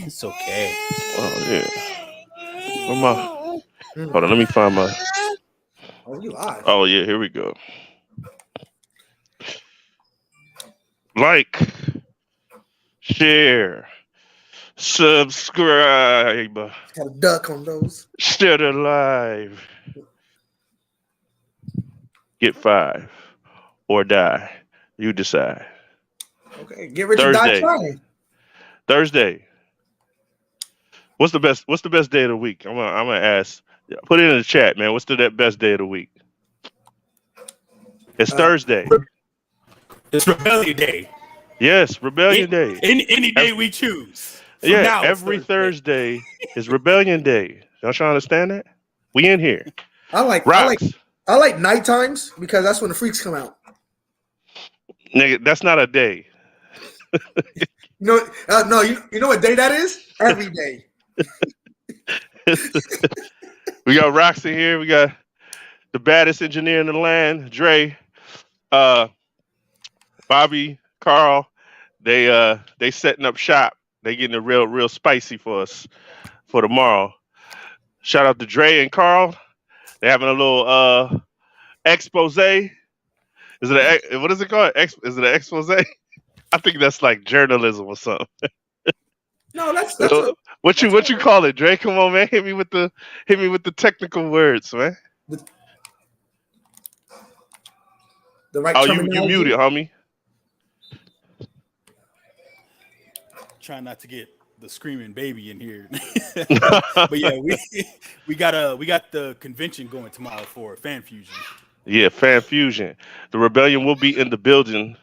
It's okay. Oh yeah. Where my? Hold on, let me find my. Oh, you live? Oh yeah, here we go. Like, share, subscribe, Got a duck on those. share the live. Get 5 or die. You decide. Okay, get rich or die Thursday. trying. Thursday. What's the best day of the week? I'm gonna ask. Put it in the chat, man. What's the best day of the week? It's Thursday. It's Rebellion Day. Yes, Rebellion Day. Any day we choose. Yeah, now every Thursday is Rebellion Day. Don't you understand that? We in here. I like night times because that's when the freaks come out. Nigga, that's not a day. No, you know what day that is? Every day. We got Roxy here. We got the baddest engineer in the land, Dre, Bobby, Carl. They setting up shop. They getting it real spicy for us for tomorrow. Shout out to Dre and Carl. They having a little expose. Is it what is it called? Is it an expose? I think that's like journalism or something. No, that's what you call it, Dre? Come on, man. Hit me with the technical words, man. The right. Oh, you muted, homie. Trying not to get the screaming baby in here. But yeah, we got the convention going tomorrow for Fan Fusion. Yeah, Fan Fusion. The Rebellion will be in the building.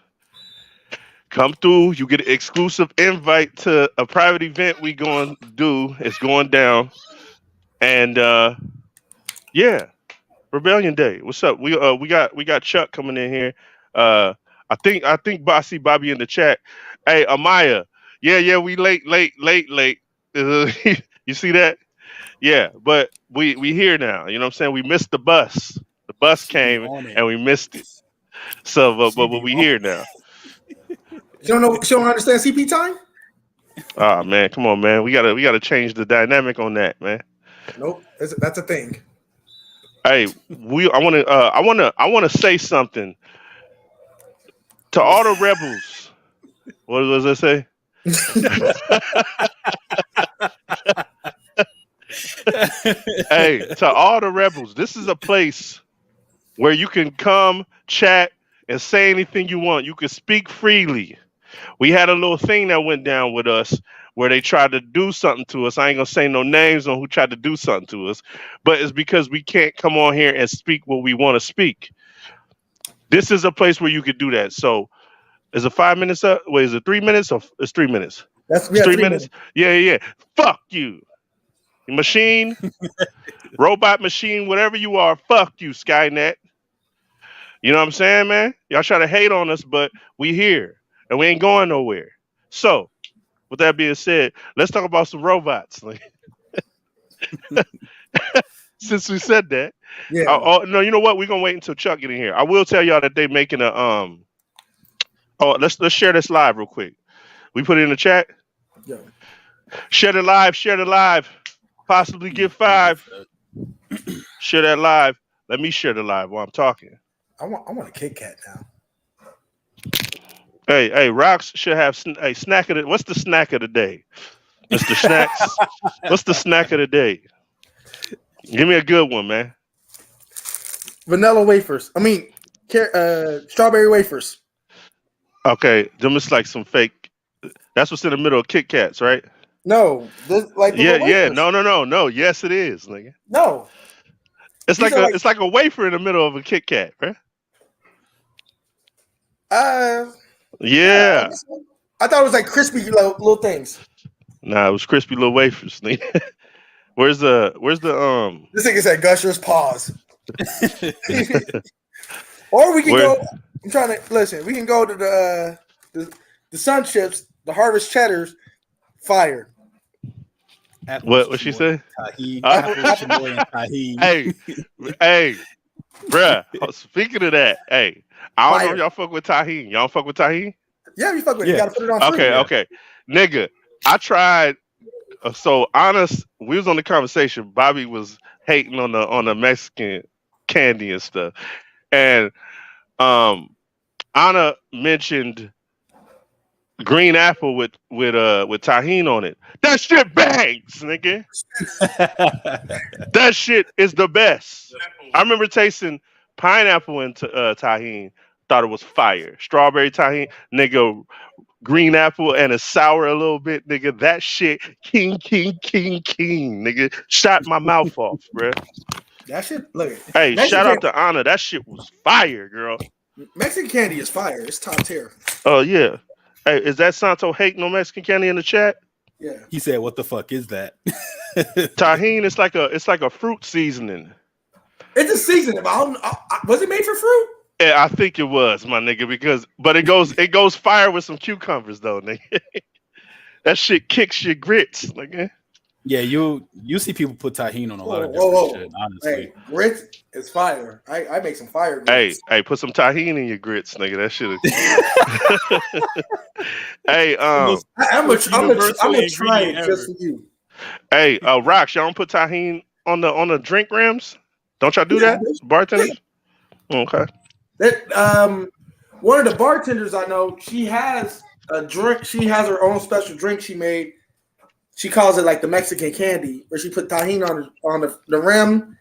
Come through. You get an exclusive invite to a private event we going to do. It's going down. And yeah, Rebellion Day. What's up? We got Chuck coming in here. I think I see Bobby in the chat. Hey, Amaya. Yeah, we late. You see that? Yeah, but we here now. You know what I'm saying? We missed the bus. The bus came and we missed it. So but we here now. You don't understand CP time? Oh man, come on, man. We gotta change the dynamic on that, man. Nope, that's a thing. Hey, I wanna say something to all the rebels. What does it say? Hey, to all the rebels, this is a place where you can come, chat, and say anything you want. You can speak freely. We had a little thing that went down with us where they tried to do something to us. I ain't gonna say no names on who tried to do something to us, but it's because we can't come on here and speak what we want to speak. This is a place where you could do that. So, is it 5 minutes up? Wait, is it 3 minutes or it's 3 minutes? That's 3 minutes. Yeah. Fuck you, machine, robot machine, whatever you are. Fuck you, Skynet. You know what I'm saying, man? Y'all try to hate on us, but we here. And we ain't going nowhere. So, with that being said, let's talk about some robots. Since we said that, yeah. No, you know what? We're gonna wait until Chuck get in here. I will tell y'all that they making a Oh, let's share this live real quick. We put it in the chat. Yeah. Share the live. Possibly get 5. Share that live. Let me share the live while I'm talking. I want a Kit Kat now. Hey, Rox should have a snack of the. What's the snack of the day, Mr. Snacks? What's the snack of the day? Give me a good one, man. Vanilla wafers. I mean, strawberry wafers. Okay, them is like some fake. That's what's in the middle of Kit Kats, right? No, yeah. No. Yes, it is, nigga. No, it's like a wafer in the middle of a Kit Kat, right? Yeah. I thought it was like crispy little things. Nah, it was crispy little wafers. Where's the This thing said Gushers pause. Or we can go. I'm trying to listen. We can go to the Sun Chips, the Harvest Cheddars, fire. What she say? Tajin. Hey, bruh. Speaking of that, hey, I don't know if y'all fuck with tajin. Y'all fuck with tajin? Yeah, you fuck with it. You gotta put it on. Okay. Nigga, I tried So honest, we was on the conversation. Bobby was hating on the Mexican candy and stuff, and um, Anna mentioned green apple with tahini on it. That shit bangs, nigga. That shit is the best. I remember tasting pineapple and tahini. Thought it was fire. Strawberry tahini, nigga. Green apple and it's sour a little bit, nigga. That shit, king, nigga. Shot my mouth off, bruh. That shit, look. Hey, Mexican shout out to Anna. That shit was fire, girl. Mexican candy is fire. It's top tier. Oh yeah. Hey, is that Santo hating on Mexican candy in the chat? Yeah. He said, "What the fuck is that?" Tahini, it's like a fruit seasoning. It's a seasoning. But was it made for fruit? Yeah, I think it was, my nigga, but it goes fire with some cucumbers though, nigga. That shit kicks your grits, nigga. Yeah, you see people put tahini on a lot of Whoa. different shit. Honestly, Hey, grits is fire. I make some fire grits. Hey, put some tahini in your grits, nigga. That shit is. Hey, I'm gonna try it just for you. Hey, Rox, y'all don't put tahini on the drink rims? Don't y'all do that, bartenders? Okay. That one of the bartenders I know, she has a drink. She has her own special drink she made. She calls it like the Mexican candy, where she put tahini on the rim,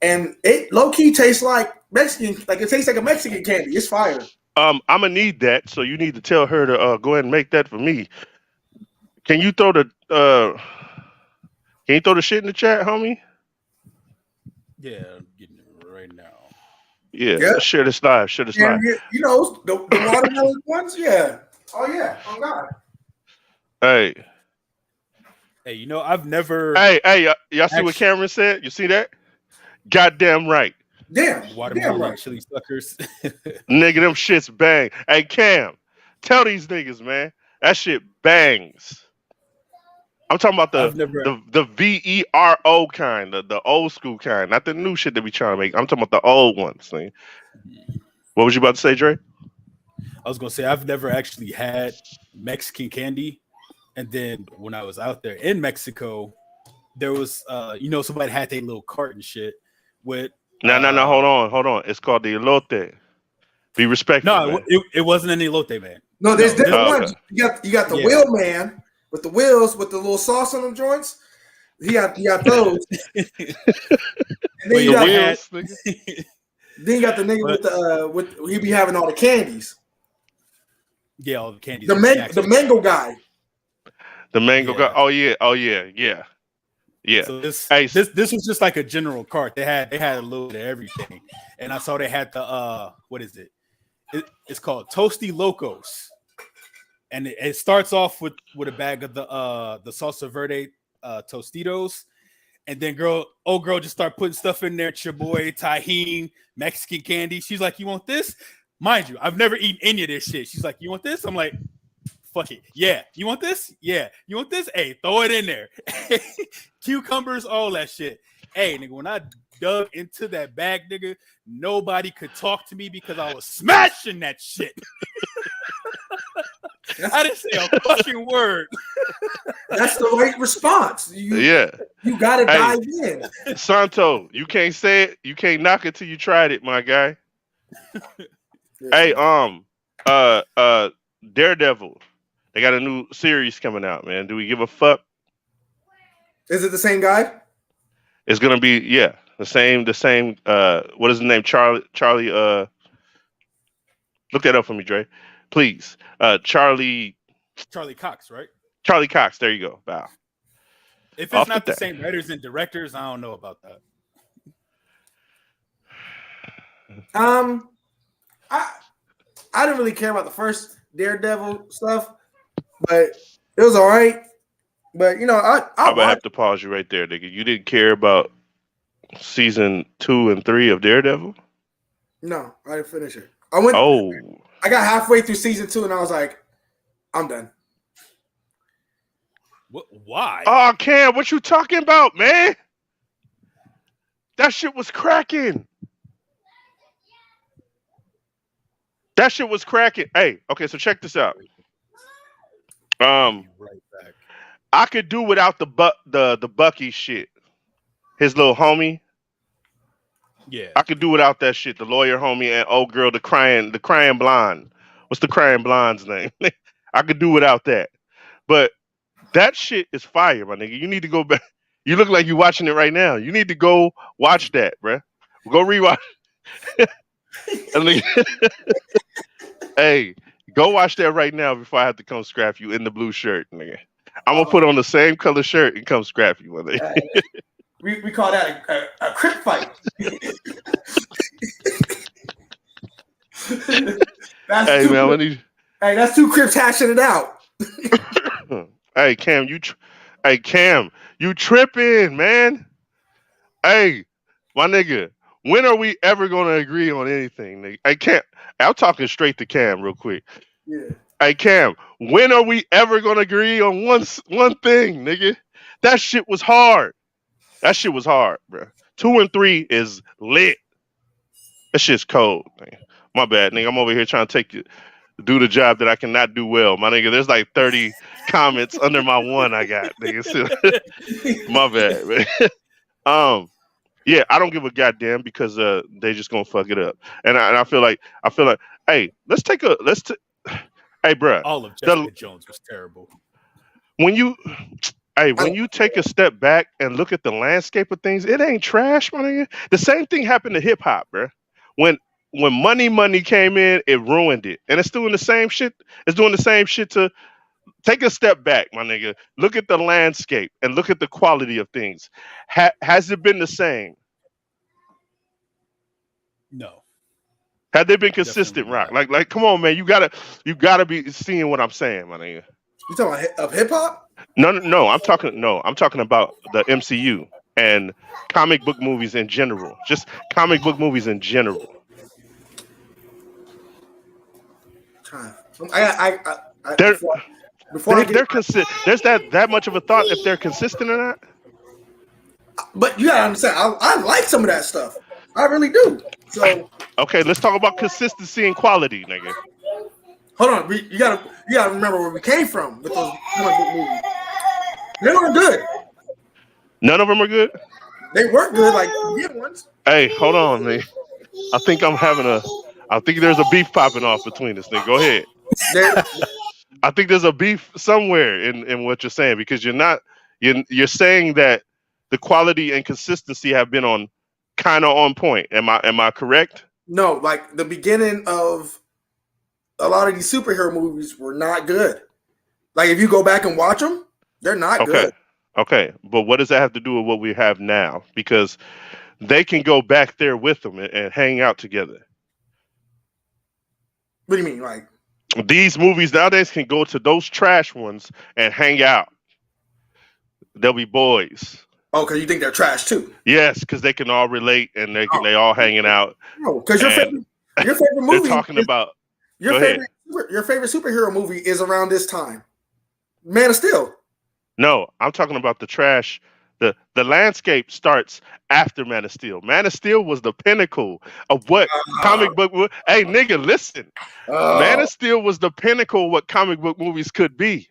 and it low key tastes like Mexican. Like it tastes like a Mexican candy. It's fire. I'm gonna need that, so you need to tell her to go ahead and make that for me. Can you throw the shit in the chat, homie? yeah, I'm getting it right now. Yeah. Share this live. Share this live. You know the watermelon ones. Yeah. Oh yeah. Oh god. Hey, you know I've never. Hey, y'all see what Cameron said? You see that? Goddamn right. Damn. Watermelon right. chili suckers. Nigga, them shits bang. Hey, Cam, tell these niggas, man, that shit bangs. I'm talking about the VERO kind, the old school kind, not the new shit that we trying to make. I'm talking about the old ones. Thing. What was you about to say, Dre? I was gonna say I've never actually had Mexican candy, and then when I was out there in Mexico, there was somebody had their little cart and shit with. No, hold on. It's called the elote. Be respectful. No, it wasn't any elote, man. No, there's different ones. Okay. You got the wheel man with the wheels with the little sauce on them joints. He got those. And then you got wheels. then you got the nigga with he be having all the candies. Yeah, all the candies. The mango guy. The mango guy. Oh yeah. Yeah. So this was just like a general cart. They had a little bit of everything, and I saw they had the what is it? It's called Toasty Locos, and it starts off with a bag of the salsa verde Tostitos, and then girl just start putting stuff in there. Chaboy, tahini, Mexican candy. She's like, "You want this?" Mind you, I've never eaten any of this shit. She's like, "You want this?" I'm like, "Fuck it, yeah." You want this? Yeah. You want this? Hey, throw it in there. Cucumbers, all that shit. Hey, nigga, when I dug into that bag, nigga, nobody could talk to me because I was smashing that shit. I didn't say a fucking word. That's the right response. You gotta dive in. Santo, you can't say it. You can't knock it till you tried it, my guy. Hey, Daredevil. They got a new series coming out, man. Do we give a fuck? Is it the same guy? It's gonna be the same. What is the name? Charlie. Look that up for me, Dre, please. Charlie Cox, right? Charlie Cox. There you go. Wow. If it's not the same writers and directors, I don't know about that. I didn't really care about the first Daredevil stuff, but it was all right. But I'm gonna have to pause you right there, nigga. You didn't care about season 2 and 3 of Daredevil? No, I didn't finish it. I got halfway through season 2 and I was like, I'm done. What? Why? Oh, Cam, what you talking about, man? That shit was cracking. That shit was cracking. Hey, okay, so check this out. Right back. I could do without the Bucky shit. His little homie. Yeah. I could do without that shit. The lawyer homie and old girl, the crying blonde. What's the crying blonde's name? I could do without that. But that shit is fire, my nigga. You need to go back. You look like you're watching it right now. You need to go watch that, bruh. Go rewatch. Hey, go watch that right now before I have to come scrap you in the blue shirt, nigga. I'm gonna put on the same color shirt and come scrap you, my nigga. We call that a crip fight. Hey, man, that's two crips hashing it out. Hey, Cam, you tripping, man. Hey, my nigga, when are we ever gonna agree on anything, nigga? I'm talking straight to Cam real quick. Yeah. Hey, Cam, when are we ever gonna agree on one thing, nigga? That shit was hard. Bro. 2 and 3 is lit. That shit's cold, man. My bad, nigga. I'm over here trying to do the job that I cannot do well. My nigga, there's like 30 comments under my one I got, nigga. So, my bad, man. Yeah, I don't give a goddamn because they just gonna fuck it up. And I feel like, hey, hey, bro. All of Jessica Jones was terrible. When you take a step back and look at the landscape of things, it ain't trash, my nigga. The same thing happened to hip hop, bro. When money came in, it ruined it, and it's doing the same shit. It's doing the same shit to take a step back, my nigga. Look at the landscape and look at the quality of things. Has it been the same? No. Had they been consistent, Rock? Like, come on, man. You gotta be seeing what I'm saying, my nigga. You talking about hip hop? No. I'm talking about the MCU and comic book movies in general. Just comic book movies in general. There's that much of a thought if they're consistent or not. But you gotta understand, I like some of that stuff. I really do. So okay, let's talk about consistency and quality, nigga. Hold on, you gotta remember where we came from with those comic book movies. They weren't good. None of them are good. They weren't good like the good ones. Hey, hold on, man. I think there's a beef popping off between us, nigga. Go ahead. I think there's a beef somewhere in what you're saying because you're saying that the quality and consistency have been kind of on point. Am I correct? No, like the beginning of a lot of these superhero movies were not good. Like if you go back and watch them, they're not good. Okay, but what does that have to do with what we have now? Because they can go back there with them and hang out together. What do you mean? Like these movies nowadays can go to those trash ones and hang out. They'll be boys. Oh, because you think they're trash too? Yes, because they can all relate and they all hanging out. No, because your favorite movie. They're talking about your favorite superhero movie is around this time. Man of Steel. No, I'm talking about the trash. The landscape starts after Man of Steel. Man of Steel was the pinnacle of what comic book. Hey, nigga, listen. Man of Steel was the pinnacle of what comic book movies could be.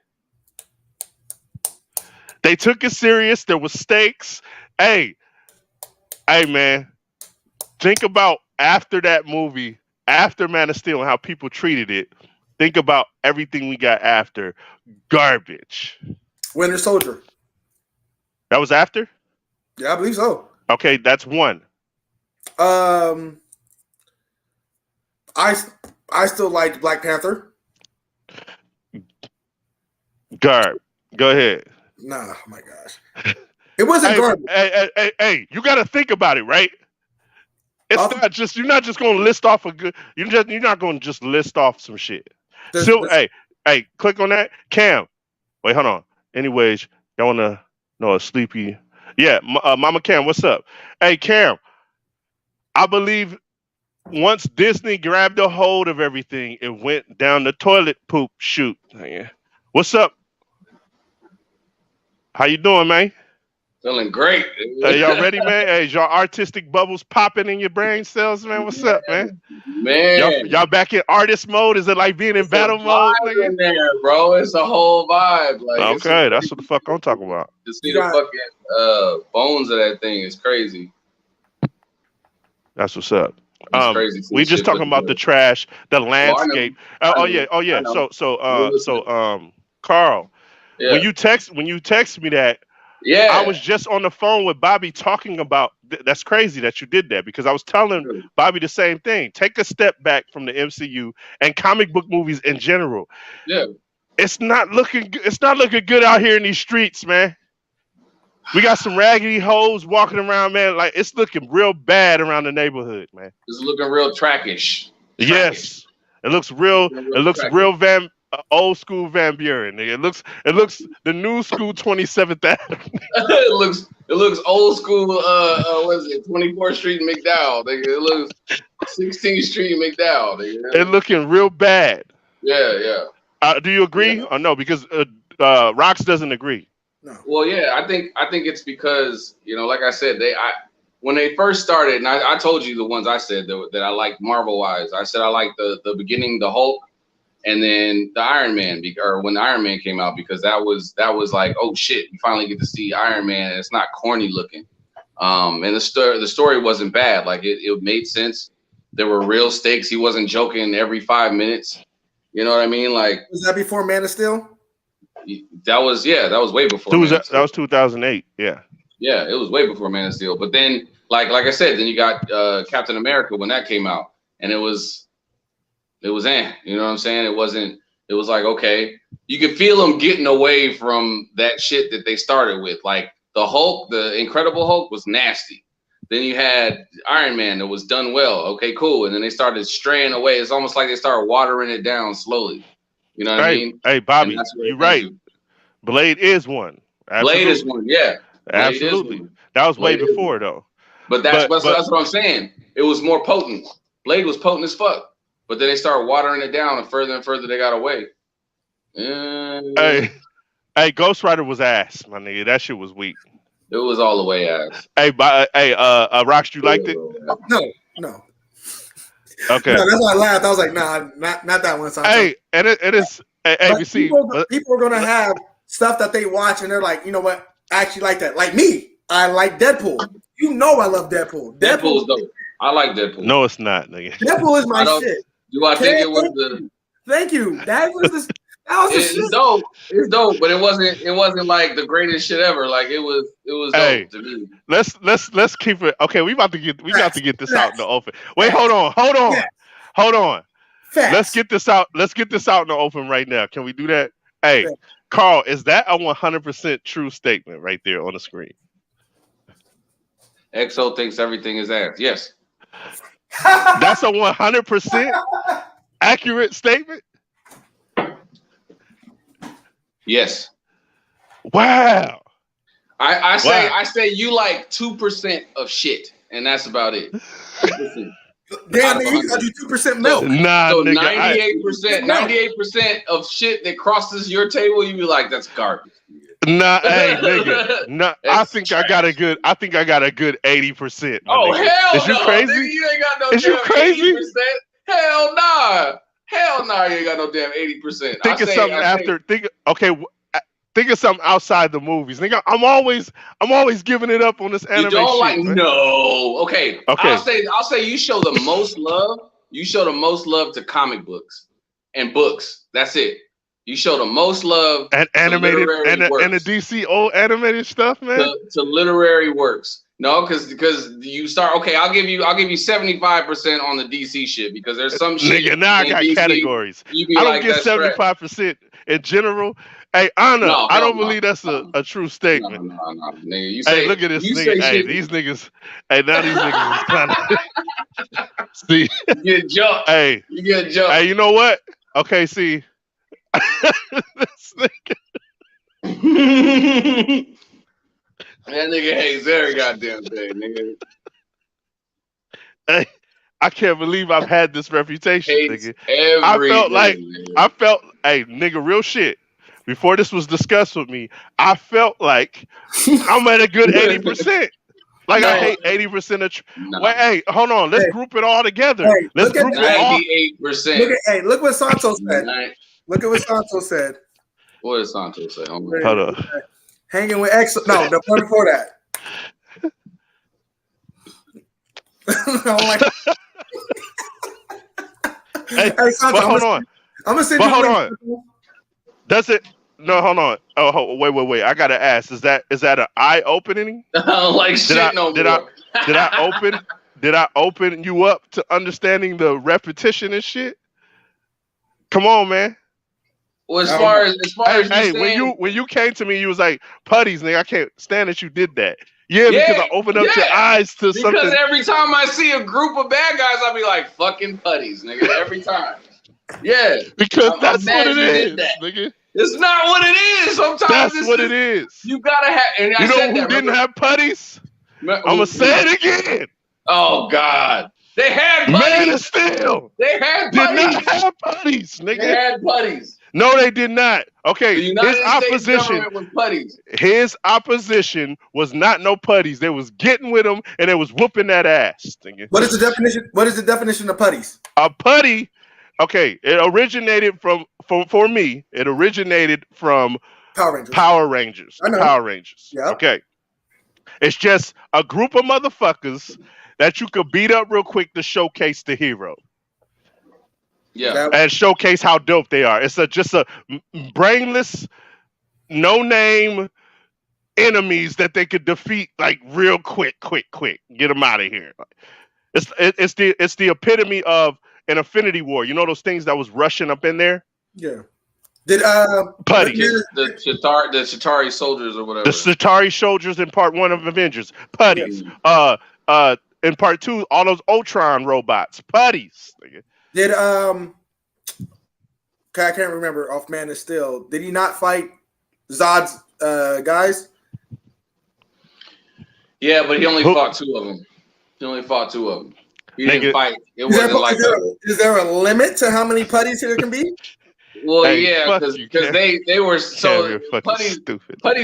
They took it serious. There was stakes. Hey, man. Think about after that movie, after Man of Steel, and how people treated it. Think about everything we got after. Garbage. Winter Soldier. That was after? Yeah, I believe so. Okay, that's one. I still liked Black Panther. Garb. Go ahead. Nah, oh my gosh. It wasn't garbage. Hey, you got to think about it, right? It's not just you're not just going to list off you're not going to just list off some shit. Hey, click on that. Cam. Wait, hold on. Anyways, y'all want to know a sleepy? Yeah, Mama Cam, what's up? Hey, Cam. I believe once Disney grabbed a hold of everything, it went down the toilet poop chute. What's up? How you doing, man? Feeling great. Hey, y'all ready, man? Hey, is y'all artistic bubbles popping in your brain cells, man? What's up, man? Man, Y'all back in artist mode? Is it like being in battle mode? Nigga? In there, bro. It's a whole vibe. Like, okay, that's what the fuck I'm talking about. To see the fucking bones of that thing is crazy. That's what's up. Crazy. We just talking about the trash, the landscape. Oh yeah. So Carl, when you text me that, I was just on the phone with Bobby talking about that's crazy that you did that, because I was telling Bobby the same thing. Take a step back from the MCU and comic book movies in general. Yeah, it's not looking good out here in these streets, man. We got some raggedy hoes walking around, man. Like, it's looking real bad around the neighborhood, man. It's looking real trackish. Yes, it looks real. It looks real old school Van Buren, nigga. It looks the new school 27th Avenue. it looks old school. What is it? 24th Street McDowell, nigga. It looks 16th Street McDowell, nigga. It looking real bad. Yeah. Do you agree or no? Because Rox doesn't agree. No. Well, yeah, I think it's because, like I said, when they first started, and I told you the ones I said that I liked Marvel wise. I said I liked the beginning, the Hulk, and then the Iron Man, or when the Iron Man came out, because that was like, oh shit, you finally get to see Iron Man, and it's not corny looking. And the story wasn't bad. Like it made sense. There were real stakes. He wasn't joking every 5 minutes. You know what I mean? Like, was that before Man of Steel? That was way before. That was 2008. Yeah, it was way before Man of Steel. But then, like I said, then you got Captain America when that came out, and it was you know what I'm saying? It was like, okay, you could feel them getting away from that shit that they started with. Like the Hulk, the Incredible Hulk was nasty. Then you had Iron Man that was done well. Okay, cool. And then they started straying away. It's almost like they started watering it down slowly. You know what I mean? Hey, Bobby, you're right. Blade is one. Absolutely. Blade is one, yeah. Absolutely. That was way before, though. But that's what I'm saying. It was more potent. Blade was potent as fuck. But then they started watering it down, and further they got away. Hey, Ghost Rider was ass, my nigga. That shit was weak. It was all the way ass. Hey, Rox, you liked it? No. Okay. No, that's why I laughed. I was like, nah, not that one. Hey, and it is. Hey, you see, people are gonna have stuff that they watch, and they're like, you know what? I actually like that. Like me, I like Deadpool. You know, I love Deadpool. Deadpool's dope. I like Deadpool. No, it's not, nigga. Deadpool is my shit. Do I think it was the? Thank you. That was the shit. Dope. It's dope, but it wasn't like the greatest shit ever. Like it was dope to me. Let's keep it. Okay, we got to get this out in the open. Wait, hold on. Facts. Let's get this out in the open right now. Can we do that? Hey, Carl, is that a 100% true statement right there on the screen? XO thinks everything is ass. Yes. That's a 100% accurate statement? Yes. Wow. I say you like 2% of shit, and that's about it. Damn, you gotta do 2% milk. Nah, so nigga, 98% of shit that crosses your table, you be like, that's garbage. Nah, hey, nigga. Nah, I think I got a good 80%. Oh, nigga. hell Is you no, crazy? Nigga, you ain't got no Is you damn crazy? 80%. Hell nah. Hell nah, you ain't got no damn 80%. Think of something outside the movies. Nigga, I'm always giving it up on this anime you don't shit. Like, man. no. Okay. I'll say you show the most love. You show the most love to comic books and books. That's it. You show the most love and animated and the DC old animated stuff, man. To literary works. No, because you start. Okay, I'll give you 75% on the DC shit, because there's some shit. Nigga, now I got DC, categories. I don't get 75% in general. Hey, Anna, no, I don't believe that's a true statement. No, nigga. You say, hey, look at this nigga. Hey, these niggas. Hey, now these niggas is kind of. See, you get jumped. Hey, you get jumped. Hey, you know what? Okay, see. This nigga. That nigga hates every goddamn thing, nigga. Hey, I can't believe I've had this reputation, hates nigga. I felt, hey, nigga, real shit. before this was discussed with me, I felt like I'm at a good 80%. Like I hate 80% of. Wait, hey, hold on. Let's group it all together. Hey, Let's group it all. 98%. Look what Santo said. Look at what Santo said. What did Santo say? Hold on. Hanging with X. No, the one before that. Hey, Santo, hold on. I'm gonna send you. Hold on. Does it? No, hold on. Oh, wait. I gotta ask. Is that an eye opening? I don't like shit no more. Did I open you up to understanding the repetition and shit? Come on, man. Well, as far as when you came to me, you was like, putties, nigga. I can't stand that you did that. Yeah, because I opened up your eyes to something. Because every time I see a group of bad guys, I'll be like, fucking putties, nigga. Every time. Yeah. Because that's what it is, nigga. It's not what it is. Sometimes that's what it is. You gotta have. And you know who didn't have putties? I'm gonna say it again. Oh God, they had putties. Man of Steel. They had putties. Did not have putties, nigga. They had putties. No, they did not. Okay, the United States government was putties. His opposition was not no putties. They was getting with him and they was whooping that ass. Nigga. What is the definition? What is the definition of putties? A putty. Okay, it originated for me. It originated from Power Rangers. I know. Power Rangers. Yeah. Okay. It's just a group of motherfuckers that you could beat up real quick to showcase the hero. Yeah. And showcase how dope they are. It's just a brainless, no name enemies that they could defeat like real quick. Get them out of here. It's the epitome of an Infinity War. You know those things that was rushing up in there? Yeah. Did Putty. The Chitauri soldiers or whatever. The Chitauri soldiers in part 1 of Avengers. Putties. Yes. In part 2, all those Ultron robots. Putties. Did I can't remember off Man of Steel. Did he not fight Zod's guys? Yeah, but he only fought 2 of them. He didn't fight. It wasn't like that. Is there a limit to how many putties there can be? Well, yeah, because they were so putties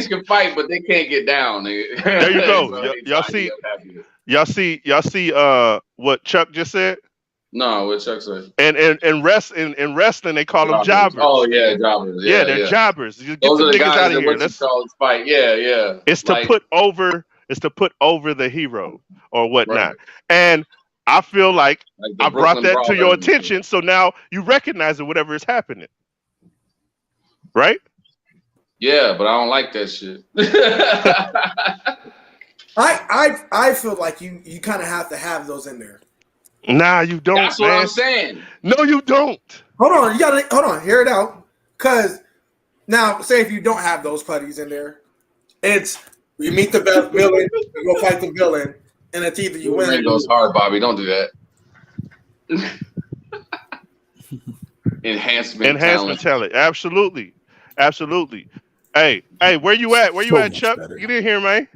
can fight, but they can't get down. There you go. Y'all see what Chuck just said? No, what Chuck said. And in wrestling they call them jobbers. Oh yeah, jobbers. Yeah, they're jobbers. You get those the are the niggas guys out of here. Let's fight. Yeah. It's to put over the hero or whatnot. Right. And I feel like I brought that to your attention, so now you recognize it, whatever is happening. Right? Yeah, but I don't like that shit. I feel like you kind of have to have those in there. Nah, you don't. That's what I'm saying. No, you don't. Hold on, hear it out. Cause now, say if you don't have those putties in there, it's you meet the villain, you go fight the villain, and it's either you win. It goes hard, Bobby. Don't do that. Enhancement talent. Absolutely. Hey, where you at? Where you at, Chuck? Better. You didn't hear me?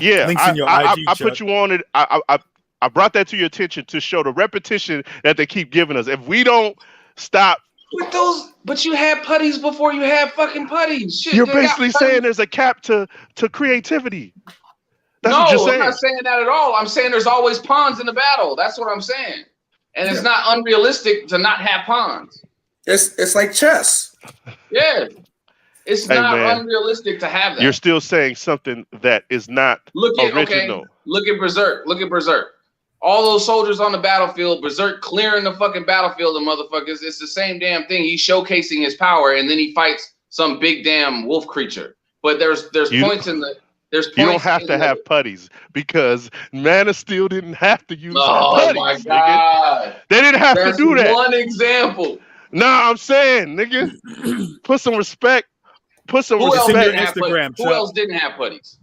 Yeah. Links in your IG, I put you on it. I brought that to your attention to show the repetition that they keep giving us. If we don't stop with those, but you had putties before you had fucking putties. Shit, you're basically saying there's a cap to creativity. That's what you're saying. I'm not saying that at all. I'm saying there's always pawns in the battle. That's what I'm saying. And it's not unrealistic to not have pawns. It's like chess. Yeah. It's not unrealistic to have that. You're still saying something that is not original. Look at Berserk. All those soldiers on the battlefield, Berserk clearing the fucking battlefield of motherfuckers. It's the same damn thing. He's showcasing his power, and then he fights some big damn wolf creature. But there's points in the you don't have to have putties because Man of Steel didn't have to use putties. Oh my god! Nigga. They didn't have to do that. One example. Nah, I'm saying, nigga, put some respect. Put some respect on your Instagram. Who else didn't have putties?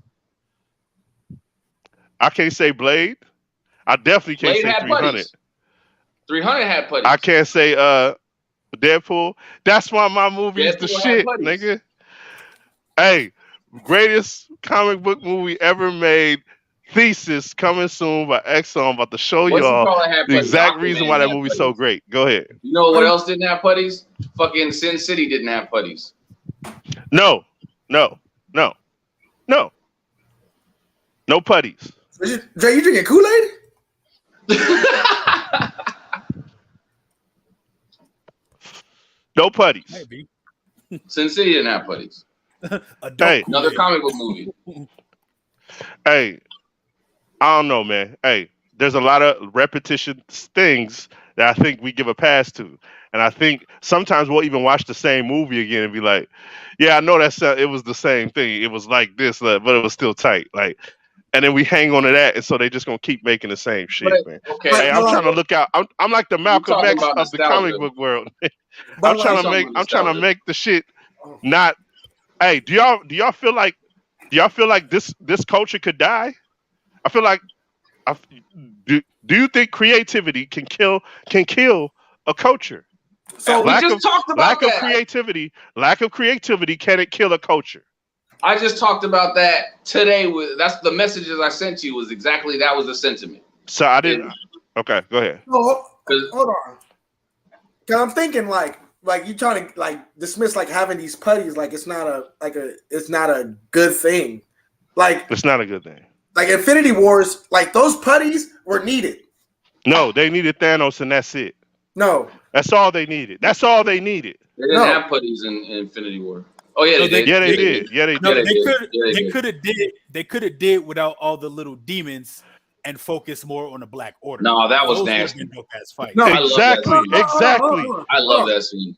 I can't say Blade. I definitely can't say 300. Putties. 300 had putties. I can't say Deadpool. That's why my movie is the shit, nigga. Hey, greatest comic book movie ever made thesis coming soon by Exxon. I'm about to show What's y'all called had the putties? exact reason why Aquaman that had movie's so putties. great. Go ahead. You know what else didn't have putties? Fucking Sin City didn't have putties. No putties. Jay, you drinking Kool-Aid? No putties. Maybe. Sin City didn't have putties. Hey. Another comic book movie. Hey, I don't know, man. Hey, there's a lot of repetition things that I think we give a pass to. And I think sometimes we'll even watch the same movie again and be like, yeah, I know it was the same thing. It was like this, but it was still tight. Like, and then we hang on to that, and so they just gonna keep making the same shit, man. Okay. Hey, I'm trying to look out. I'm like the Malcolm talking X about of the nostalgia. comic book world. But I'm trying to make the shit not. Hey, do y'all feel like this culture could die? I feel like do you think creativity can kill a culture? So we just talked about that. Lack of creativity, can it kill a culture? I just talked about that today. That's the messages I sent you was exactly that was the sentiment. So I didn't. Okay, go ahead. hold on. Cause I'm thinking like you trying to like dismiss like having these putties like it's not a good thing. Like It's not a good thing. Like Infinity Wars, like those putties were needed. No, they needed Thanos and that's it. No. That's all they needed. They didn't have putties in Infinity War. Oh yeah, they did. Yeah, they did. They could have did without all the little demons and focus more on the Black Order. No, that was Those nasty. dope-ass fights. No, Exactly. I love that scene.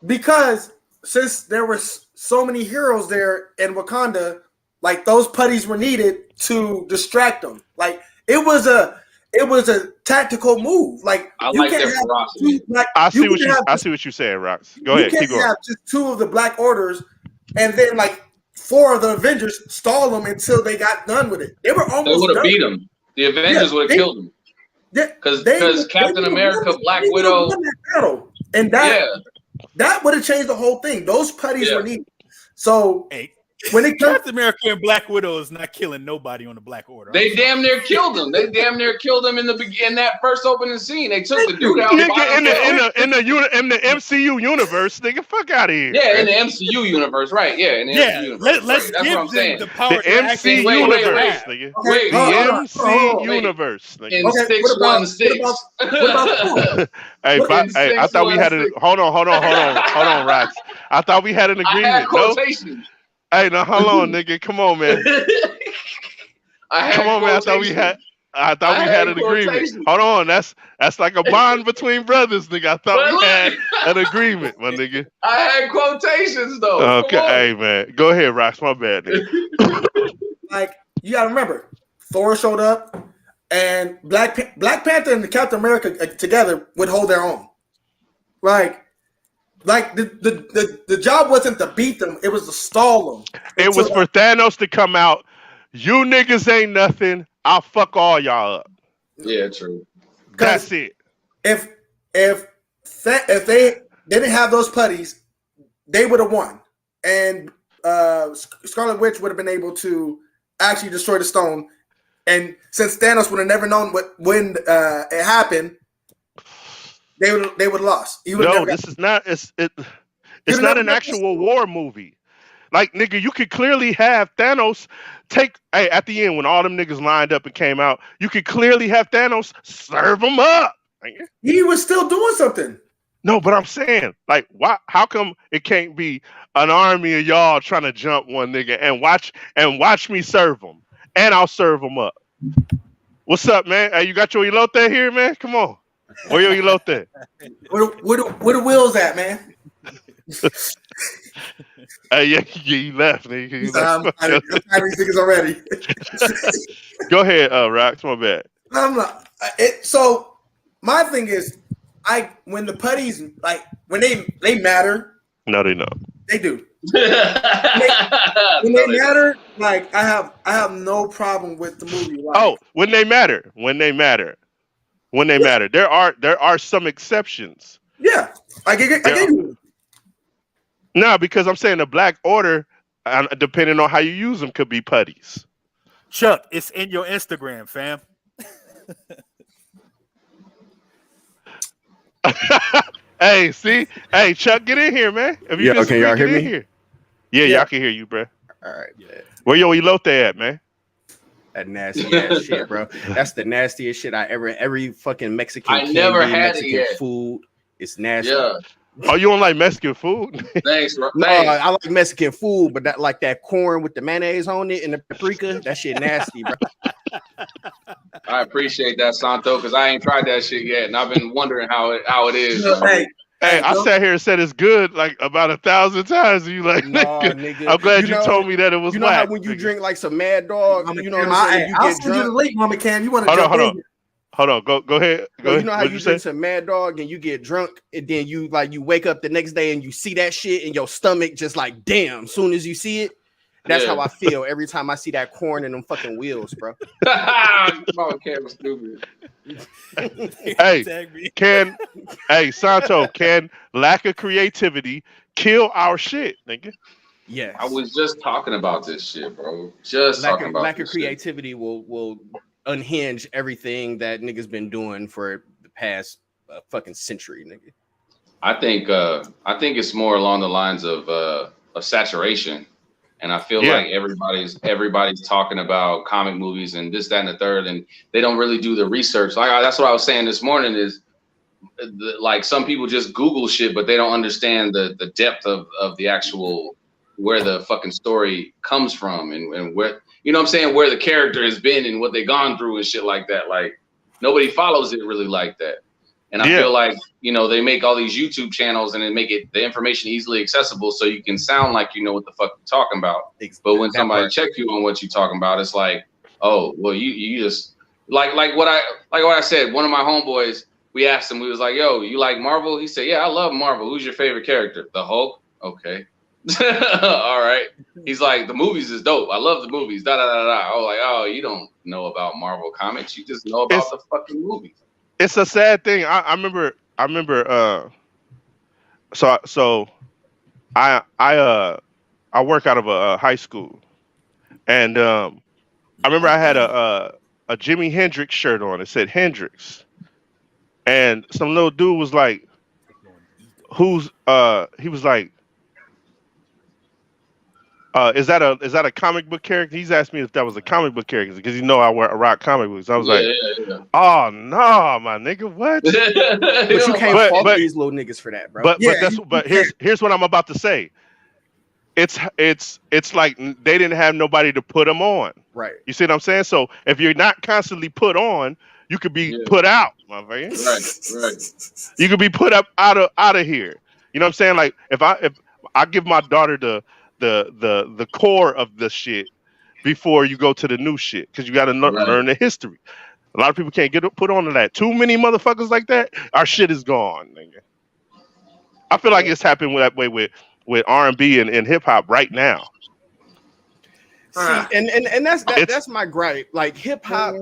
Because since there were so many heroes there in Wakanda, like those putties were needed to distract them. Like it was a tactical move. Like I like their ferocity. I see what you're saying, Rox. Go ahead, keep going. You can't have just 2 of the Black Orders and then like 4 of the Avengers stall them until they got done with it. They were almost. They would have done. beat them. The Avengers would have killed them. Because Captain America, Black Widow, that battle, and that would have changed the whole thing. Those putties were needed. So when it comes Captain America and Black Widow is not killing nobody on the Black Order. They damn near killed him. They damn near killed him in that first opening scene. They took the dude out. Nigga, in the MCU universe, nigga, fuck out of here. Yeah, in the MCU universe, right? Yeah, in the MCU universe. Let's That's give what I'm saying. the power. The MC universe, nigga. Wait, the MC universe, nigga. In 616. Hey, I thought we had a hold on, Rox. I thought we had an agreement. I had quotations. Hey, now hold on, nigga. Come on, man. I thought we had an agreement. Hold on, that's like a bond between brothers, nigga. I thought we had an agreement, my nigga. I had quotations though. Okay, hey man, go ahead, Rox. My bad, nigga. Like you gotta remember, Thor showed up, and Black Panther and Captain America together would hold their own. Like the job wasn't to beat them; it was to stall them. It was for Thanos to come out. You niggas ain't nothing. I'll fuck all y'all up. Yeah, true. That's it. If they didn't have those putties, they would have won, and Scarlet Witch would have been able to actually destroy the stone. And since Thanos would have never known when it happened, they would have lost. No, this is not. It's not an actual war movie. Like, nigga, you could clearly have Thanos at the end when all them niggas lined up and came out, you could clearly have Thanos serve them up. He was still doing something. No, but I'm saying, like, why? How come it can't be an army of y'all trying to jump one nigga and watch me serve them, and I'll serve them up? What's up, man? Hey, you got your elote here, man? Come on, where your elote? Where the wheels at, man? Hey, yeah, he left, nigga. I'm tired of these niggas already. Go ahead, Rox. My bad. I'm not. So my thing is, when the putties when they matter. No, they don't. They do. when they matter, like I have no problem with the movie. Like, when they matter. There are some exceptions. Yeah, I get you. No, because I'm saying the Black Order, depending on how you use them, could be putties. Chuck, it's in your Instagram, fam. Hey, see? Hey, Chuck, get in here, man. If you Can y'all hear me? Here. Yeah, y'all can hear you, bro. All right. Where yo elote at, man? That nasty ass shit, bro. That's the nastiest shit I ever. Every fucking Mexican I never had Mexican it yet. food. It's nasty. Yeah. Oh, you don't like Mexican food? Thanks, bro. No, Thanks. I like Mexican food, but that like that corn with the mayonnaise on it and the paprika, that shit nasty, bro. I appreciate that, Santo, because I ain't tried that shit yet, and I've been wondering how it is. Hey, I sat here and said it's good like about 1,000 times. And you like, nah, nigga. I'm glad you told me that it was. You know how when you drink like some Mad Dog, you know what I'm saying? I'll send you the link, Mama Cam. You want to Hold on. Go ahead. Go ahead. You know how you drink some Mad Dog and you get drunk, and then you wake up the next day and you see that shit in your stomach, just like damn. Soon as you see it, that's how I feel every time I see that corn in them fucking wheels, bro. Mama Cam was stupid. Santo, can lack of creativity kill our shit, nigga? Yes. I was just talking about this shit, bro. Lack of creativity will unhinge everything that niggas been doing for the past fucking century, nigga. I think it's more along the lines of saturation. And I feel like everybody's talking about comic movies and this, that, and the third, and they don't really do the research. Like that's what I was saying this morning is like some people just Google shit, but they don't understand the depth of the actual where the fucking story comes from and where, you know what I'm saying, where the character has been and what they've gone through and shit like that. Like nobody follows it really like that. And I feel like, you know, they make all these YouTube channels and they make the information easily accessible so you can sound like you know what the fuck you're talking about. But when somebody checks you on what you're talking about, it's like, oh, well, you just like what I said. One of my homeboys, we asked him, we was like, yo, you like Marvel? He said, yeah, I love Marvel. Who's your favorite character? The Hulk? Okay. All right. He's like, the movies is dope. I love the movies. Da da da da. I was like, oh, you don't know about Marvel comics. You just know about the fucking movies. It's a sad thing. I remember. So I work out of a high school, and I remember I had a Jimi Hendrix shirt on. It said Hendrix, and some little dude was like, "Who's?" He was like, "Is that a comic book character?" He's asked me if that was a comic book character because you know I rock comic books. I was "Oh no, my nigga, what?" But you can't fault these little niggas for that, bro. But here's what I'm about to say. It's like they didn't have nobody to put them on. Right. You see what I'm saying? So if you're not constantly put on, you could be put out, my man. Right. You could be put up out of here. You know what I'm saying? Like if I give my daughter the core of the shit before you go to the new shit, because you got to learn the history. A lot of people can't put on to that. Too many motherfuckers like that, our shit is gone, nigga. I feel like it's happening that way with R&B and hip hop right now. See, and that's my gripe. Like hip hop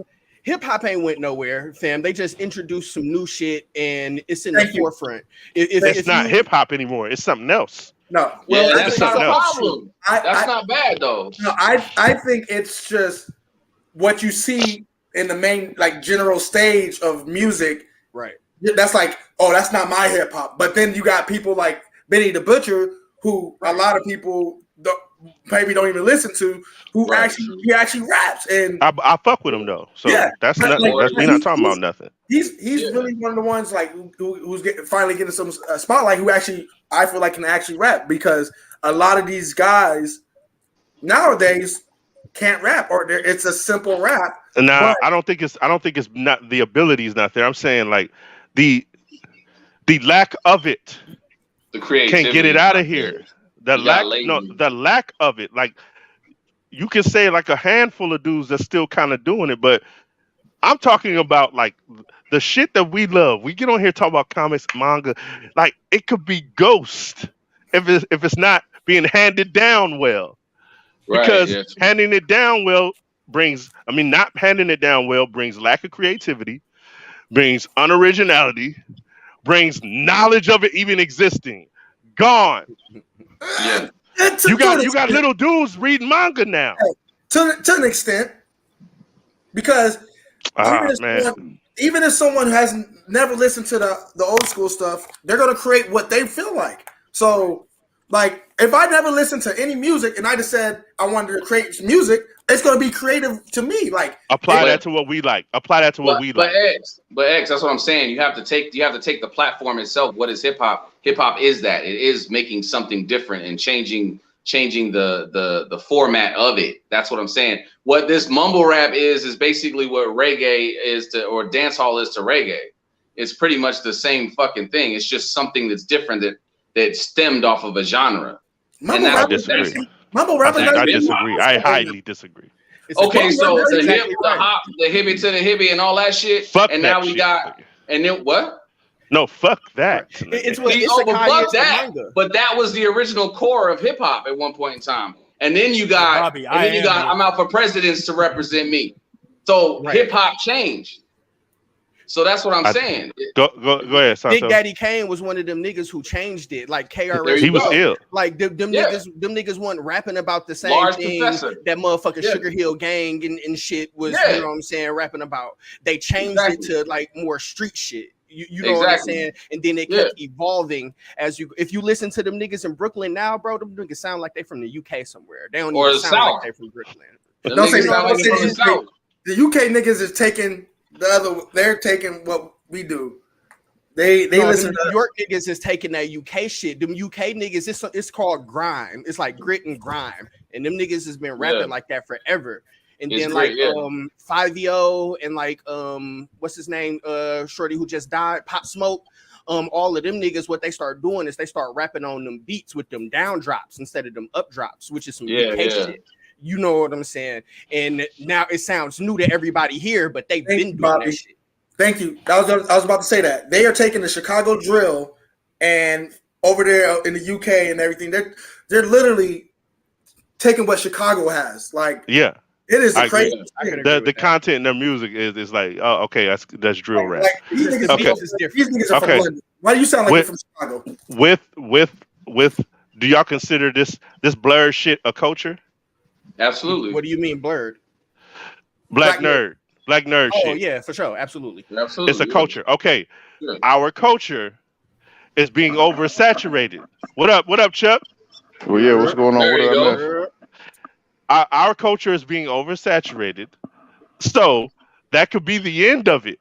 ain't went nowhere, fam. They just introduced some new shit and it's in the forefront. It's not hip hop anymore. It's something else. No, well, that's not a problem. That's not bad though. No, I think it's just what you see in the main like general stage of music. Right. That's like, oh, that's not my hip hop. But then you got people like Benny the Butcher, who a lot of people maybe don't even listen to, who actually raps. And I fuck with him though. So that's nothing. Like, we're not talking about nothing. He's really one of the ones like who's finally getting some spotlight, who actually I feel like can actually rap, because a lot of these guys nowadays can't rap, or it's a simple rap. Nah, I don't think it's not the ability is not there. I'm saying like the lack of it. The creativity can't get it out of here. The lack of it. Like you can say like a handful of dudes that's still kind of doing it, but I'm talking about like the shit that we love. We get on here talk about comics, manga, like it could be ghost if it's not being handed down well. Because handing it down well not handing it down well brings lack of creativity, brings unoriginality, brings knowledge of it even existing. Gone. Yeah. You got little dudes reading manga now. To an extent. because man. even if someone has never listened to the old school stuff, they're gonna create what they feel like. So, like, if I never listened to any music and I just said I wanted to create music, it's gonna be creative to me. Like, apply that to what we like. Apply that to what we like. But X, that's what I'm saying. You have to take the platform itself. What is hip hop? Hip hop is that. It is making something different and changing the format of it. That's what I'm saying. What this mumble rap is basically what reggae is to, or dancehall is to reggae. It's pretty much the same fucking thing. It's just something that's different that stemmed off of a genre. I disagree. Mumble rap. I disagree. I highly disagree. Okay, so the hip, the hop, the hippie to the hippie, and all that shit. Fuck and that now we shit. got, and then what? No, fuck that. It's But fuck that. But that was the original core of hip hop at one point in time. And then you got, I'm out for presidents to represent me. So hip hop changed. So that's what I'm saying. Go ahead, Santo. Big Daddy Kane was one of them niggas who changed it. Like KRS, he was ill. Like them niggas wasn't rapping about the same thing that motherfucking Sugar Hill Gang and shit was. You know what I'm saying? Rapping about. They changed it to like more street shit. You know what I'm saying? And then it kept evolving as you. If you listen to them niggas in Brooklyn now, bro, them niggas sound like they from the UK somewhere. They don't even sound like they from Brooklyn. Don't say the UK niggas is taking. They're taking what we do. They listen to New York niggas is taking that UK shit. Them UK niggas, it's called grime. It's like grit and grime. And them niggas has been rapping like that forever. And it's then great, 5EO and like what's his name? Shorty who just died, Pop Smoke. All of them niggas, what they start doing is they start rapping on them beats with them down drops instead of them up drops, which is some UK shit. You know what I'm saying? And now it sounds new to everybody here, but they've been doing that shit. Thank you. I was about to say that. They are taking the Chicago drill and over there in the UK and everything, they're literally taking what Chicago has. Like, it is crazy. The content in their music is like, oh, okay, that's drill rap. Like, these niggas are from London. Why do you sound like you're from Chicago? With do y'all consider this blerd shit a culture? Absolutely. What do you mean blurred? Black nerd shit. Oh yeah, for sure. Absolutely. It's a culture. Okay. Yeah. Our culture is being oversaturated. What up, Chuck? Well, yeah, what's going on? Our culture is being oversaturated. So that could be the end of it.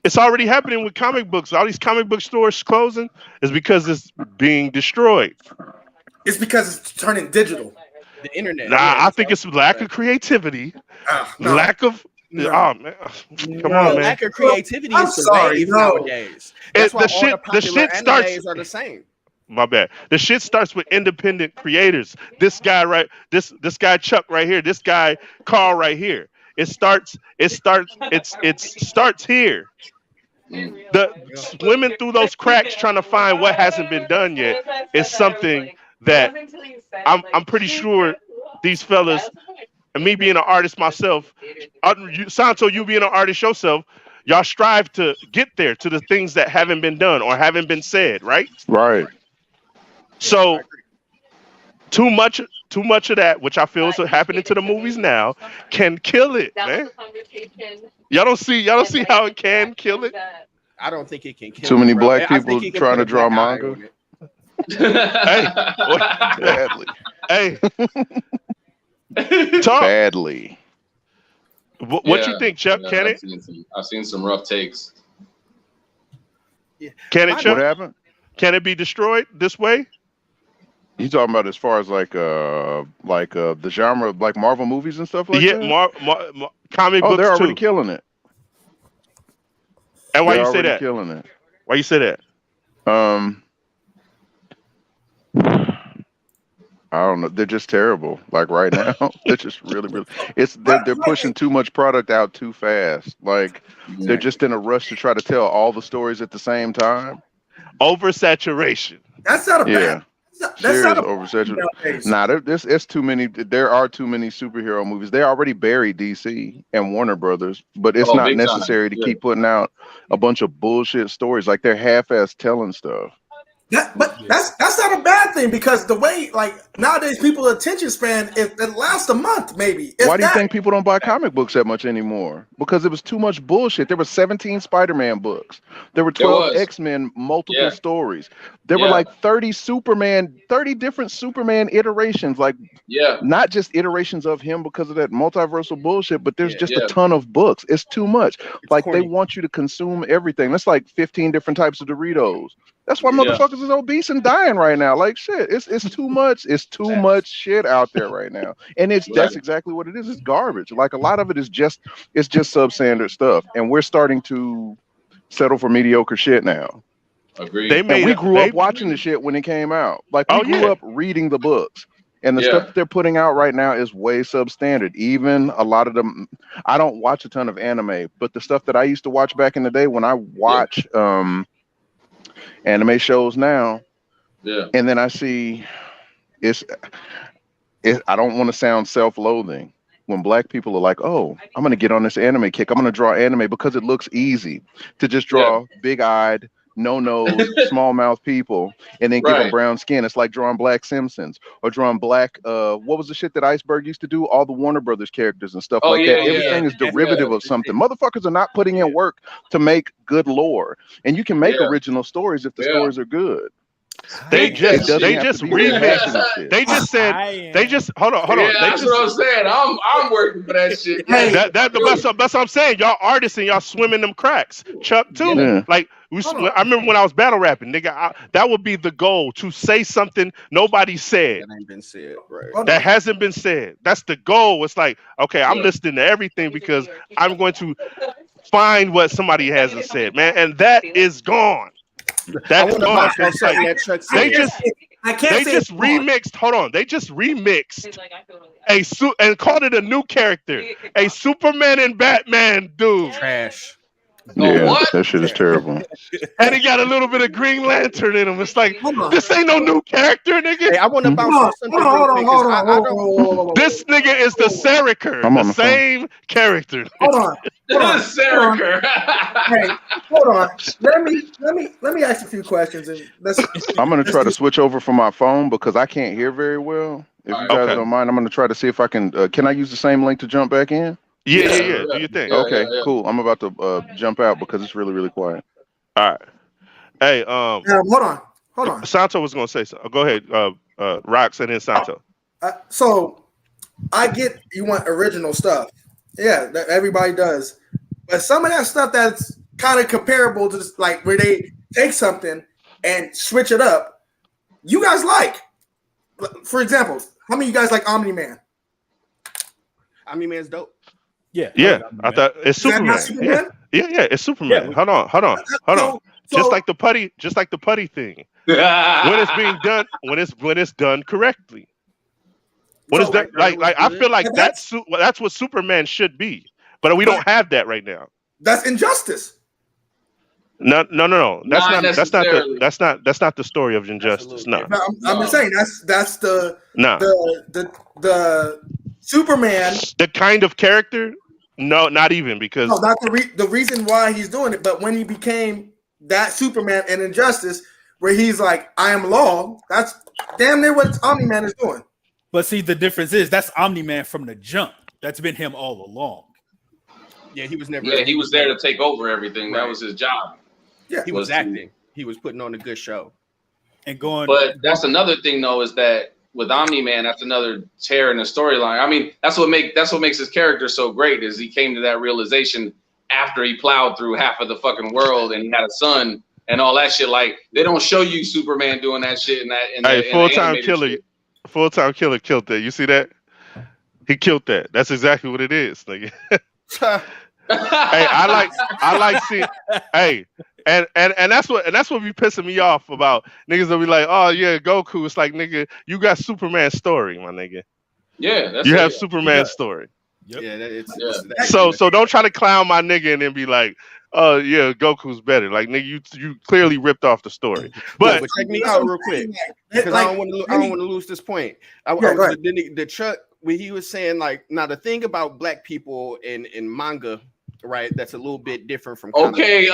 It's already happening with comic books. All these comic book stores closing is because it's being destroyed. It's because it's turning digital. The internet. I think it's lack of creativity, lack of. Oh man, come on, man. Lack of creativity is the wave nowadays. That's why the shit starts are the same. My bad. The shit starts with independent creators. This guy this guy Chuck right here. This guy Carl right here. It starts here. The swimming through those cracks trying to find what hasn't been done yet is something that I'm pretty sure these fellas, and me being an artist myself, Santo, you being an artist yourself, y'all strive to get there to the things that haven't been done or haven't been said, right? Right. So too much of that, which I feel is happening to the movies now, can kill it, man. Y'all don't see how it can kill it. I don't think it can kill it. Too many black people trying to draw manga. Badly. Hey. Badly. What you think, Chuck? Can it? I've seen some rough takes. Can it, Chuck? What happened? Can it be destroyed this way? You talking about as far as like the genre of like Marvel movies and stuff like that? Yeah, comic books they're already too. killing it. And why you say that? Killing it. Why you say that? I don't know. They're just terrible. Like right now, they're just really. They're pushing too much product out too fast. Like they're just in a rush to try to tell all the stories at the same time. Oversaturation. That's not a bad. That's not oversaturation. Nah, it's too many. There are too many superhero movies. They already buried DC and Warner Brothers, but it's not necessary to keep putting out a bunch of bullshit stories. Like they're half-ass telling stuff. But that's not a bad thing because the way like nowadays people's attention span it lasts a month maybe. Why do you think people don't buy comic books that much anymore? Because it was too much bullshit. There were 17 Spider-Man books. There were 12 X-Men multiple stories. There were like 30 different Superman iterations. Like not just iterations of him because of that multiversal bullshit, but there's just a ton of books. It's too much. Like they want you to consume everything. That's like 15 different types of Doritos. That's why motherfuckers is obese and dying right now. Like shit, it's too much. It's too much shit out there right now, and that's exactly what it is. It's garbage. Like a lot of it is just substandard stuff, and we're starting to settle for mediocre shit now. Agreed. We grew up watching the shit when it came out. Like we grew up reading the books, and the stuff that they're putting out right now is way substandard. Even a lot of them, I don't watch a ton of anime, but the stuff that I used to watch back in the day when I watch anime shows now, and then I see I don't want to sound self-loathing when black people are like, oh, I'm gonna get on this anime kick, I'm gonna draw anime because it looks easy to just draw big-eyed, no-nose, small-mouth people and then give them brown skin. It's like drawing Black Simpsons or drawing black what was the shit that Iceberg used to do, all the Warner Brothers characters and stuff like that. Everything is derivative of something. Motherfuckers are not putting in work to make good lore, and you can make original stories if the stories are good. They just remixed. They just hold on. That's what I'm saying. I'm working for that shit. That's what I'm saying. Y'all artists and y'all swim in them cracks. Chuck too. Like I remember when I was battle rapping, nigga. That would be the goal, to say something nobody said. That ain't been said, right? That hasn't been said. That's the goal. It's like, okay, I'm listening to everything because I'm going to find what somebody hasn't said, man, and that is gone. That's gone. They just remixed. Hold on, they just remixed and called it a new character, a Superman and Batman dude. Trash. Yeah, that shit is terrible. And he got a little bit of Green Lantern in him. It's like, this ain't no new character, nigga. Hey, I want to bounce on something. Hold on. This nigga is the Seriker, the same character. Hold on. Seriker. Hey, hold on. Let me ask a few questions. And I'm gonna try to switch over from my phone because I can't hear very well. If you guys don't mind, I'm gonna try to see if I can. Can I use the same link to jump back in? Yeah. Do you think? Okay, cool. I'm about to jump out because it's really, really quiet. All right. Hey, hold on. Santo was gonna say something. Go ahead, Rox, and then Santo. So I get you want original stuff. Yeah, that everybody does. But some of that stuff that's kind of comparable to just like where they take something and switch it up. You guys like, for example, how many of you guys like Omni-Man? Omni-Man's dope. Yeah. I thought it's Superman. Yeah, it's Superman. Hold on. Just like the putty thing. When it's being done, when it's done correctly. What is that? Like I feel like that's what Superman should be, but we don't have that right now. That's injustice. No. That's not the story of injustice. No. I'm just saying that's the Superman. The kind of character. No, not even because. No, not the reason why he's doing it, but when he became that Superman in Injustice, where he's like, I am law. That's damn near what Omni-Man is doing. But see, the difference is that's Omni-Man from the jump. That's been him all along. Yeah, he was never. Yeah, he was there to take over everything. Right. That was his job. Yeah, he was acting. He was putting on a good show. And going. But that's another thing, though, is that with Omni-Man, that's another tear in the storyline. I mean, that's what makes his character so great. Is he came to that realization after he plowed through half of the fucking world and he had a son and all that shit. Like they don't show you Superman doing that shit in that. Full-time killer killed that. You see that? He killed that. That's exactly what it is. Like, hey, I like seeing. Hey, and that's what be pissing me off about niggas that be like, oh yeah, Goku. It's like, nigga, you got Superman's story, my nigga. Yeah, you have Superman's story. Yep. Yeah, so don't try to clown my nigga and then be like, oh yeah, Goku's better. Like, nigga, you clearly ripped off the story. But check me out real quick because I don't want to lose this point. The truck when he was saying like, now the thing about black people in manga right? That's a little bit different from okay,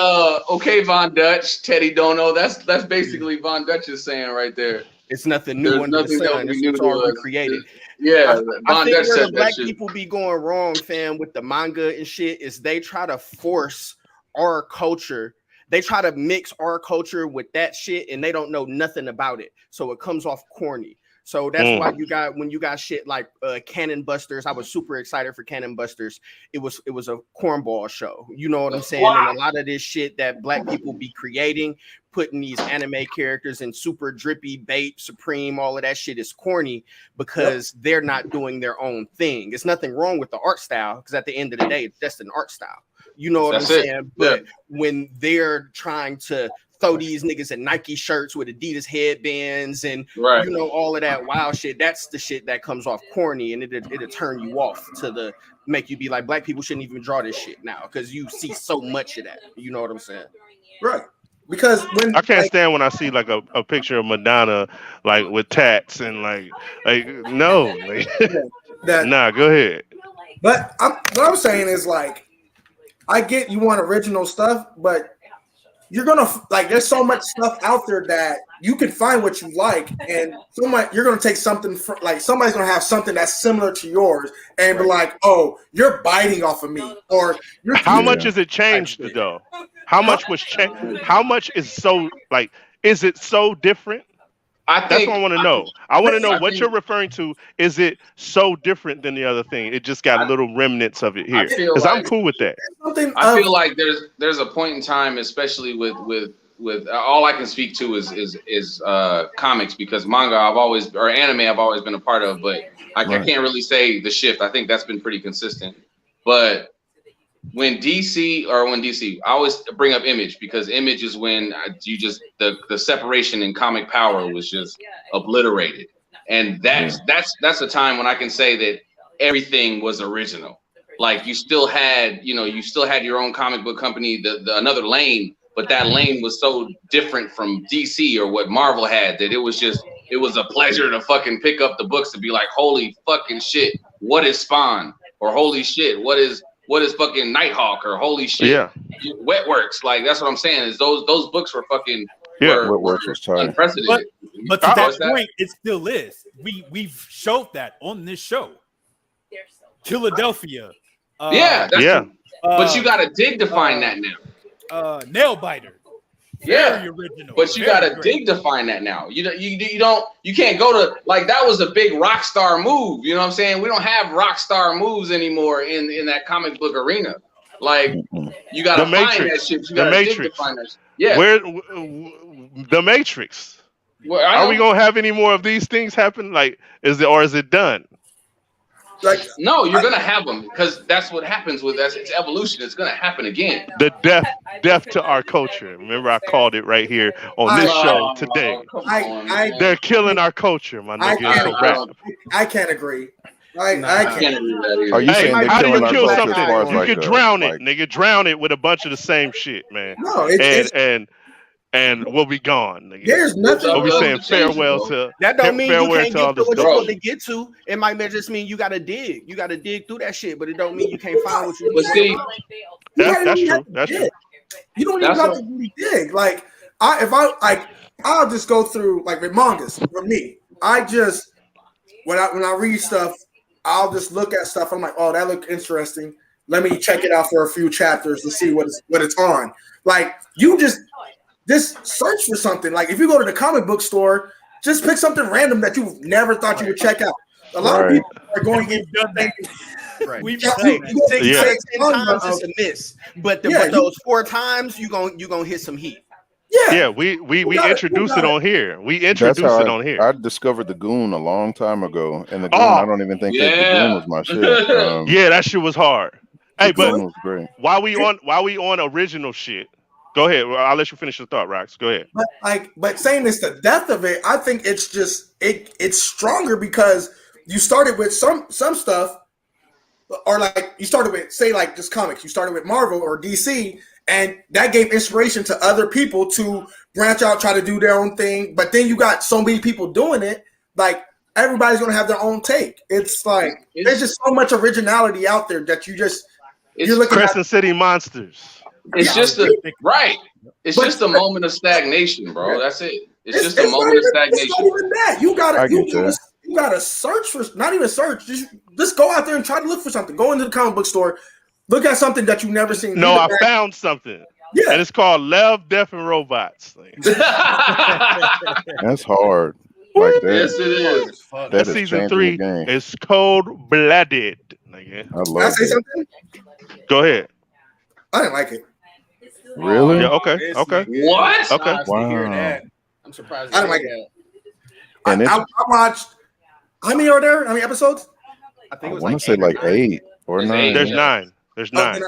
Von Dutch, Teddy Dono. That's basically Von Dutch is saying right there. It's nothing new There's under the nothing sun. It's all recreated. Yeah, I Von think Dutch where said the black that shit. people be going wrong, fam, with the manga and shit is they try to force our culture. They try to mix our culture with that shit, and they don't know nothing about it. So it comes off corny. So that's why when you got shit like Cannon Busters. I was super excited for Cannon Busters. It was a cornball show. You know what I'm saying? And a lot of this shit that black people be creating, putting these anime characters in super drippy bait, supreme, all of that shit is corny because they're not doing their own thing. It's nothing wrong with the art style because at the end of the day, it's just an art style. You know what I'm saying? But when they're trying to throw these niggas in Nike shirts with Adidas headbands and you know all of that wild shit, that's the shit that comes off corny, and it'll turn you off to make you be like, black people shouldn't even draw this shit now because you see so much of that. You know what I'm saying? Right. Because when I can't stand when I see like a picture of Madonna like with tats and like no, like, nah, go ahead. But what I'm saying is like, I get you want original stuff, but you're gonna like. There's so much stuff out there that you can find what you like, and you're gonna take something like somebody's gonna have something that's similar to yours, and be like, "Oh, you're biting off of me," or how much has it changed though? How much was changed? How much is so like? Is it so different? That's what I want to know. I want to know what you're referring to. Is it so different than the other thing? It just got little remnants of it here. Because I'm cool with that. I feel like there's a point in time, especially with all I can speak to is comics, because manga or anime I've always been a part of, but I can't really say the shift. I think that's been pretty consistent. But when DC, I always bring up Image because Image is when the separation in comic power was just obliterated, and that's a time when I can say that everything was original. Like you still had your own comic book company, the another lane, but that lane was so different from DC or what Marvel had that it was a pleasure to fucking pick up the books to be like, holy fucking shit, what is Spawn? Or holy shit, what is fucking Nighthawk? Or holy shit, Wetworks. Like that's what I'm saying is those books were fucking Wetworks was tight. Unprecedented. But to that point, it still is. We've showed that on this show. Philadelphia. But you gotta dig to find that now. Nail biter. Very original. But you gotta dig to find that now. You can't go to like that was a big rock star move. You know what I'm saying? We don't have rock star moves anymore in that comic book arena. Like you gotta find that shit. You gotta dig to find that shit. Yeah. Where the Matrix? Are we gonna have any more of these things happen? Like, is it done? Like no, you're gonna have them because that's what happens with us. It's evolution. It's gonna happen again. The death to our culture. Remember, I called it right here on this show today. They're killing our culture, my nigga. I can't agree. I can't agree. Are you saying how do you kill something? You like can drown it, nigga. Drown it with a bunch of the same shit, man. No, and we'll be gone. Nigga. There's nothing. We'll be saying farewell to that. Don't mean you can't get to what you're supposed to get to. It might just mean you gotta dig. You gotta dig through that shit, but it don't mean you can't find what you need. That's true. That's true. You don't even have to really dig. Like I'll just go through like with mangas. For me, I just when I read stuff, I'll just look at stuff. I'm like, oh, that looked interesting. Let me check it out for a few chapters to see what it's on. Like you just search for something. Like if you go to the comic book store, just pick something random that you never thought you would check out. A lot of people are going in done that. Right. We've done that. 10 times it's a miss, but those 4 times you gonna hit some heat. Yeah, we introduced it on here. We introduced it on here. I discovered the Goon a long time ago, and the Goon I don't even think that the Goon was my shit. Yeah, that shit was hard. Hey, but was great. while we on original shit, go ahead. I'll let you finish your thought, Rox. Go ahead. But saying it's the death of it, I think it's just it's stronger because you started with some stuff, or like you started with say like just comics. You started with Marvel or DC. And that gave inspiration to other people to branch out, try to do their own thing. But then you got so many people doing it, like everybody's gonna have their own take. It's like there's just so much originality out there that you just you're looking Crescent City Monsters. It's just It's just a moment of stagnation, bro. That's it. It's just a moment of stagnation. It's not even that. You gotta search for, not even search. Just go out there and try to look for something. Go into the comic book store, look at something that you've never seen. No, I found something. Yeah, and it's called Love, Death, and Robots. That's hard. Like that. Yes, it is. That's season 3. It's cold-blooded. I love I say something? Go ahead. I didn't like it. Really? Yeah. Okay. What? Okay. Wow. I'm surprised. I didn't like it. I watched. How many are there? How many episodes? I think it was want to say like 8 or 9. There's 9. There's 9.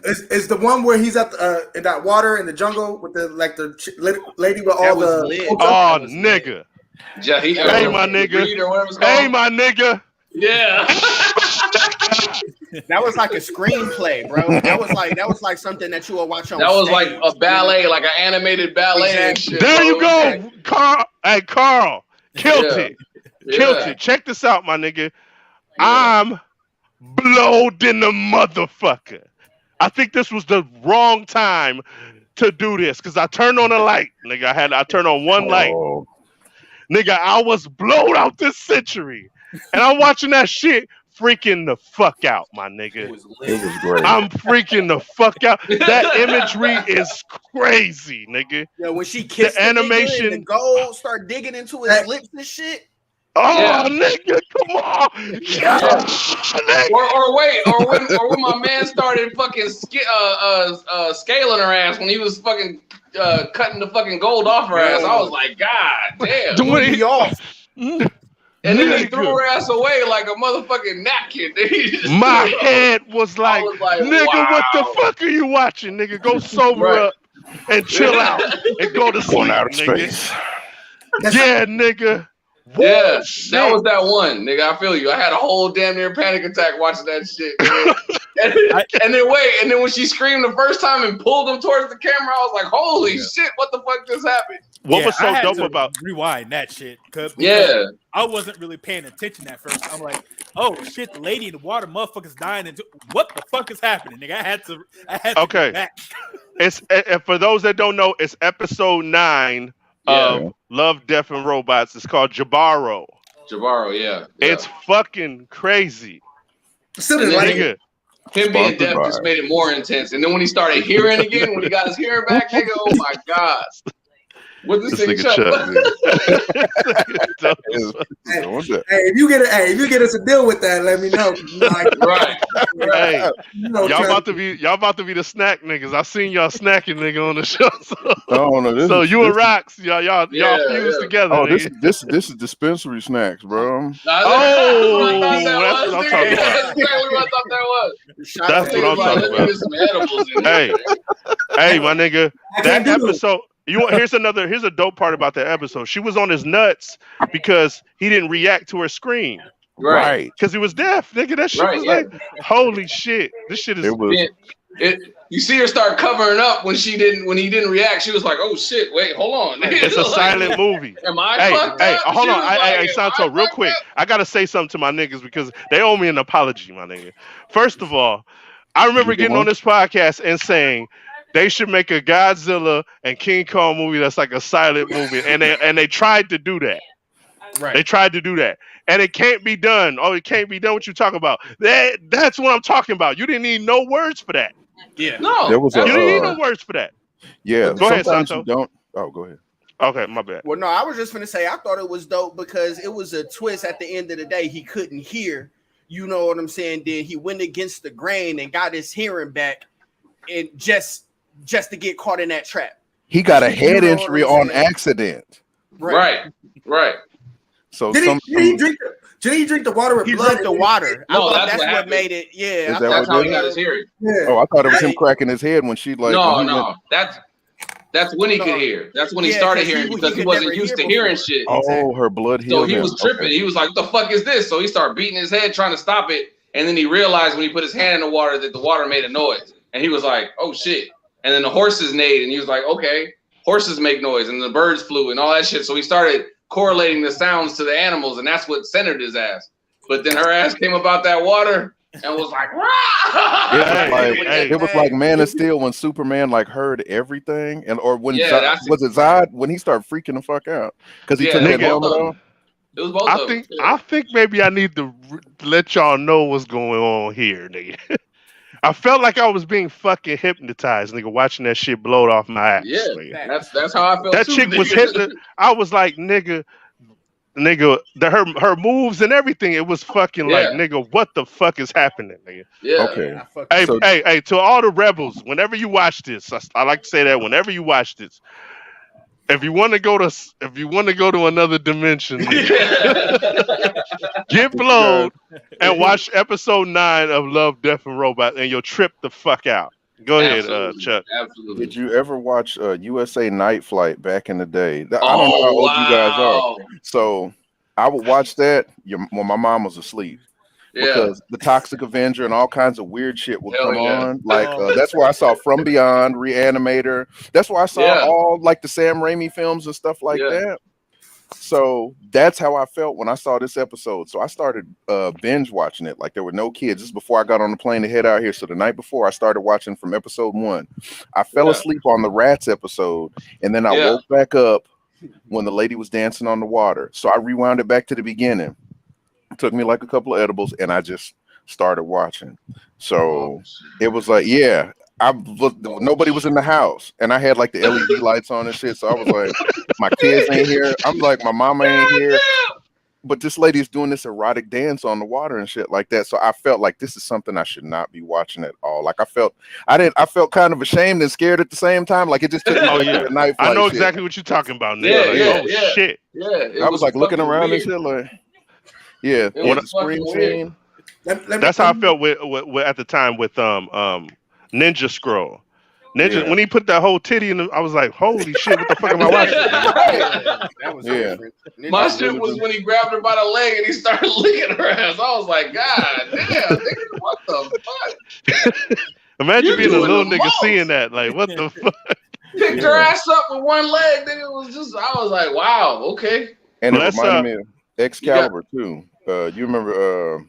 It's the one where he's at in that water in the jungle with the lady with all the. Oh, nigga. Hey, my nigga. Hey, my nigga. Yeah. That was like a screenplay, bro. That was like something that you would watch on. That was stage. like a ballet, like an animated ballet. Exactly. And shit, There you bro. go, Carl. Hey, Carl. Killed it. Check this out, my nigga. I'm blowed in the motherfucker. I think this was the wrong time to do this because I turned on a light, nigga. I turned on one light. Nigga, I was blowed out this century. And I'm watching that shit freaking the fuck out, my nigga. It was great. I'm freaking the fuck out. That imagery is crazy, nigga. Yeah, when she kissed the animation and the gold start digging into his lips and shit. Oh, nigga, come on. Yeah. Or when my man started fucking scaling her ass when he was fucking cutting the fucking gold off her ass. I was like, God damn. Doing it off. And then he threw her ass away like a motherfucking napkin. My head was like, nigga, wow. what the fuck are you watching, nigga? Go sober up and chill out and go to sleep, nigga. Yeah, nigga. Yeah, that was that one, nigga. I feel you. I had a whole damn near panic attack watching that shit. and then when she screamed the first time and pulled him towards the camera, I was like, "Holy shit! What the fuck just happened?" What was so dope about rewind that shit? Yeah, I wasn't really paying attention at first. I'm like, "Oh shit, the lady in the water, motherfucker's dying." And what the fuck is happening, nigga? I had to okay. Back. It's for those that don't know, it's episode 9. Love, Death, and Robots. It's called Jibaro. Yeah. It's fucking crazy. Him being deaf just made it more intense. And then when he started hearing again, when he got his hearing back, nigga, oh my God. What this nigga Chuck? Hey, if you get us a deal with that, let me know. Right. Hey, y'all about to be the snack niggas. I seen y'all snacking, nigga, on the show. So you and Rocks, y'all fused together. Oh, this is dispensary snacks, bro. That's what I'm talking about. That's what I'm talking about. Hey, my nigga, that episode. Here's a dope part about that episode. She was on his nuts because he didn't react to her scream. Right. Because he was deaf. Nigga, that shit was like, holy shit. This shit is you see her start covering up when he didn't react. She was like, oh shit, wait, hold on. It's a silent movie. Am I fucked up? Hold on. Hey, Santo, real quick. I gotta say something to my niggas because they owe me an apology, my nigga. First of all, I remember getting on this podcast and saying they should make a Godzilla and King Kong movie that's like a silent movie, and they tried to do that. Right. They tried to do that, and it can't be done. Oh, it can't be done. What you talking about? That's what I'm talking about. You didn't need no words for that. Yeah. No. You didn't need no words for that. Yeah. Go ahead, Santo. Go ahead. Okay, my bad. Well, no, I was just gonna say I thought it was dope because it was a twist. At the end of the day, he couldn't hear. You know what I'm saying? Then he went against the grain and got his hearing back, and just to get caught in that trap. He got a head injury on accident. Right. So did he drink the water with blood? Drank the water. No, I thought that's what made it. Yeah, that's how he got his hearing. Yeah. Oh, I thought it was him cracking his head when she like. No. That's when he could hear. That's when he started hearing because he wasn't used to hearing shit. Oh, her blood healed. So he was tripping. Okay. He was like, "What the fuck is this?" So he started beating his head trying to stop it, and then he realized when he put his hand in the water that the water made a noise, and he was like, "Oh shit!" And then the horses neighed, and he was like, "Okay, horses make noise," and the birds flew and all that shit. So he started correlating the sounds to the animals, and that's what centered his ass. But then her ass came about that water. and was like, It was like Man of Steel when Superman like heard everything, and or when was it Zod when he started freaking the fuck out because he took that helmet off. It was both of them. I think maybe I need to let y'all know what's going on here, nigga. I felt like I was being fucking hypnotized, nigga, watching that shit blow off my ass. Yeah, nigga. that's how I felt. That chick was hypnotized. I was like, nigga, her moves and everything. It was fucking like, nigga, what the fuck is happening, nigga? Yeah. Okay. Hey, to all the rebels, whenever you watch this, I like to say that whenever you watch this, if you want to go to another dimension, get blowed and watch episode 9 of Love, Death, and Robot, and you'll trip the fuck out. Go ahead, Chuck. Absolutely. Did you ever watch USA Night Flight back in the day? I don't know how old you guys are. So I would watch that when my mom was asleep. Because the Toxic Avenger and all kinds of weird shit would come on. Like that's where I saw From Beyond, Reanimator. That's where I saw all like the Sam Raimi films and stuff like that. So that's how I felt when I saw this episode. So I started binge watching it. Like there were no kids. This is before I got on the plane to head out here. So the night before I started watching from episode 1. I fell asleep on the Rats episode, and then I woke back up when the lady was dancing on the water. So I rewound it back to the beginning. It took me like a couple of edibles, and I just started watching. So it was like, nobody was in the house, and I had like the LED lights on and shit. So I was like, my kids ain't here. I'm like, my mama ain't here. But this lady's doing this erotic dance on the water and shit like that. So I felt like this is something I should not be watching at all. Like I felt kind of ashamed and scared at the same time. Like it just took me to the night. I know exactly what you're talking about, nigga. Shit. Yeah. I was like looking around and shit like. Yeah, the spring scene. That's how I felt with at the time with Ninja Scroll. When he put that whole titty in, I was like, "Holy shit! What the fuck am I watching?" That was different. My shit was when he grabbed her by the leg and he started licking her ass. I was like, "God damn, nigga, what the fuck?" Imagine being a little nigga seeing that. Like, what the fuck? Picked her ass up with one leg. Nigga, it was just. I was like, "Wow, okay." And it reminded me of Excalibur too. You remember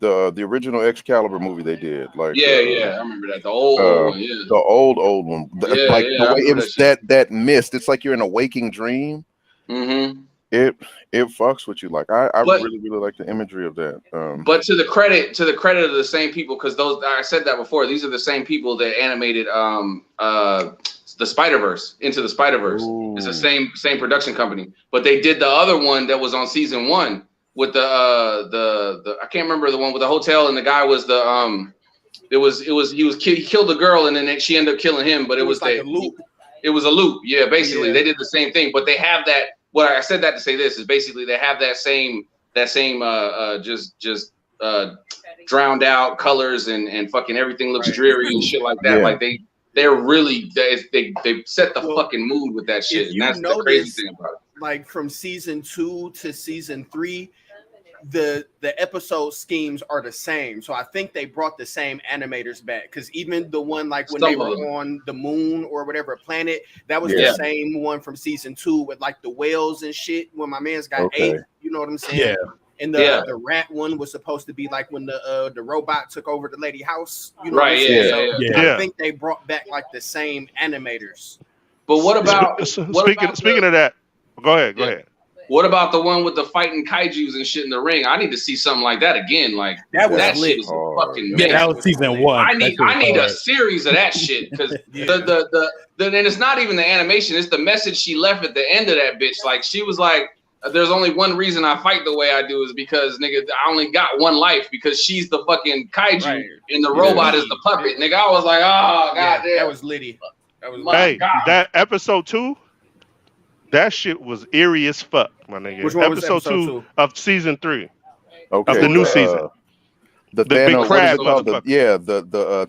the original Excalibur movie they did? Like I remember that. The old one, the old one. The way it was that mist. It's like you're in a waking dream. Mm-hmm. It fucks with you. Like I really like the imagery of that. But to the credit of the same people, because those I said that before. These are the same people that animated the Spider-Verse, Into the Spider-Verse. It's the same production company, but they did the other one that was on season 1 with the I can't remember the one with the hotel and the guy was he killed the girl and then she ended up killing him, but it was like a loop. It was a loop, basically they did the same thing, but they have that. What I said that to say this is basically they have that same drowned out colors and fucking everything looks dreary and shit like that. Like they're really they set the fucking mood with that shit. And that's the crazy thing about it. Like from season 2 to season 3, the episode schemes are the same. So I think they brought the same animators back, because even the one like when they were on the moon or whatever planet, that was the same one from season 2 with like the whales and shit when my man's got 8. You know what I'm saying? And the rat one was supposed to be like when the robot took over the lady house. You know I think they brought back like the same animators. But what about speaking of that? Go ahead. What about the one with the fighting kaijus and shit in the ring? I need to see something like that again. Like that shit was fucking. That was season 1. I need a series of that shit, because the and it's not even the animation; it's the message she left at the end of that bitch. Like she was like, "There's only one reason I fight the way I do is because nigga, I only got one life because she's the fucking kaiju and the robot is the puppet." Nigga, I was like, "Oh goddamn." That was Liddy. That was that episode 2. That shit was eerie as fuck, my nigga. Which one episode 2 of season 3 of the new season. The big crab, the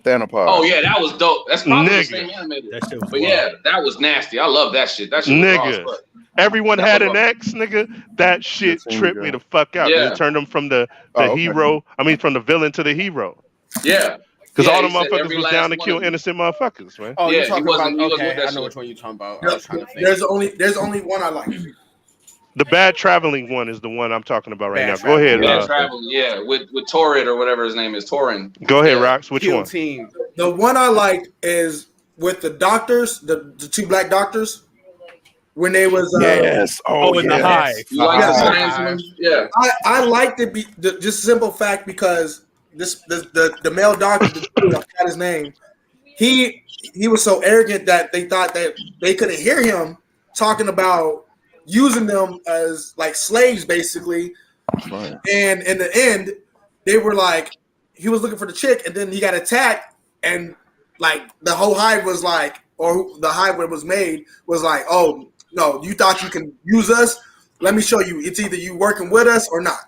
Thanopod. Oh yeah, that was dope. That's probably the same animator. But yeah, that was nasty. I love that shit. That shit was raw as fuck. Everyone had an ex, nigga. That shit tripped me the fuck out. It turned them from the hero. I mean, from the villain to the hero. Yeah. Because all the motherfuckers was down to kill innocent motherfuckers, man. Oh, you're talking about. Okay, I know which one you're talking about. There's only one I like. The bad traveling one is the one I'm talking about right Bad now. Go ahead. Yeah, traveling. Yeah, with Torrid or whatever his name is, Torin. Go ahead, Yeah. Rox. Which Kill one? Team. The one I like is with the doctors, the two black doctors, when they was Yes. Oh, in the yes. hive. You like the Yeah. science one? Yeah. I liked it just simple fact because the male doctor, I forgot his name, he was so arrogant that they thought that they couldn't hear him talking about using them as like slaves basically. Right. And in the end, they were like, he was looking for the chick, and then he got attacked, and like the whole hive was like, or the hive where it was made was like, oh no, you thought you can use us? Let me show you. It's either you working with us or not.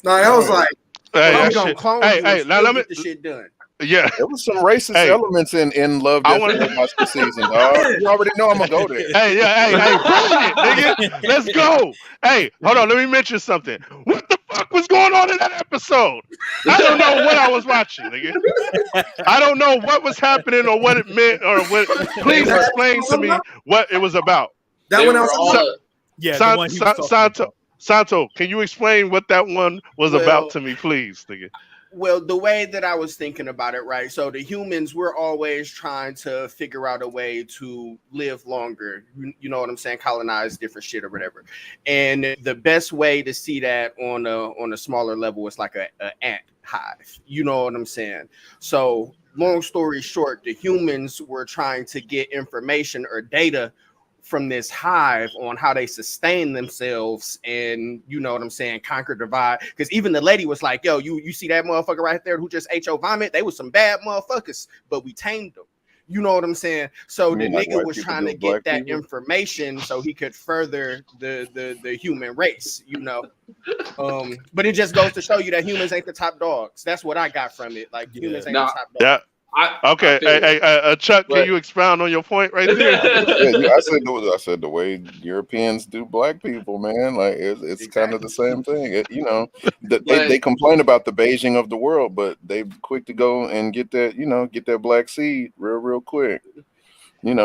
Now I was like, Hey, I'm that gonna shit- clone hey, you hey, and now still let me. get the shit done. Yeah. There was some racist Hey. elements in Love, I Death, wanna- and Robots this season, dog. You already know I'm gonna go there. Hey, yeah, hey, bring it, nigga. Let's go. Hey, hold on. Let me mention something. What the fuck was going on in that episode? I don't know what I was watching, nigga. I don't know what was happening or what it meant or what. Please explain to me what it was about. that They one were else. all Yeah, the one he was talking about. Santo, can you explain what that one was Well- about to me, please, nigga? Well, the way that I was thinking about it, right? So the humans, we're always trying to figure out a way to live longer. You know what I'm saying? Colonize different shit or whatever. And the best way to see that on a smaller level is like a ant hive. You know what I'm saying? So long story short, the humans were trying to get information or data from this hive on how they sustain themselves and, you know what I'm saying, conquer, divide. Because even the lady was like, yo, you see that motherfucker right there who just ate your vomit? They was some bad motherfuckers, but we tamed them. You know what I'm saying? So the like nigga white was people trying do to black get that people? information so he could further the human race, you know. But it just goes to show you that humans ain't the top dogs. That's what I got from it. Like humans ain't the top dogs. Yeah. Okay. I feel Hey, Chuck, But- can you expound on your point right there? I said the way Europeans do black people, man. Like it's kind of the same thing. They complain about the Beijing of the world, but they quick to go and get that black seed real quick. And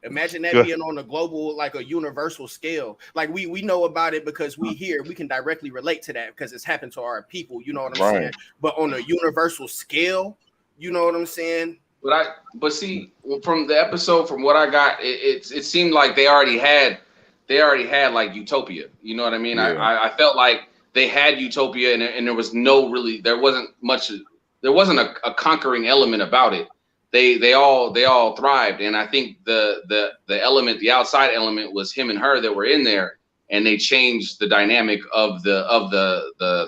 Imagine that being on a global, like a universal scale. Like we know about it because we can directly relate to that because it's happened to our people. You know what I'm saying? But on a universal scale, you know what I'm saying? But see, from the episode, from what I got, it seemed like they already had like utopia. You know what I mean? Yeah. I felt like they had utopia, and there was there wasn't a conquering element about it. They all thrived, and I think the element, the outside element, was him and her that were in there, and they changed the dynamic of the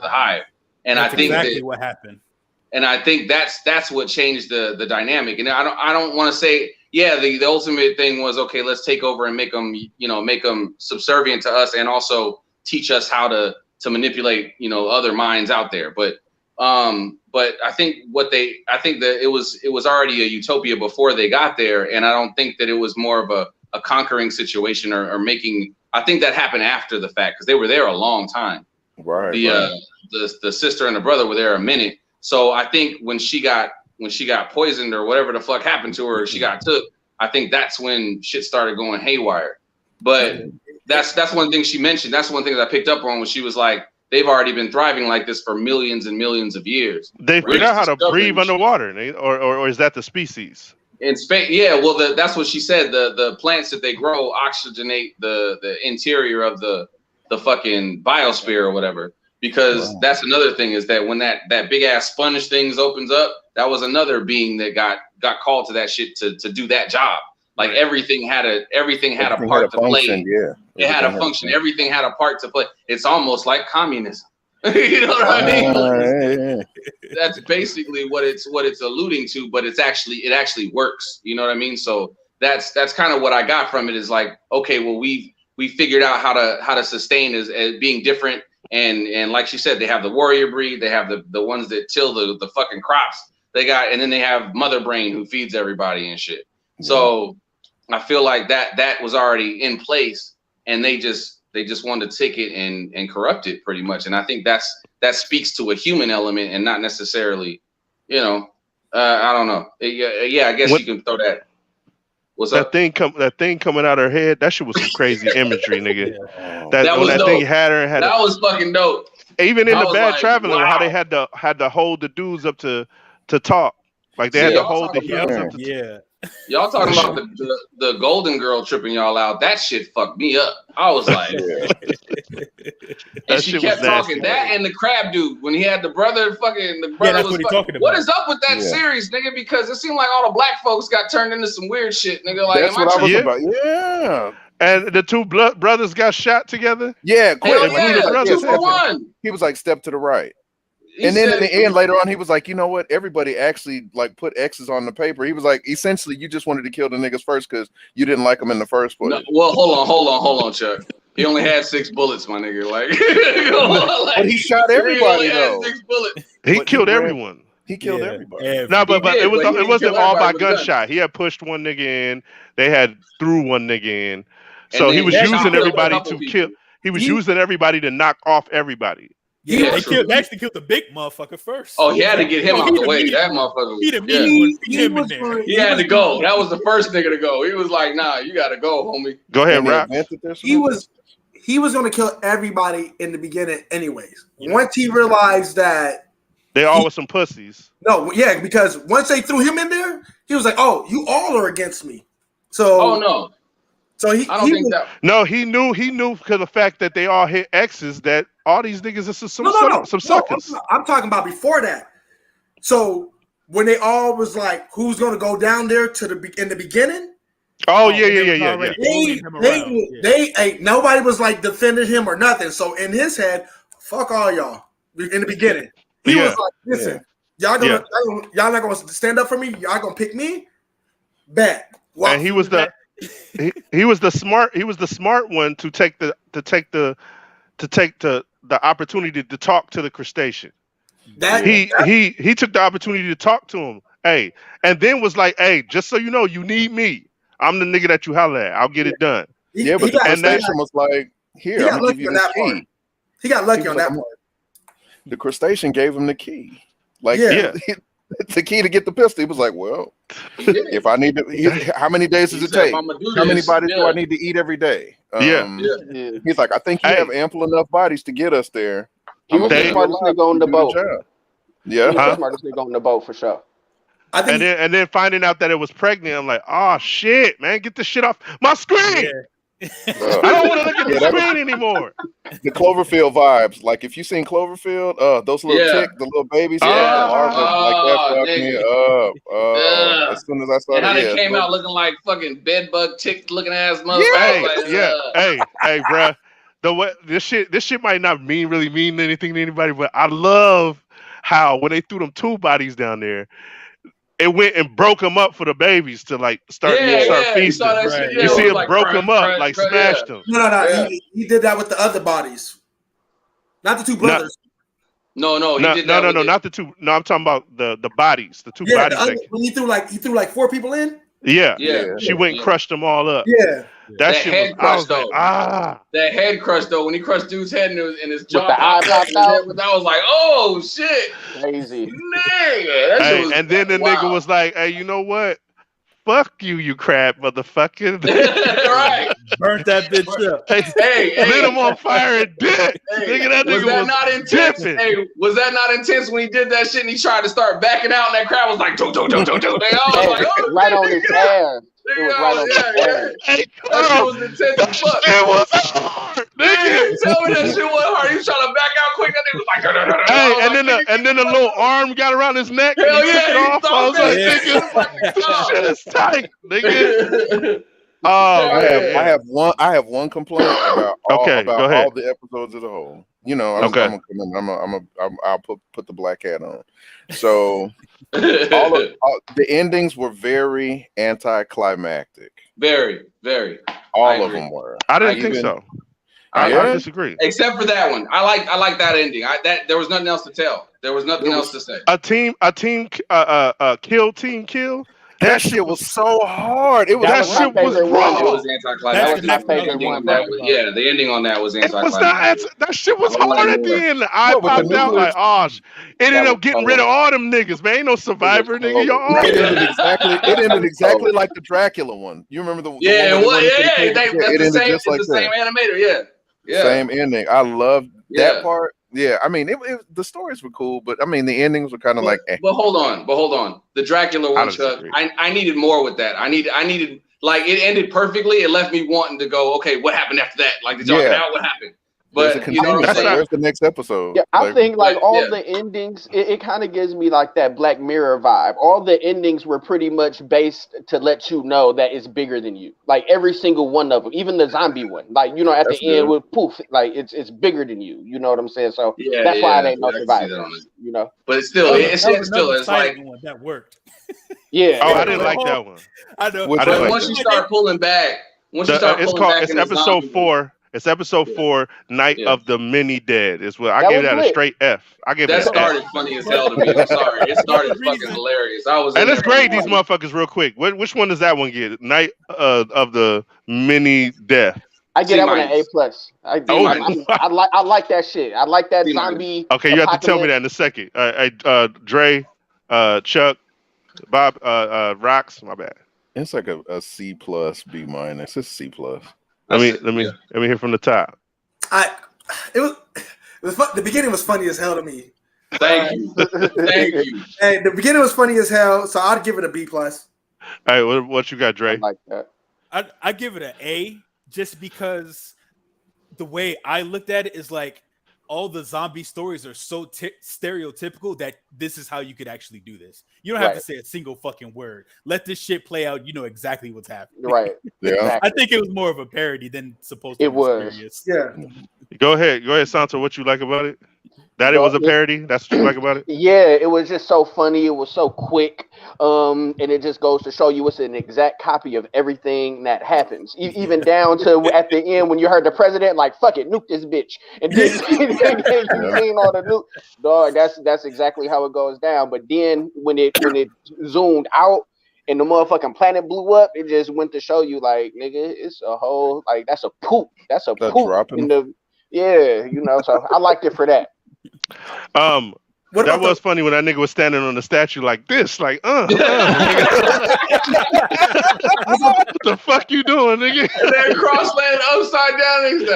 hive. And That's I think exactly what happened. And I think that's what changed the dynamic. And I don't want to say, yeah, the ultimate thing was, okay, let's take over and make them subservient to us, and also teach us how to manipulate other minds out there. But I think that it was already a utopia before they got there, and I don't think that it was more of a conquering situation or making. I think that happened after the fact because they were there a long time. Right. The sister and the brother were there a minute. So I think when she got poisoned or whatever the fuck happened to her, she got took. I think that's when shit started going haywire. But that's one thing she mentioned. That's one thing that I picked up on when she was like, they've already been thriving like this for millions and millions of years. They figured out how to breathe underwater, or is that the species? In space, yeah. Well, that's what she said. The plants that they grow oxygenate the interior of the fucking biosphere or whatever. Because that's another thing is that when that big ass sponge things opens up, that was another being that got called to that shit to do that job. Like everything had a part to play. Yeah, it had a function. Everything had a part to play. It's almost like communism. You know what I mean? That's basically what it's alluding to. But it actually works. You know what I mean? So that's kind of what I got from it. Is like, okay, well we figured out how to sustain as being different. And like she said, they have the warrior breed. They have the ones that till the fucking crops. And then they have Mother Brain who feeds everybody and shit. Yeah. So I feel like that was already in place, and they just wanted to take it and corrupt it pretty much. And I think that speaks to a human element and not necessarily, I don't know. Yeah, I guess you can throw that. What's that up? thing coming out of her head, that shit was some crazy imagery, nigga. Oh. That was that dope. thing had her That was fucking dope. even in I the was Bad like, Traveler, how they wow. had to hold the dudes up to talk. Like they See, had to y'all hold the talking about- heels up to Yeah. Y'all talking about the Golden Girl tripping y'all out? That shit fucked me up. I was like, That and she shit kept was nasty, talking. That and the crab dude when he had the brother, the brother that's was what he fucking. talking What about. is up with that Yeah. series, nigga? Because it seemed like all the black folks got turned into some weird shit, nigga. Like, That's am what I was Yeah. about. Yeah. and the two brothers got shot together. Yeah, quick. Hell They blew the yeah, brothers 2 for head. 1. He was like, step to the right. He And then said- in the end, later on, he was like, you know what? Everybody actually like put X's on the paper. He was like, essentially, you just wanted to kill the niggas first because you didn't like them in the first place. No, well, hold on, Chuck. He only had 6 bullets, my nigga. Like, But he shot everybody though. 6 bullets. He But killed he ran- everyone. He killed Yeah, everybody. No, but did, it was but he didn't wasn't kill all by everybody with a gun. gunshot. He had pushed one nigga in. They had threw one nigga in. So And he then was he using killed a everybody couple to people. kill. He was using everybody to knock off everybody. Yeah, true. they actually killed the big motherfucker first. Oh, he had to get him Oh, out he the the way. meat That one. motherfucker. He the Yeah. meat one. Put He him in was there. for- He had to go. That was the first nigga to go. He was like, "Nah, you got to go, homie." Go ahead, And they Rock. invented this He one? was going to kill everybody in the beginning, anyways. Once he realized that, They all were some pussies. because once they threw him in there, he was like, "Oh, you all are against me." So, Oh no, so he I don't think that. No, he knew because of the fact that they all hit X's that all these niggas are some No. suckers. I'm talking about before that. So when they all was like, "Who's going to go down there in the beginning?" Oh when they was yeah. already moving him around. They ain't nobody was like defending him or nothing. So in his head, fuck all y'all in the beginning. He Yeah. was like, listen, y'all not gonna stand up for me. Y'all gonna pick me. Bet. And he was the smart one to take the opportunity to talk to the crustacean. He took the opportunity to talk to him. Hey, and then was like, hey, just so you know, you need me. I'm the nigga that you holler at. I'll get it done. Yeah, but the crustacean was like, here, I'm gonna give you the key. He got lucky on that part. The crustacean gave him the key. Like, Yeah. the key to get the pistol. He was like, well, if I need to, how many days does it take? How many bodies do I need to eat every day? He's like, I think you have ample enough bodies to get us there. He was the smartest nigga on the boat. Yeah. He was the smartest nigga on the boat for sure. And then finding out that it was pregnant, I'm like, oh shit, man, get this shit off my screen. I don't want to look at the screen anymore. The Cloverfield vibes. Like if you seen Cloverfield, those little the little babies, like that fucked me up. As soon as I saw and how that, they came out looking like fucking bedbug tick looking ass motherfuckers. Hey, bruh. The way this shit might not really mean anything to anybody, but I love how when they threw them 2 bodies down there, it went and broke them up for the babies to like start feasting. You see it broke them up, like smashed them. No. He did that with the other bodies, not the 2 brothers. No, not the 2. No, I'm talking about the bodies, the 2 bodies. When he threw like 4 people in. Yeah. She went and crushed them all up. Yeah. That shit head crush though. Like, that head crush though. When he crushed dude's head and his jaw popped out, I was like, oh shit, crazy. Nigga, and then the nigga was like, hey, you know what? Fuck you, you crab motherfucker. Right. Burnt that bitch up. Hey, lit him on fire and did. Nigga, that was nigga that was not intense? dipping. Hey, was that not intense when he did that shit and he tried to start backing out and that crowd was like, do. I was like, oh, right on his ass. It was right on his ass. Hey, that shit was intense as fuck. It was hard. Nigga. Tell me that shit wasn't hard. He was trying to back out quick. That nigga was like, hey, and then the little arm got around his neck. Hell and he took it yeah, off. I was like, nigga, this shit is tight, nigga. Oh, I have one complaint about all the episodes as a whole. You know, I'll put the black hat on. So the endings were very anticlimactic. Very, very. All of them were. I didn't think so. I disagree. Except for that one. I like that ending. There was nothing else to tell. There was nothing else to say. A team kill. That shit was so hard. It was That was my shit was favorite one. raw. It was anticlimactic. That's was my favorite ending one, on that. bro. Yeah, the ending on that was It was anticlimactic. not. That shit was I wanted hard at the more. end. I What, with the popped out nuclear- like, oh, it ended That up was getting cold. rid of all them niggas, man. Ain't no survivor, nigga. cold. Y'all all It dead. ended exactly like the Dracula one. You remember the Yeah, one well, where they yeah, went to that's the the it ended same. just It's like the same that. animator. Yeah, yeah. Same ending. I loved Yeah. that part. Yeah, I mean, the stories were cool, but I mean, the endings were kind of like. But hold on. The Dracula I one, don't Chuck. disagree. I needed more with that. I needed like it ended perfectly. It left me wanting to go. Okay, what happened after that? Like, did y'all get out? What happened? There's a But you know what continuous. I'm saying? Where's the next episode? Yeah, I think like all yeah. the endings, it kind of gives me like that Black Mirror vibe. All the endings were pretty much based to let you know that it's bigger than you. Like every single one of them, even the zombie one. Like you know, at That's the end good. with poof, like it's bigger than you. You know what I'm saying? So Yeah, that's why it ain't no I can see that on survivors. it. You know? But it's still, That it's was still, another it's like silent one that worked. Yeah. Oh, I yeah. didn't like that one. I know. Which I didn't but like once that. you start pulling back, It's episode 4. It's episode 4, Night of the Many Dead. Is what I That gave was that a lit. straight F. I gave That it an F. started funny as hell to me. I'm sorry. It started fucking hilarious. I was. Hey, in let's there grade these going, motherfuckers real quick. Which one does that one get? Night of the Many Death. I get that one an A C-. plus. I C-. I like that shit. I like that C-. zombie. Okay, you have to tell me that apocalypse. in a second. Dre, Chuck, Bob, Rocks. My bad. It's like a C plus, B minus. It's C plus. Let me hear from the top. It was fun. The beginning was funny as hell to me. Thank you. Thank you. Hey, the beginning was funny as hell, so I'd give it a B plus. All right, what you got, Dre? I like that. I give it an A just because the way I looked at it is like all the zombie stories are so stereotypical that this is how you could actually do this. You don't have to say a single fucking word. Let this shit play out. You know exactly what's happening. Right. Yeah. Exactly. I think it was more of a parody than supposed to It be was. serious. Yeah. Go ahead, Santo. What you like about it? That it was a parody. That's what you like about it. Yeah, it was just so funny. It was so quick, and it just goes to show you it's an exact copy of everything that happens, even down to at the end when you heard the president like "fuck it, nuke this bitch," and then you seen all the nuke. Dog, that's exactly how it goes down. But then when it zoomed out and the motherfucking planet blew up, it just went to show you like, nigga, it's a whole like that's a poop. That's a poop dropping. in the you know. So I liked it for that. That was funny when that nigga was standing on the statue like this, like, What the fuck you doing, nigga? And then cross-landed upside down. Niggas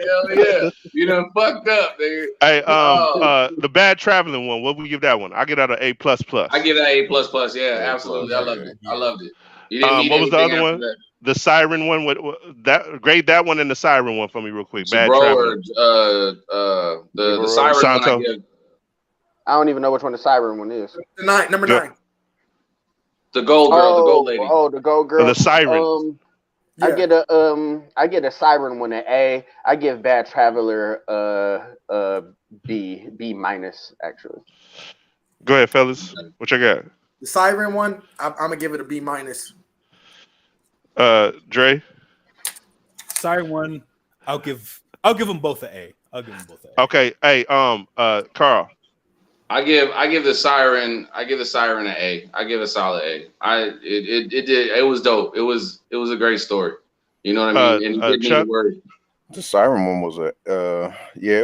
hell yeah, you done fucked up, nigga. Hey, the bad traveling one. What we give that one? I give that an A plus plus. I give that A plus plus. Yeah, absolutely. I loved it. I loved it. You didn't need what was the anything other after one? that. The siren one. That grade that one and the siren one for me real quick. Bad Jibaro traveling. or the siren Santo. one I give. I don't even know which one the siren one is. Number 9. The gold girl, the gold lady. Oh, the gold girl. The siren. Yeah. I get a siren one an A. I give Bad Traveler B minus actually. Go ahead, fellas. What you got? The siren one, I'm gonna give it a B minus. Dre. Siren one, I'll give them both an A. I'll give them both an A. Okay. Hey, Carl. I give the siren an A. I give it a solid A. It was dope. It was a great story. You know what I mean? And it didn't need a word. The siren one was it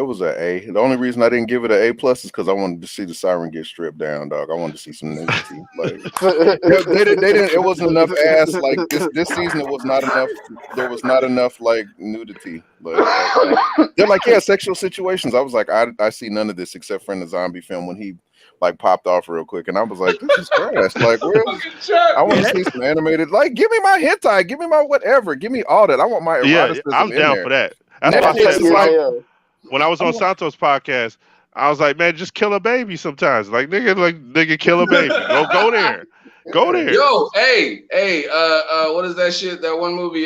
was an A. The only reason I didn't give it an A plus is because I wanted to see the siren get stripped down, dog. I wanted to see some nudity. Like they didn't. It wasn't enough ass. Like this season, it was not enough. There was not enough like nudity. They're like sexual situations. I was like, I see none of this except for in the zombie film when he like popped off real quick, and I was like, this is trash. Like, I want to see some animated. Like, give me my hentai, give me my whatever, give me all that. I want my eroticism. I'm in down there. for that. That's what I said. Like, when I was on Santos podcast, I was like, man, just kill a baby sometimes. Like nigga, kill a baby. Go there. Go there. Yo, hey, what is that shit? That one movie,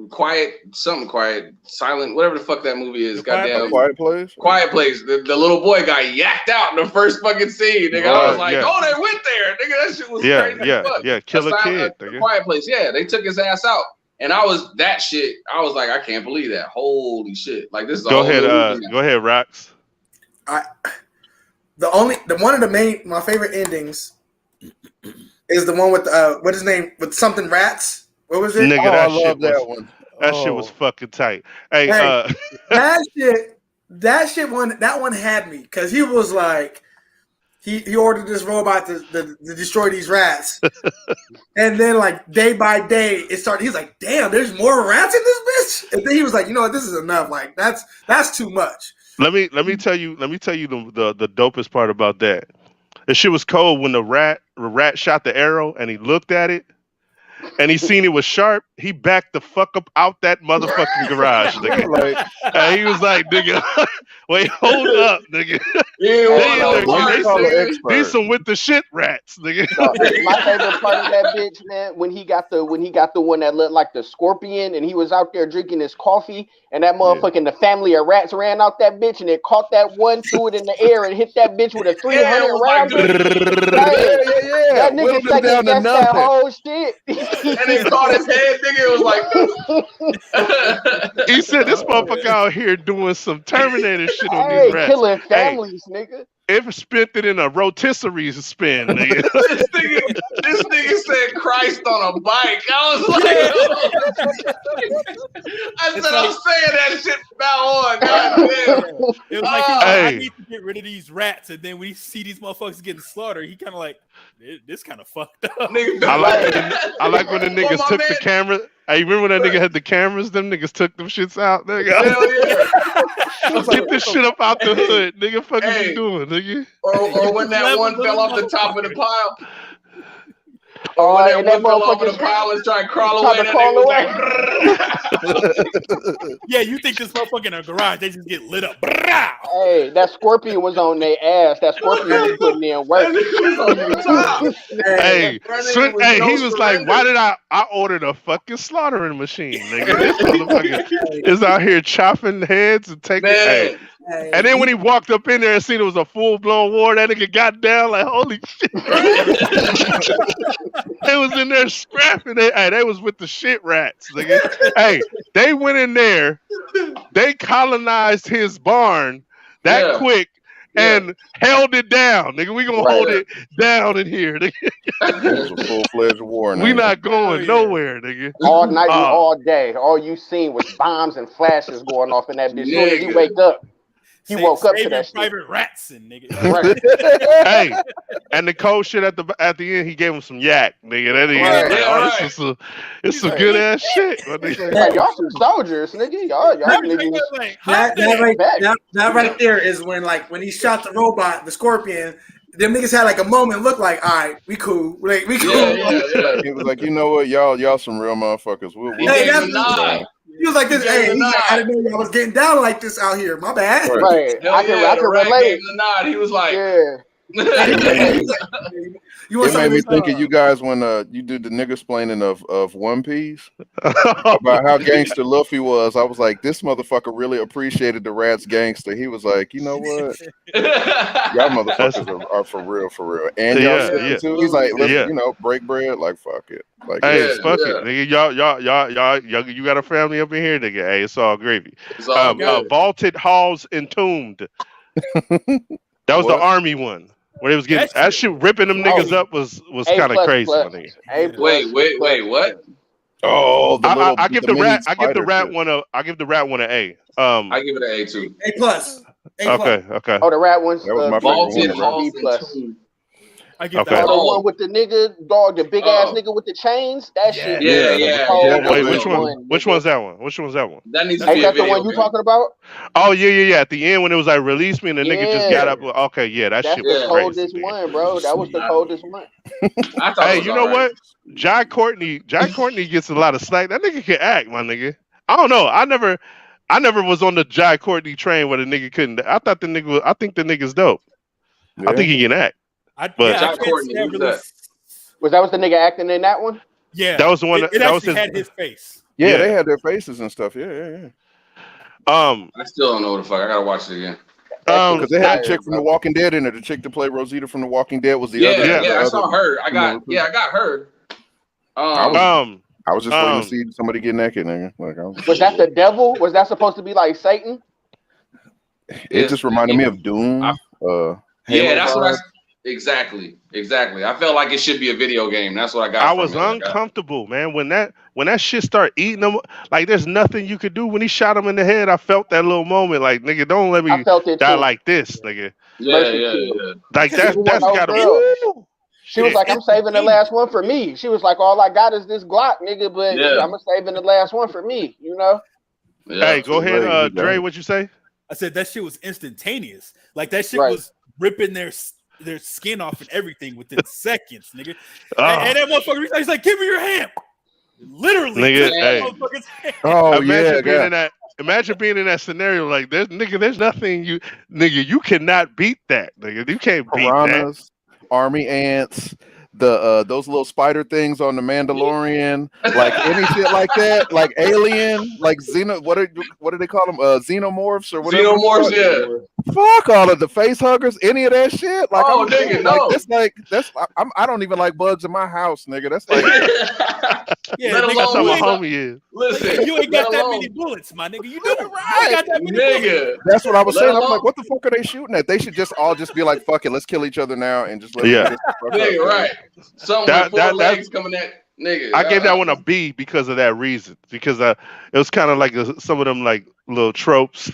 Quiet, Silent, whatever the fuck that movie is. Goddamn. Quiet Place. Quiet Place. The little boy got yacked out in the first fucking scene. Nigga, I was like, oh, they went there. Nigga, that shit was crazy as fuck. Kill a kid. Nigga. Quiet Place. Yeah, they took his ass out. And I was like, I can't believe that. Holy shit. Like, this is Go ahead, Rox. one of my favorite endings is the one with what is his name with something rats. What was it? Nigga, I that love shit that was one. that shit was fucking tight. Hey, that shit one had me because he was like he ordered this robot to destroy these rats, and then like day by day it started. He's like, damn, there's more rats in this bitch, and then he was like, you know what, this is enough. Like that's too much. let me tell you the dopest part about that. The shit was cold when the rat shot the arrow and he looked at it and he seen it was sharp. He backed the fuck up out that motherfucking garage, nigga. And he was like, nigga, wait, hold up, nigga. These some with the shit rats, nigga. My favorite part of that bitch, man, when he got the one that looked like the scorpion, and he was out there drinking his coffee, and that motherfucking the family of rats ran out that bitch, and it caught that one, threw it in the air, and hit that bitch with a 300 round. That nigga second guessed that whole shit. And he caught his head, nigga. It was like he said this motherfucker out here doing some Terminator shit on these rats. Killing families, nigga. It spent it in a rotisserie spin, nigga. this nigga said Christ on a bike. I was like, I'm saying that shit from now on. Goddamn. It was like, I need to get rid of these rats, and then we see these motherfuckers getting slaughtered. He kind of like, this kind of fucked up. I like when the niggas took the camera. Hey, remember when that nigga had the cameras? Them niggas took them shits out, nigga. Hell yeah. Get this shit up out the hood, nigga. Fuck you doing, nigga? Or when that one fell off the top of the pile. Oh, when that one fell off of the pile and tried to crawl away. Yeah, you think this motherfucker in a garage, they just get lit up. Hey, that scorpion was on their ass. That scorpion was putting in work. He was like, why did I ordered a fucking slaughtering machine, nigga? This motherfucker is out here chopping heads and taking. And then when he walked up in there and seen it was a full-blown war, that nigga got down like, holy shit. They was in there scrapping. They was with the shit rats, nigga. Hey, they went in there. They colonized his barn that quick and held it down, nigga. We gonna hold it down in here, nigga. It was a full-fledged war. We not going nowhere, nigga. All night and all day. All you seen was bombs and flashes going off in that bitch. Soon as you wake up. He woke up to that private rats and nigga. Hey, and the cold shit at the end, he gave him some yak, nigga. That nigga, it's some good ass shit. Like, y'all some soldiers, nigga. Y'all that right there is when he shot the robot, the scorpion. Them niggas had like a moment, look like, all right, we cool, like we cool. Yeah. He was like, you know what, y'all some real motherfuckers. He was like this. Hey, I didn't know y'all was getting down like this out here. My bad. Right. I can relate. The nod. He was like, It made me think of you guys when you did the nigga explaining of One Piece about how gangster Luffy was. I was like, this motherfucker really appreciated the rat's gangster. He was like, you know what, y'all motherfuckers are for real, and y'all too. He's like, let's break bread. Like fuck it. Like fuck it, nigga. Y'all, you got a family up in here, nigga. Hey, it's all gravy. Vaulted Halls Entombed. That was the army one. Where they was getting that shit ripping them niggas up was kind of crazy. Wait, what? Oh, I give the rat one a I give the rat one an A. I give it an A too. A plus. Okay. Oh, the rat one's that was my favorite one. B plus. I get the one with the nigga dog, the big ass nigga with the chains. That shit. Yeah. Wait, which one's that one? That needs to be the one you talking about? Oh yeah. At the end when it was like release me and the nigga just got up. Okay, that shit was the coldest one, bro. That was the coldest one. Hey, you know what? Jai Courtney gets a lot of slack. That nigga can act, my nigga. I don't know. I never was on the Jai Courtney train where the nigga couldn't. I think the nigga's dope. I think he can act. Was the nigga acting in that one? Yeah, that was the one. That was his face. Yeah, they had their faces and stuff. Yeah. I still don't know what the fuck. I gotta watch it again. Because they had a chick from The Walking Dead in it. The chick to play Rosita from The Walking Dead was the other. Yeah, I saw her. I got her. I was just waiting to see somebody get naked, nigga. Was that the devil? Was that supposed to be like Satan? It just reminded me of Doom. Yeah, that's what exactly. I felt like it should be a video game. That's what I got. I was uncomfortable, man. When that shit started eating them, like there's nothing you could do. When he shot him in the head, I felt that little moment, like nigga, don't let me die like this, nigga. Yeah. Like that's gotta. Woo! She was like, I'm saving the last one for me. She was like, all I got is this Glock, nigga, but I'm saving the last one for me, you know? Yeah, hey, go ahead, Dre, what'd you say? I said that shit was instantaneous. Like that shit was ripping their skin off and everything within seconds, nigga. And that motherfucker, he's like, give me your hand. Literally. Nigga, imagine being in that scenario, like there's nothing you cannot beat that, nigga. You can't beat that. Army ants, those little spider things on the Mandalorian, like any shit like that, like Alien, like what do they call them? Xenomorphs or whatever. Xenomorphs, yeah. Fuck all of the face huggers, any of that shit. Like, nigga, no. I don't even like bugs in my house, nigga. That's like, yeah, that's how my homie is. Listen, you ain't got that many bullets, my nigga. You do it right. You got that many bullets. That's what I was saying. I was like, what the fuck are they shooting at? They should just all be like, fuck it, let's kill each other now and just let nigga, right. Something with four legs coming at nigga. I gave that one a B because of that reason. Because it was kind of like some of them like little tropes.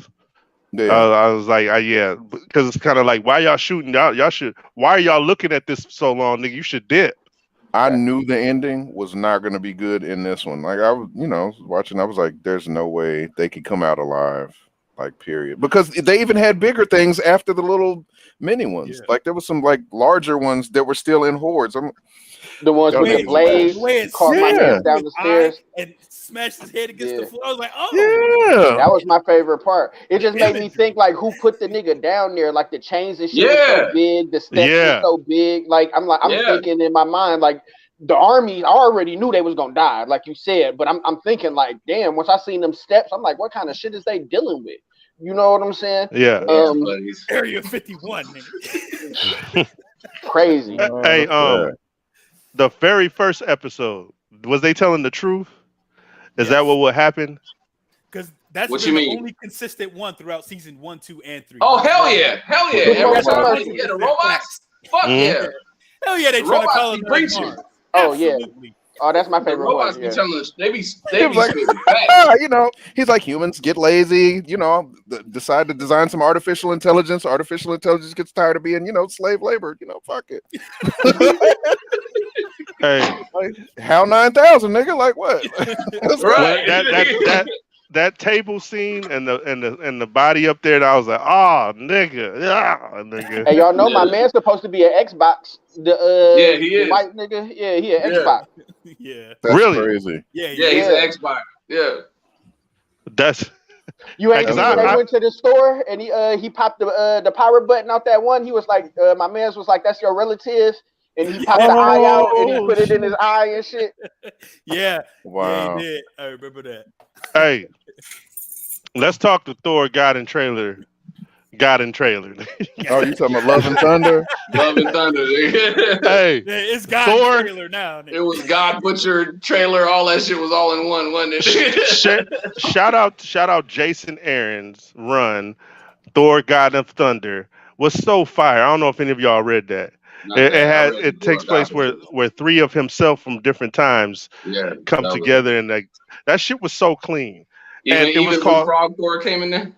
Yeah. I was like, because it's kind of like, why y'all shooting? Why are y'all looking at this so long, nigga? You should dip. I knew the ending was not going to be good in this one. Like I was, watching, I was like, there's no way they could come out alive. Like period, because they even had bigger things after the little mini ones. Like there was some like larger ones that were still in hordes. The ones with the blades caught my head down the stairs and smashed his head against the floor. I was like, that was my favorite part. It just made me think like, who put the nigga down there? Like the chains and shit was so big, the steps were so big. Like I'm thinking in my mind like. The army, I already knew they was gonna die, like you said, but I'm thinking like, damn, once I seen them steps, I'm like, what kind of shit is they dealing with? You know what I'm saying? Yeah. Area 51, nigga. Crazy. Hey, the very first episode, was they telling the truth? Is that what would happen? Because that's the only consistent one throughout season 1, 2, and 3. Oh hell yeah. Every time the robots. Fuck yeah. Hell yeah, they trying to call them preaching. Oh yeah. Oh, that's my favorite one. Be telling us they be like, he's like, humans get lazy, decide to design some artificial intelligence. Artificial intelligence gets tired of being, slave labor. Fuck it. Hey, like, HAL 9000, nigga. Like what? Right. That table scene and the body up there, and I was like, nigga. Hey, y'all know my man's supposed to be an Xbox. He is. White nigga. Yeah, he an Xbox. Yeah. That's really crazy. Yeah, he's an Xbox. Yeah. That's you ain't when they went to the store and he popped the power button out that one. He was like, my man's was like, that's your relative. And he popped the eye out and he put it in his eye and shit. Yeah. Wow. Yeah, he did. I remember that. Hey, let's talk to Thor God and trailer. Oh, you talking about Love and Thunder? Love and Thunder. Hey, it's God Thor, trailer now. It was God Butcher trailer. All that shit was all in one, wasn't it? Shout out Jason Aaron's run. Thor God of Thunder was so fire. I don't know if any of y'all read that. It takes place where three of himself from different times come together, and like that shit was so clean. And it was called Frog Thor came in there.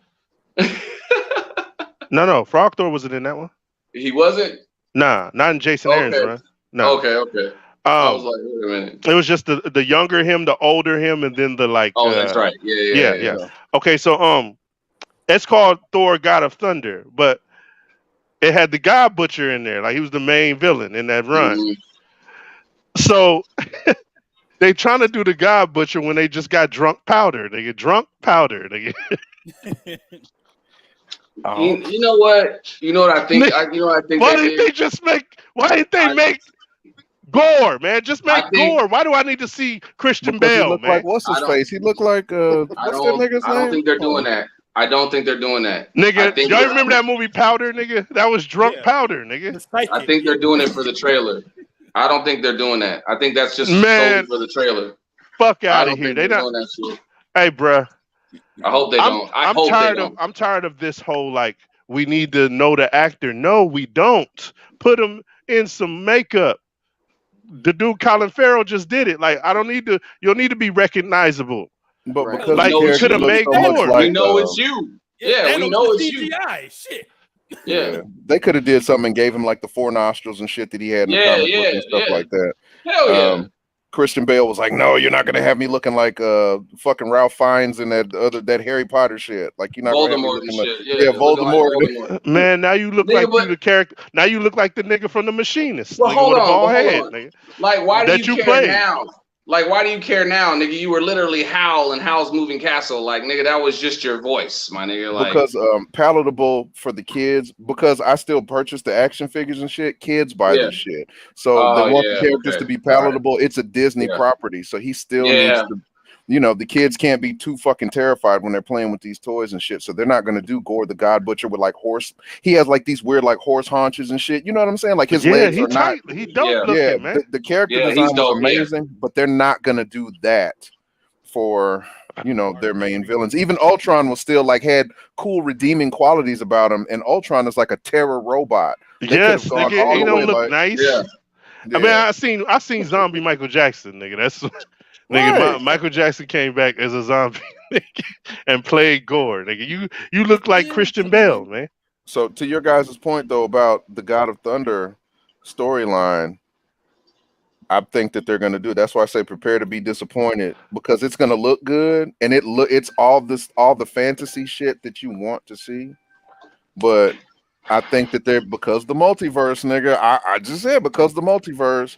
No, Frog Thor wasn't in that one. He wasn't. Nah, not in Jason Aaron's run. No. Okay. I was like, wait a minute. It was just the younger him, the older him, and then the like. Oh, that's right. Yeah. Okay, so it's called Thor God of Thunder, but it had the God Butcher in there, like he was the main villain in that run. Mm-hmm. So they trying to do the God Butcher when they just got drunk powder. They get drunk powder. They get. You know what? I think. Why didn't they make gore, man? Just make gore. Why do I need to see Christian Bale, man? Like, what's his face? He looked like what's that nigga's name? I don't think they're doing that. Nigga, y'all remember that movie Powder, nigga? That was drunk powder, nigga. I think they're doing it for the trailer. I don't think they're doing that. I think that's just solely for the trailer. Fuck out of here. They not doing that shit. Hey, bruh. I hope they don't. I'm tired of this whole like we need to know the actor. No, we don't. Put him in some makeup. The dude Colin Farrell just did it. Like, I don't need to. You'll need to be recognizable. But Right. because Like, the you character could have looks made so much more. like, we know it's you. Yeah, we Thanos know was it's you. CGI. Shit. Yeah. they could have did something and gave him like the 4 nostrils and shit that he had in the Yeah, comic book and stuff yeah. like that. Hell yeah. Christian Bale was like, "No, you're not gonna have me looking like fucking Ralph Fiennes and that Harry Potter shit. Like you're not gonna have me Voldemort and looking like shit. yeah, looking like Voldemort." Voldemort. Man, now you look Nigga, like but- you the character. Now you look like the nigga from The Machinist. Well, nigga, hold with a on, bald but hold head, on. nigga. Like, why do That you you care played. now? Like, why do you care now, nigga? You were literally Howl in Howl's Moving Castle. Like, nigga, that was just your voice, my nigga. Like, Because palatable for the kids. Because I still purchase the action figures and shit. Kids buy Yeah. this shit, so Oh, they want yeah, the characters okay. to be palatable. It's a Disney Yeah. property, so he still Yeah. needs to. You know, the kids can't be too fucking terrified when they're playing with these toys and shit. So they're not gonna do Gore the God Butcher with like horse. He has like these weird like horse haunches and shit. You know what I'm saying? Like his Yeah, legs he are not. tight. He dope Yeah. looking, Yeah, man. the character Yeah, design he's was dope, yeah. amazing, but they're not gonna do that for their main villains. Even Ultron was still like had cool redeeming qualities about him, and Ultron is like a terror robot. They could Yes, have gone nigga. all He the don't way, look like, nice. yeah. I mean, I seen Zombie Michael Jackson, nigga. That's nigga. Right. Michael Jackson came back as a zombie nigga, and played Gore, nigga. You look like Christian Bale, man. So to your guys' point though about the God of Thunder storyline, I think that they're gonna do. That's why I say prepare to be disappointed because it's gonna look good and it's all the fantasy shit that you want to see, but I think that they're because the multiverse, nigga. I just said because the multiverse,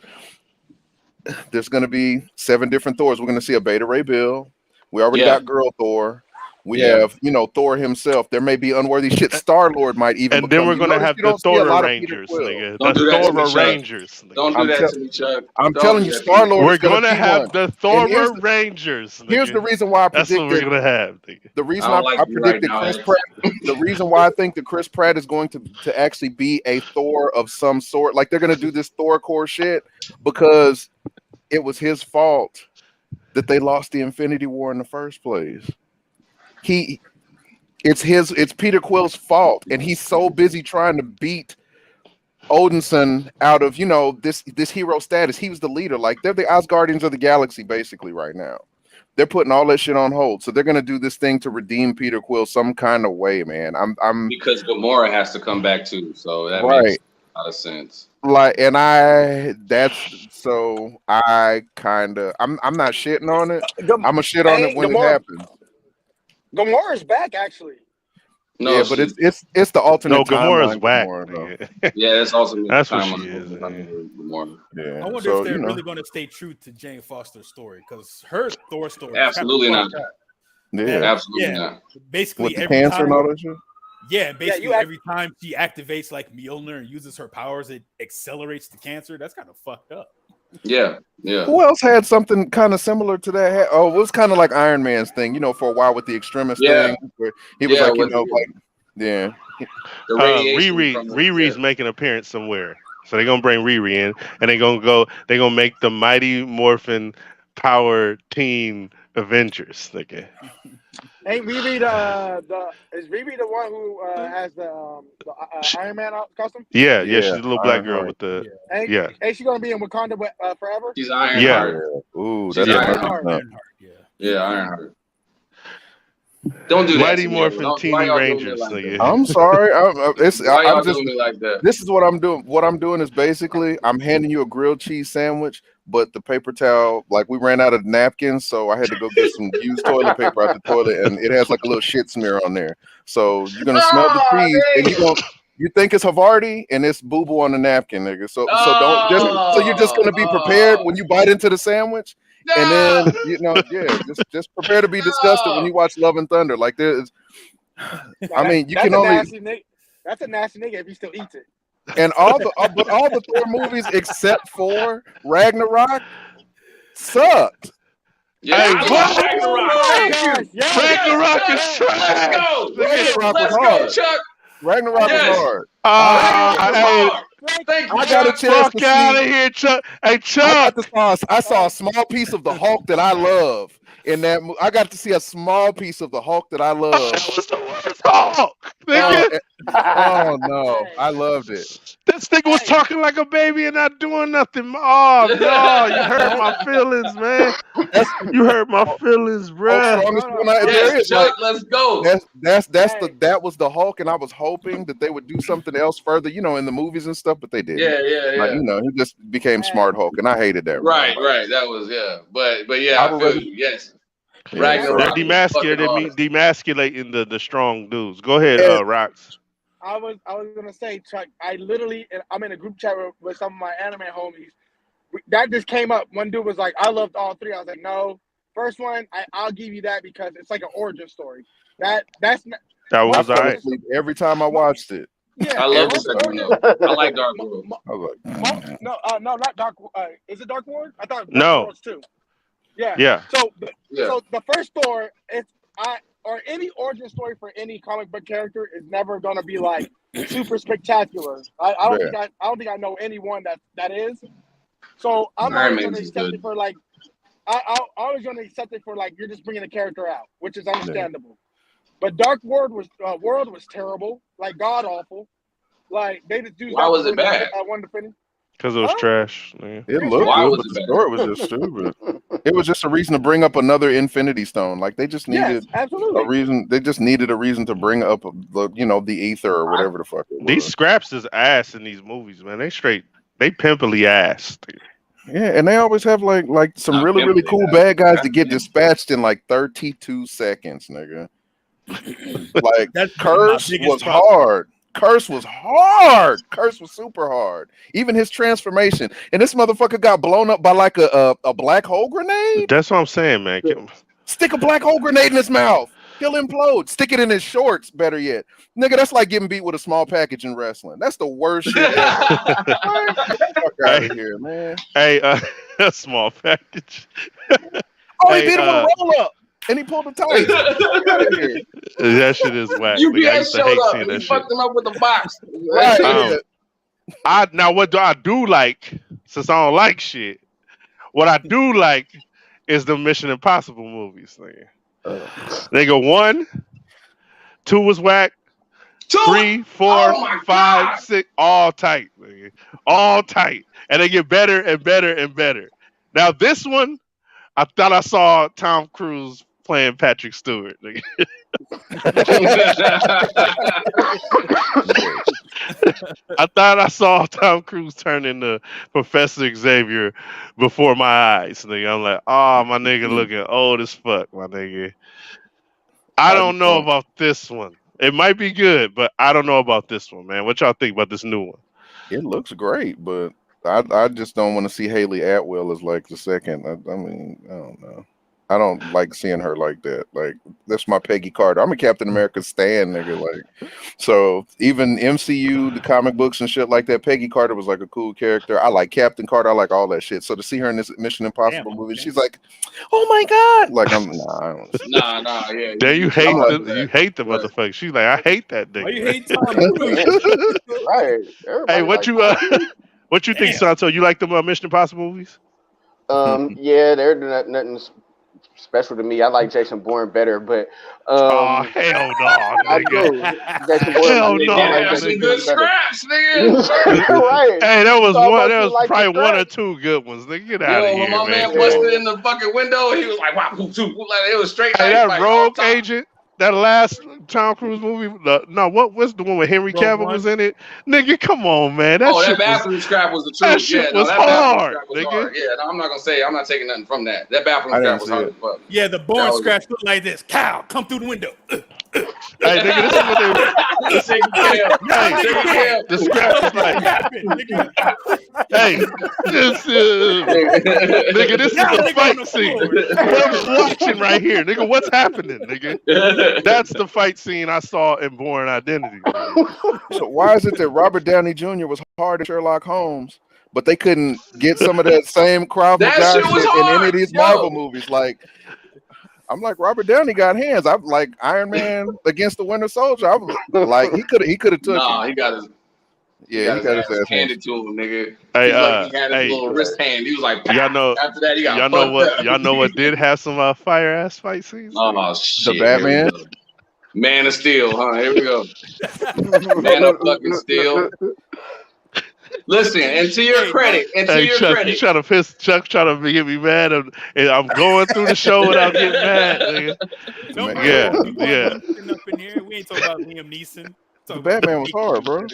there's gonna be 7 different Thors. We're gonna see a Beta Ray Bill. We already Yeah. got Girl Thor. We Yeah. have, Thor himself. There may be unworthy shit. Star Lord might even. And then become- we're you gonna notice have you the don't see a Thor lot of Peter Rangers, Quill. nigga. Don't The do that to me, Thor Chuck. Rangers. Nigga. Don't do I'm that tell- to me, Chuck. I'm Don't telling do you, that to Star me. Lord We're is gonna gonna be have one. the Thor here's Rangers. Here's nigga. the reason why I That's what we're predicted. gonna have, nigga. The reason I don't like I you right predicted now, Chris Ed. Pratt. The reason why I think that Chris Pratt is going to actually be a Thor of some sort, like they're gonna do this Thor core shit, because it was his fault that they lost the Infinity War in the first place. It's Peter Quill's fault, and he's so busy trying to beat Odinson out of this hero status. He was the leader, like they're the Asgardians of the galaxy basically right now. They're putting all that shit on hold, so they're gonna do this thing to redeem Peter Quill some kind of way, man. I'm Because Gamora has to come back too, so that right. makes a lot of sense. Like, and I kind of I'm not shitting on it. I'm gonna shit on it when it happens. Gamora's back actually. No, Yeah, but it's the alternate. No, Gamora's timeline whack. Gamora, though. nigga. yeah, that's also That's what time she on is, man. Gamora. Yeah. I wonder So, if they're really going to stay true to Jane Foster's story because her Thor story. is Absolutely kinda not. fucked up. yeah. Absolutely not. Basically, With the every cancer time, and all that shit. yeah, basically you act- every time she activates like Mjolnir and uses her powers, it accelerates the cancer. That's kind of fucked up. Yeah, yeah. Who else had something kind of similar to that? Oh, it was kind of like Iron Man's thing, for a while with the extremist Yeah. thing, where he was Yeah, like, with the- yeah. The radiation from the- Riri's making an appearance somewhere, so they're gonna bring Riri in, and they're gonna make the Mighty Morphin Power Team Avengers. Nigga. Ain't Riri is Riri the one who has the Iron Man costume? Yeah, Yeah, she's the little black girl Ironheart. with the Ain't, Yeah. ain't she gonna be in Wakanda forever? She's Ironheart. Yeah. Ooh, She's that's Ironheart. Yeah, Ironheart. Don't do that. Mighty to me. Morphin Don't- Teeny why y'all doing me Rangers. like Nigga. that? I'm sorry. Why y'all I'm just. doing me like that? This is what I'm doing. What I'm doing is basically I'm handing you a grilled cheese sandwich, but the paper towel, like we ran out of napkins, so I had to go get some used toilet paper out the toilet, and it has like a little shit smear on there. So you're gonna smell the cheese, and you think it's Havarti, and it's boo boo on the napkin, nigga. So you're just gonna be prepared when you bite into the sandwich. And then just prepare to be disgusted when you watch Love and Thunder. Like there's, I mean, you can only. That's a nasty nigga if he still eats it. And all the Thor movies except for Ragnarok sucked. Yeah, Hey, I what? love Ragnarok. Yes. Ragnarok is Let's trash. go. Ragnarok Let's was go, hard. Chuck. Ragnarok Yes. was hard. Ragnarok. Thank you, I got a Chuck. chance Fuck to out of see. here, Chuck. Hey, Chuck. I saw a small piece of the Hulk that I love in that. I got to see a small piece of the Hulk that I love. That was the worst Hulk. Nigga. Oh no, I loved it. This nigga was talking like a baby and not doing nothing. Oh no, you hurt my feelings, man. You hurt my feelings, bruh. Strongest one there Yes, is. Chuck, let's go. That was the Hulk, and I was hoping that they would do something else further, in the movies and stuff, but they didn't. Yeah. Like, he just became Smart Hulk, and I hated that. Right. That was but yeah, I feel you. Yes. They're Ragnarok was fucking hard. demasculating the strong dudes. Go ahead, Rox. I was gonna say, Chuck. I'm in a group chat with some of my anime homies. That just came up. One dude was like, "I loved all three." I was like, "No, first one, I'll give you that because it's like an origin story." That was all right. Every time I watched it. Yeah, I love the second one. I like Dark World. I was like, no, not Dark. Is it Dark World? I thought Dark No. World too. Yeah. Yeah. So the first Thor, or any origin story for any comic book character is never gonna be like super spectacular. I don't think I know anyone that is. So I'm always gonna accept it for like I always gonna accept it for like you're just bringing a character out, which is understandable. But Dark World was terrible, like god awful. Like they just do. Why was it bad? I wanted to finish. Because it was trash. Man. It looked good, but the story was just stupid. It was just a reason to bring up another Infinity Stone. Like they just needed a reason. They just needed a reason to bring up, the ether or whatever the fuck it was. These scraps is ass in these movies, man. They pimpily ass. Yeah, and they always have like some really cool bad guys that get dispatched in like 32 seconds, nigga. Like Curse was hard. Curse was hard. Curse was super hard. Even his transformation. And this motherfucker got blown up by like a black hole grenade. That's what I'm saying, man. Stick a black hole grenade in his mouth. He'll implode. Stick it in his shorts, better yet. Nigga, that's like getting beat with a small package in wrestling. That's the worst shit ever. Get the fuck out of here, man. Hey, a small package. Oh, he beat him with a roll-up. And he pulled the tights. That shit is whack. UPS showed up. He fucked him up with the box. Right. Now what do I do like? Since I don't like shit, what I do like is the Mission Impossible movies. Nigga, 1, 2 was whack. 3, 4, 5, 6, all tight. Nigga. All tight, and they get better and better and better. Now this one, I thought I saw Tom Cruise playing Patrick Stewart. I thought I saw Tom Cruise turn into Professor Xavier before my eyes. Nigga. I'm like, oh, my nigga looking old as fuck, my nigga. I don't know about this one. It might be good, but I don't know about this one, man. What y'all think about this new one? It looks great, but I just don't want to see Haley Atwell as like the second. I mean, I don't know. I don't like seeing her like that. Like, that's my Peggy Carter. I'm a Captain America stan, nigga. Like, so even MCU, the comic books and shit like that, Peggy Carter was like a cool character. I like Captain Carter. I like all that shit. So to see her in this Mission Impossible movie, she's like, oh my god. Like, I don't yeah. Then you hate you hate the motherfucker. She's like, I hate that nigga. Why you hate Tom? Right. Hey, what you think, Santo? You like the Mission Impossible movies? Yeah, they're nothing special to me. I like Jason Bourne better, but oh hell no, nigga. Jason Bourne, hell no, that's some good scraps, nigga. Right. Hey, that was So one. That was like probably one or two good ones. Nigga, get out of here, when my man busted in the fucking window, he was like, "Wow, like it was straight." Hey, that Rogue Agent. That last Tom Cruise movie, what's the one with Henry Cavill was in it? Nigga, come on, man. That bathroom scrap was the truth. That shit was hard, nigga. Yeah, no, I'm not gonna say. I'm not taking nothing from that. That bathroom scrap was hard. Yeah, the Bourne scraps look like this. Cow, come through the window. Hey, nigga, this is what they. Hey, the scrap is like. Hey, this is. Nigga, this is the fight scene. What I'm watching right here, nigga. What's happening, nigga? That's the fight scene I saw in Bourne Identity. So why is it that Robert Downey Jr. was hard at Sherlock Holmes, but they couldn't get some of that same Krav Maga shit in any of these Marvel movies? Like, I'm like, Robert Downey got hands. I'm like Iron Man against the Winter Soldier. I'm like, he could have took. Nah, he got his. Yeah, he got his ass handed to him, nigga. Hey, he had his little wrist hand. He was like, y'all know. After that, he got y'all know what did have some fire ass fight scenes? Oh shit, the Batman. Man of Steel, huh? Here we go. Man of fucking Steel. Listen, and to your credit, Chuck, you trying to piss Chuck, trying to get me mad, and I'm going through the show without getting mad, nigga. Yeah. Up in here. We ain't talking about Liam Neeson. The Batman was hard, bro.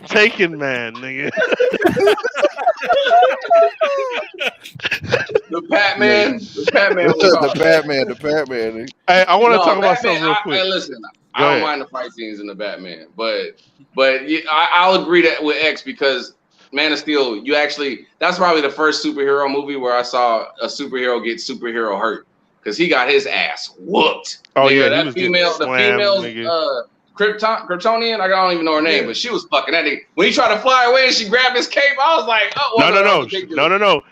Taken man, nigga. The Batman. The Batman. Hey, I want to talk about something real quick. Listen, I don't mind the fight scenes in the Batman, but I'll agree that with X because Man of Steel, that's probably the first superhero movie where I saw a superhero get superhero hurt because he got his ass whooped. Oh nigga, yeah, that female, the female's Kryptonian, I don't even know her name, but she was fucking that nigga. When he tried to fly away and she grabbed his cape, I was like, oh, well, no.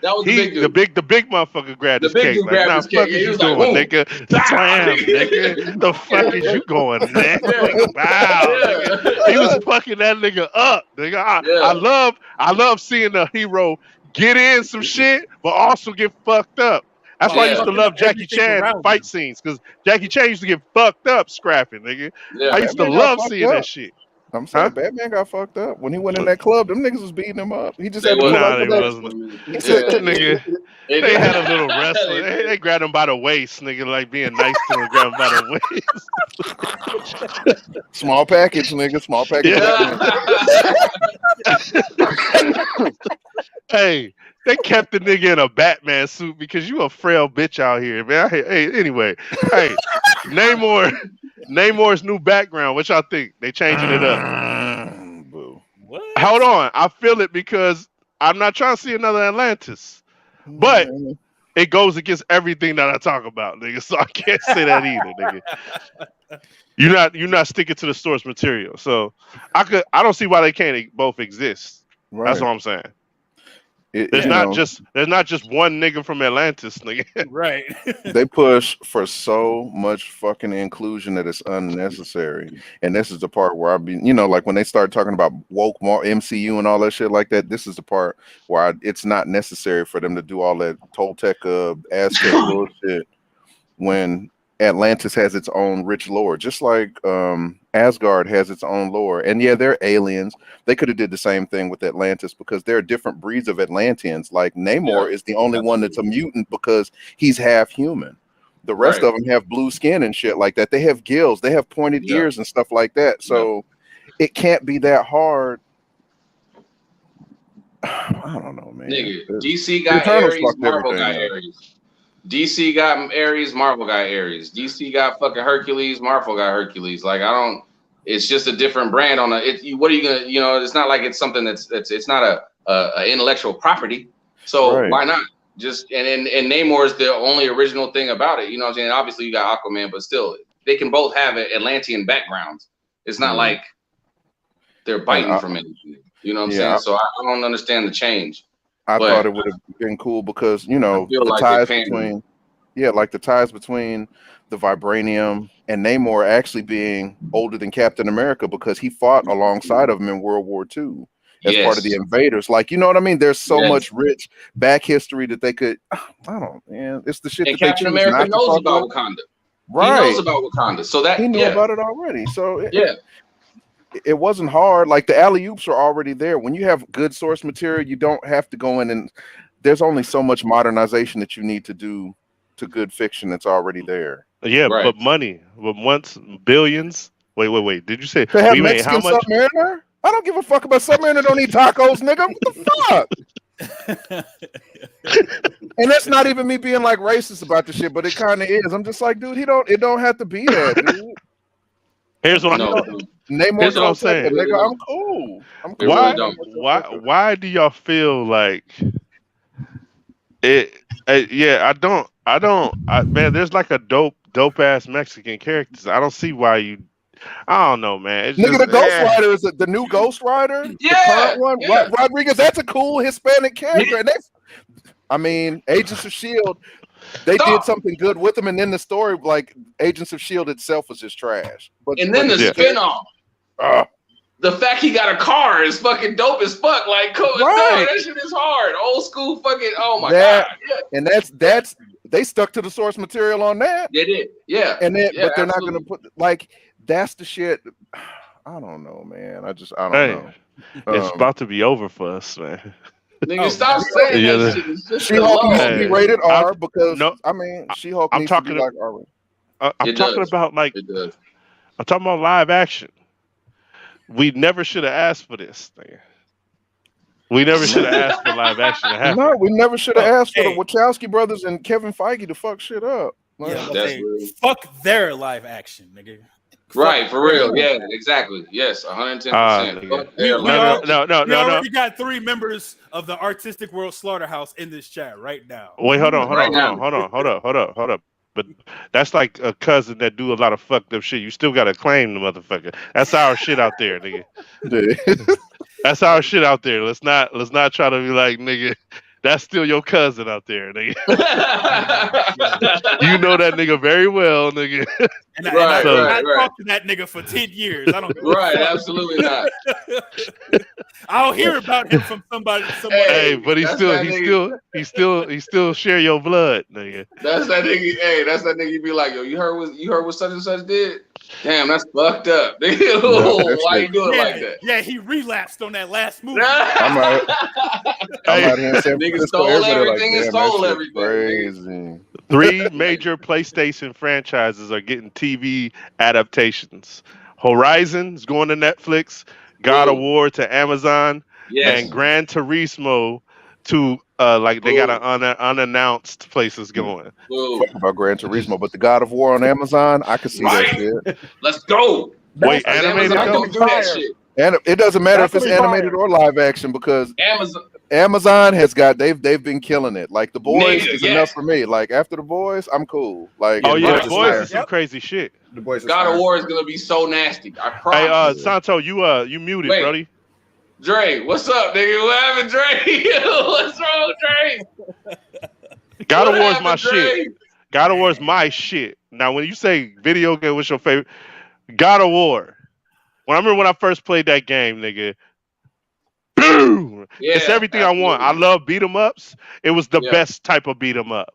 That was the big dude. The big motherfucker grabbed his cape. The big dude grabbed his cape. He was like, nigga? Slam, nigga. The fuck is you going, nigga? Wow, nigga. He was fucking that nigga up, nigga. I love seeing the hero get in some shit, but also get fucked up. That's why I used to love Jackie Chan fight scenes, because Jackie Chan used to get fucked up scrapping, nigga. Yeah. I used to love seeing that shit. I'm saying Batman got fucked up. When he went in that club, them niggas was beating him up. He just had they had a little wrestling. They grabbed him by the waist, nigga, like being nice to him, grab him by the waist. Small package, nigga. Small package. Yeah. Hey, they kept the nigga in a Batman suit because you a frail bitch out here, man. Hey, anyway, hey, Namor's new background. What y'all think? They changing it up. What? Hold on, I feel it because I'm not trying to see another Atlantis, but it goes against everything that I talk about, nigga. So I can't say that either, nigga. You're not sticking to the source material, so I don't see why they can't both exist. Right. That's what I'm saying. There's not just one nigga from Atlantis, nigga. Right. They push for so much fucking inclusion that it's unnecessary. And this is the part where like when they start talking about woke MCU and all that shit like that, this is the part where it's not necessary for them to do all that Toltec Aztec bullshit when Atlantis has its own rich lore, just like Asgard has its own lore. And yeah, they're aliens. They could have did the same thing with Atlantis because there are different breeds of Atlanteans. Like Namor is the only one that's a mutant because he's half human. The rest of them have blue skin and shit like that. They have gills. They have pointed ears and stuff like that. So it can't be that hard. I don't know, man. Nigga, DC got Ares, Marvel got Ares. DC got Ares, Marvel got Ares. DC got fucking Hercules, Marvel got Hercules. Like it's just a different brand on what are you gonna, it's not like it's something that's it's not a intellectual property. So why not? Just and Namor is the only original thing about it. You know what I'm saying? Obviously you got Aquaman, but still they can both have Atlantean backgrounds. It's not like they're biting from anything. You know what I'm saying? So I don't understand the change. I thought it would have been cool because the ties between the ties between the vibranium and Namor actually being older than Captain America because he fought alongside of him in World War II as part of the invaders. Like, you know what I mean? There's so much rich back history that they could. It's the shit and that Captain America knows about Wakanda. Right, he knows about Wakanda, so that he knew about it already. So it wasn't hard. Like the alley-oops are already there. When you have good source material, you don't have to go in and there's only so much modernization that you need to do to good fiction that's already there. Yeah, but money. But once billions. Wait. Did you say to have Mexican Submariner? I don't give a fuck about Submariner. Don't eat tacos, nigga. What the fuck? And that's not even me being like racist about the shit, but it kind of is. I'm just like, dude, it don't have to be that, dude. Here's what I'm saying. Nigga, I'm cool. Why do y'all feel like it? I don't. Man, there's like a dope ass Mexican characters. I don't see why you. I don't know, man. It's nigga, the Ghost Rider is the new Ghost Rider. The current one, Rodriguez. That's a cool Hispanic character. And Agents of S.H.I.E.L.D. They did something good with them, and then the story, like Agents of S.H.I.E.L.D. itself was just trash. And then the spinoff. The fact he got a car is fucking dope as fuck. Like, that shit is hard. Old school fucking. Oh my god. And that's they stuck to the source material on that. They did, yeah. And then, yeah, but they're absolutely. not gonna put like that's the shit. I don't know, man. I don't know. It's about to be over for us, man. Nigga, stop saying that shit. It's just She-Hulk needs to be rated R I'm- because no, I mean She-Hulk I'm needs talking to be like R. I'm talking about like It does. I'm talking about live action. We never should have asked for this thing. We never should have asked for live action to happen. No, we never should have asked for the Hey. Wachowski brothers and Kevin Feige to fuck shit up. Like, Yeah, That's hey, real. fuck their live action, nigga. Right, for real. Yeah, exactly. Yes, 110%. nigga. We No, we no. already got 3 members of the Artistic World Slaughterhouse in this chat right now. Wait, hold on. Right now. Hold up. But that's like a cousin that do a lot of fucked up shit. You still gotta claim the motherfucker. That's our shit out there, nigga. That's our shit out there. Let's not try to be like, nigga, that's still your cousin out there, nigga. You know that nigga very well, nigga. And I Right. talked to that nigga for 10 years. I don't give a Right, fuck. absolutely not. I'll hear about him from somebody. Hey, but he that's still share your blood, nigga. That's that nigga. Hey, that's that nigga. You be like, yo, you heard what such and such did? Damn, that's fucked up. Why you do it like that? Yeah, he relapsed on that last movie. I'm out here in San Nigga Francisco, stole everybody everything and "Damn, that stole shit everything." Crazy. 3 major PlayStation franchises are getting TV adaptations. Horizon is going to Netflix, God of War to Amazon, Yes. and Gran Turismo to they got an unannounced places going. Fuck about Gran Turismo, but the God of War on Amazon, I could see that shit. Let's go. Wait, animated Amazon though? don't do that shit. And it doesn't matter if That's it's gonna be animated fire. or live action because Amazon. Amazon has got they've been killing it. Like The Boys Nigga, is yes. enough for me. Like after The Boys, I'm cool. Like Oh yeah, Boys the is boys fire. is some crazy shit. The boys. God of War is gonna be so nasty. I Hey, promise. Santo, you muted, Wait. brody. Dre, what's up, nigga? What happened, Dre? What's wrong, Dre? God of What War is my happened, Dre? shit. God of War is my shit. Now, when you say video game, what's your favorite? God of War. I remember when I first played that game, nigga. Boom! Yeah, It's everything I want. I love beat 'em ups. It was the best type of beat 'em up.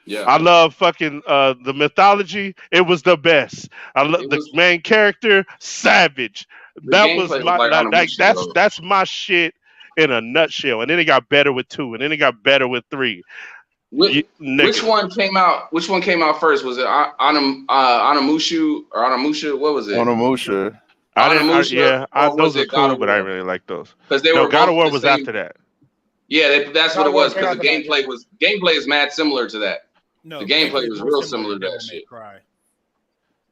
Yeah. I love fucking the mythology. It was the best. I love the main character, Savage. That was gameplay my was like Onimusha, that's my shit in a nutshell. And then it got better with 2, and then it got better with 3. Which one came out? Which one came out first? Was it Onimusha or Onimusha? What was it? Onimusha. Those are cool, but I didn't really like those. Because they were God of both War the was same- after that. Yeah, that's what God it of War was. came Because the after that. gameplay is mad similar to that. No, The gameplay was more real similar to that Devil May shit. Cry.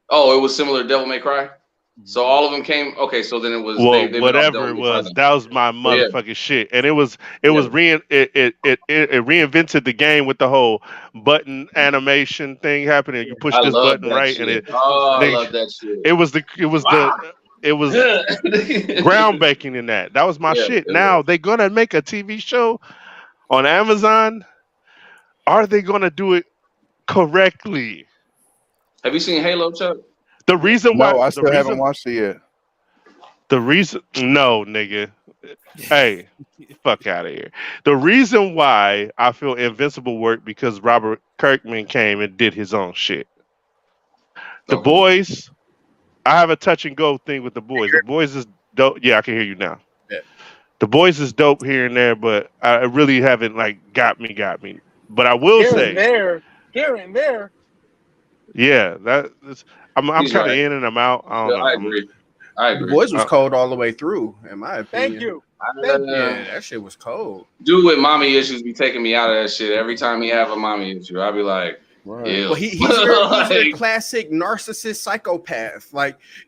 Oh, it was similar to Devil May Cry. So all of them came. Okay, so then it was. Well, they been off whatever Devil it May Cry was, then. that was my motherfucking shit, and it was it reinvented the game with the whole button animation thing happening. You push I this love button that right, shit. and I nigga, love that shit. it was groundbreaking in that. That was my Yeah, shit. it Now was. they're gonna make a TV show on Amazon. Are they gonna do it correctly? Have you seen Halo, Chuck? The reason why No, I still haven't watched it yet. no, nigga. Hey, fuck out of here. The reason why I feel Invincible worked because Robert Kirkman came and did his own shit. The Okay. Boys, I have a touch and go thing with The Boys. The Boys is dope. Yeah, I can hear you now. Yeah. The Boys is dope here and there, but I really haven't got me. But I will Here say, and there. yeah, I'm He's kind of right. in and I'm out. I don't know. I agree. I The agree. boys was cold all the way through, in my opinion. Thank you. Yeah, that shit was cold. Dude with mommy issues be taking me out of that shit. Every time he have a mommy issue, I'll be like, Right. ew. Well, he's your Like, classic narcissist psychopath.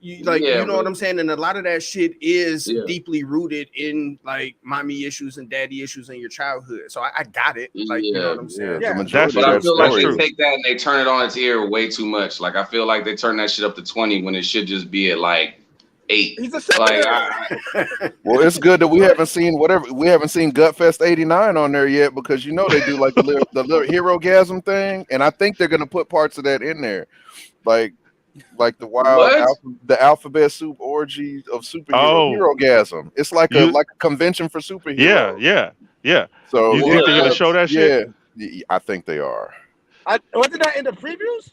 You know but- what I'm saying? And a lot of that shit is Yeah. deeply rooted in like mommy issues and daddy issues in your childhood. So I got it. You Yeah. know what I'm saying? The Yeah. majority But I of feel that like story. they take that and they turn it on its ear way too much. Like I feel like they turn that shit up to 20 when it should just be at like 8. He's a Like senator. Well, it's good that we haven't seen Gutfest '89 on there yet because you know they do like the little hero gasm thing, and I think they're gonna put parts of that in there, like the wild the alphabet soup orgy of superhero hero gasm. It's like a convention for superheroes. Yeah. So You think they're gonna show that shit? Yeah, I think they are. Wasn't that in the previews?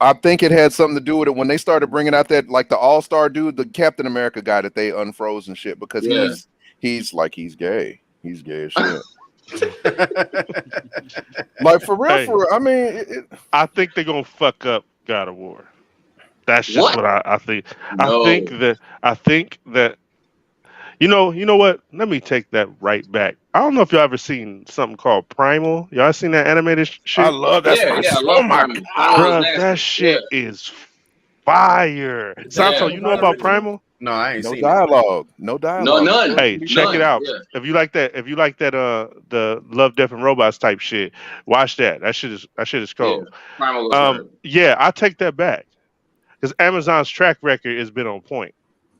I think it had something to do with it when they started bringing out that like the All-Star dude, the Captain America guy that they unfroze and shit because he's gay. He's gay as shit. Like for real. I mean, I think they're gonna fuck up God of War. That's just what I think. No. I think that you know what? Let me take that right back. I don't know if y'all ever seen something called Primal. Y'all seen that animated shit? I love that. Oh my god, that shit is fire. Santo, you know about Primal? No, I ain't seen dialogue. No dialogue. No, none. Hey, check it out. Yeah. If you like that, the Love, Death, and Robots type shit, watch that. That shit is cool. Yeah, I take that back. Because Amazon's track record has been on point.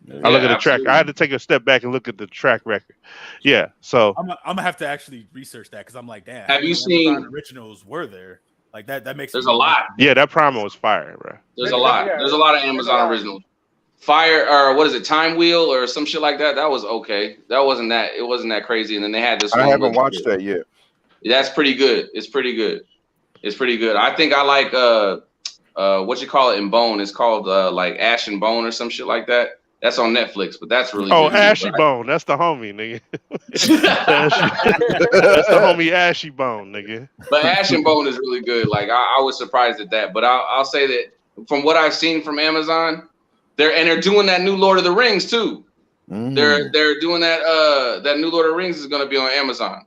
I look at the track. I had to take a step back and look at the track record. Yeah, so I'm gonna have to actually research that because I'm like, damn. Have you seen Amazon originals? Were there like that? That makes there's a lot. Yeah, that Primal was fire, bro. There's a lot. There's a lot of Amazon originals. Fire or what is it? Time Wheel or some shit like that. That was okay. That wasn't that. It wasn't that crazy. And then they had this. I haven't watched that yet. That's pretty good. It's pretty good. I think I like what you call it in Bone. It's called like Ash and Bone or some shit like that. That's on Netflix, but that's really good. Ashy Bone. That's the homie, nigga. That's the homie Ashy Bone, nigga. But Ash and Bone is really good. Like I was surprised at that. But I'll say that from what I've seen from Amazon, they're doing that new Lord of the Rings too. They're doing that that new Lord of the Rings is gonna be on Amazon.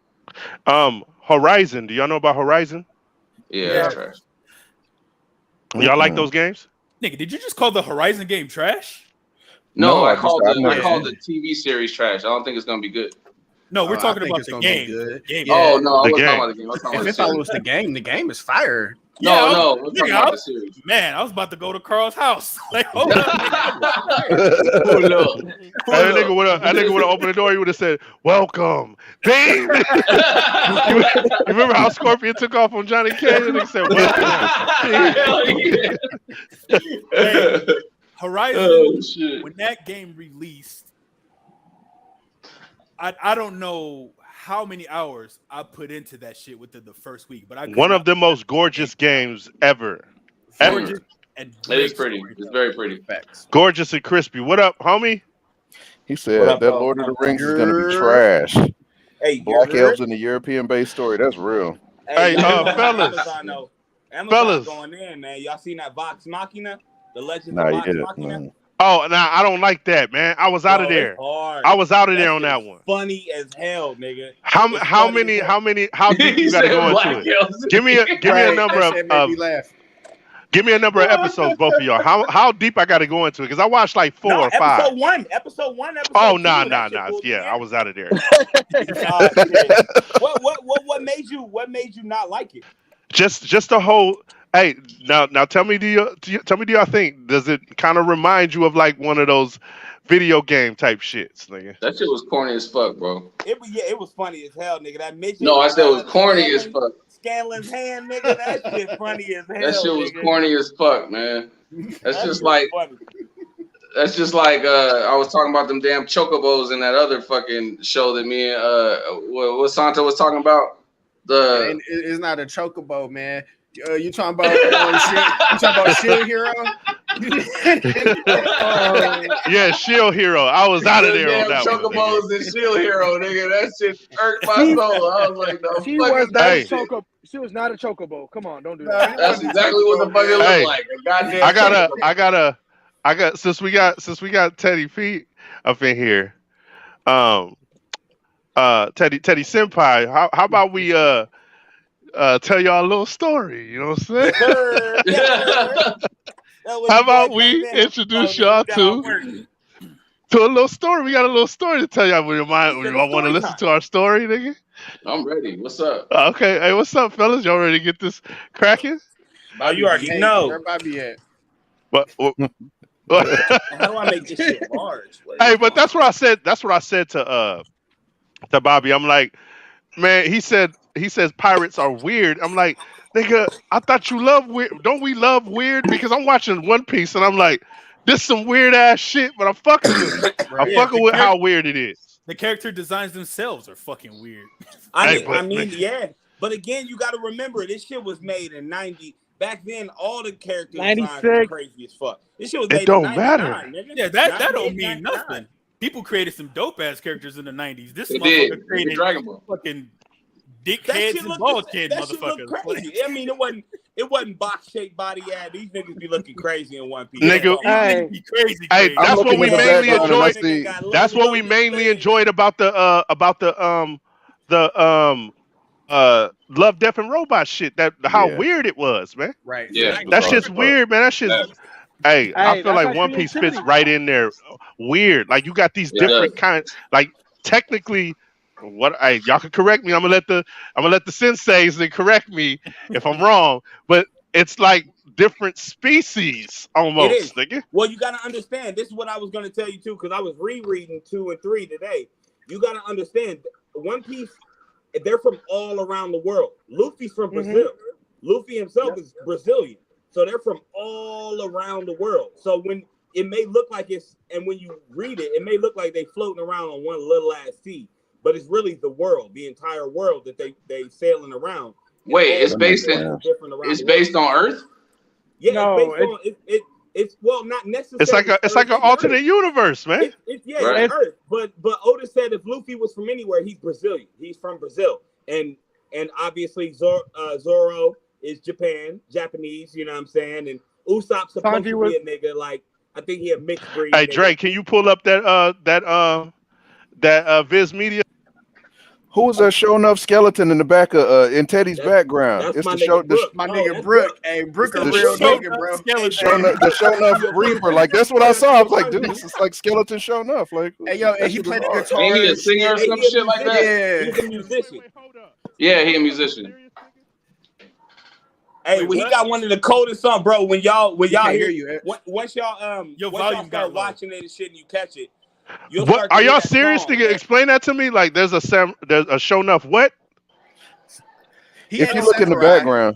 Horizon. Do y'all know about Horizon? Yeah, that's trash. Y'all like those games? Nigga, did you just call the Horizon game trash? No, I called the TV series trash. I don't think it's gonna be good. No, we're talking about the game. Oh no, I wasn't talking about the game. If it was the game, the game is fire. No, we're talking about the series. Man, I was about to go to Carl's house. Like, hold on. That nigga would have opened the door. He would have said, "Welcome, Dave." You remember how Scorpion took off on Johnny Cage and he said, "Welcome." Hey, Horizon, when that game released, I don't know how many hours I put into that shit within the first week, but one of the most gorgeous games ever. And it is pretty. It's very pretty. Facts. Gorgeous and crispy. What up, homie? He said that Lord of the Rings is gonna be trash. Hey, Black Elves in the European-based story. That's real. Hey, fellas. Amazon going in, man. Y'all seen that Vox Machina? The Legend of Vox Machina? No. Oh, nah, I don't like that, man. I was out of there. I was out of there on that one. Funny as hell, nigga. How deep you gotta go into it? Give me a number give me a number of episodes, both of y'all. How deep I gotta go into it? Because I watched like 4 or 5. Episode one. Oh, nah. Yeah, I was out of there. What made you not like it? Just the whole. Hey, now tell me, do y'all think, does it kind of remind you of like one of those video game type shits, nigga? That shit was corny as fuck, bro. It was funny as hell, nigga. That midget. No, I said it was corny as fuck. Scanlan's hand, nigga. That shit funny as hell. That shit was corny as fuck, man. That's just like I was talking about them damn chocobos in that other fucking show that me and what Santo was talking about. It's not a chocobo, man. You talking about Shield Hero? Yeah, Shield Hero. I was out of there on that chocobos one. and Shield Hero, nigga. That shit irked my soul. I was like, no, she was not a chocobo. Come on, don't do that. That's exactly what the fuck it looked like. A goddamn I got since we got Teddy P up in here. Teddy Senpai, how about we tell y'all a little story, you know what I'm saying? How about we introduce y'all to a little story? We got a little story to tell y'all when you want to listen to our story, nigga. I'm ready. What's up? Okay, hey, what's up, fellas? Y'all ready to get this cracking? Oh, you already know. Where Bobby at? But how do I make this shit large? Hey, but that's what I said. That's what I said to Bobby. I'm like, man, he says pirates are weird. I'm like, nigga, I thought you love weird. Don't we love weird? Because I'm watching One Piece and I'm like, this some weird ass shit, but I'm fucking with it. I'm fucking with how weird it is. The character designs themselves are fucking weird. I mean, yeah. But again, you got to remember this shit was made in 90. Back then, all the character designs 96. were crazy as fuck. This shit was made It don't in 99, matter. nigga. Yeah, that 98, don't mean 99. nothing. People created some dope ass characters in the 90s. This They motherfucker did. created Dragon Ball. fucking That dickheads shit and looked bald head that shit looked motherfuckers. crazy. I mean, it wasn't box shaped body ad. These niggas be looking crazy in One Piece. Nigga, Hey. Be crazy. Hey, that's what looking we at the mainly background and I enjoyed. see- That's what we mainly enjoyed about the Love, Death, and Robot shit. How Yeah. weird it was, man. Right. Yeah. That shit's weird, man. That shit's. Yeah. Hey, I feel that's like like One Piece fits creativity. right in there. Weird, like you got these It different does. kinds. Like technically, y'all can correct me. I'm gonna let the senseis then correct me if I'm wrong. But it's like different species almost, It is. nigga. Well, you got to understand. This is what I was going to tell you too, because I was rereading 2 and 3 today. You got to understand, One Piece. They're from all around the world. Luffy's from Brazil. Luffy himself is Brazilian, so they're from all around the world. So when it may look like it's, and when you read it, it may look like they floating around on one little ass sea, but it's really the world, the entire world that they sailing around. Wait, And it's all based the in world is different around it's the world. based on Earth? Yeah, No, it's based on it's well, not necessarily. It's like an alternate universe, man. It's Right. Earth. But Oda said if Luffy was from anywhere, he's Brazilian. He's from Brazil, and obviously Zoro is Japanese. You know what I'm saying? And Usopp's supposed Sanji to was- be a nigga like I think he a mixed breed. Hey nigga. Dre, can you pull up that Viz Media? Who was that showing up skeleton in the back of in Teddy's That's- background? That's It's my the show. nigga Brook. My Oh, nigga that's Brook. Hey, Brook a The real show- nigga, bro. The showing up Reaper. Like that's what I saw. I was like, dude, this is like skeleton showing up. Like, Hey, yo, that and he shit played was the hard. guitar. Ain't he a and singer or shit. some shit like that? Yeah. He's a musician. Yeah, he a musician. Hey, well, he got one of the coldest songs, bro. When y'all can't hear hear you, Ed. once y'all Your once volume y'all got start low. watching it and shit, and you catch it. You'll What start to are hear y'all that serious, song, nigga? man. Explain that to me. Like there's a show enough what? He If had you a look in the samurai. background,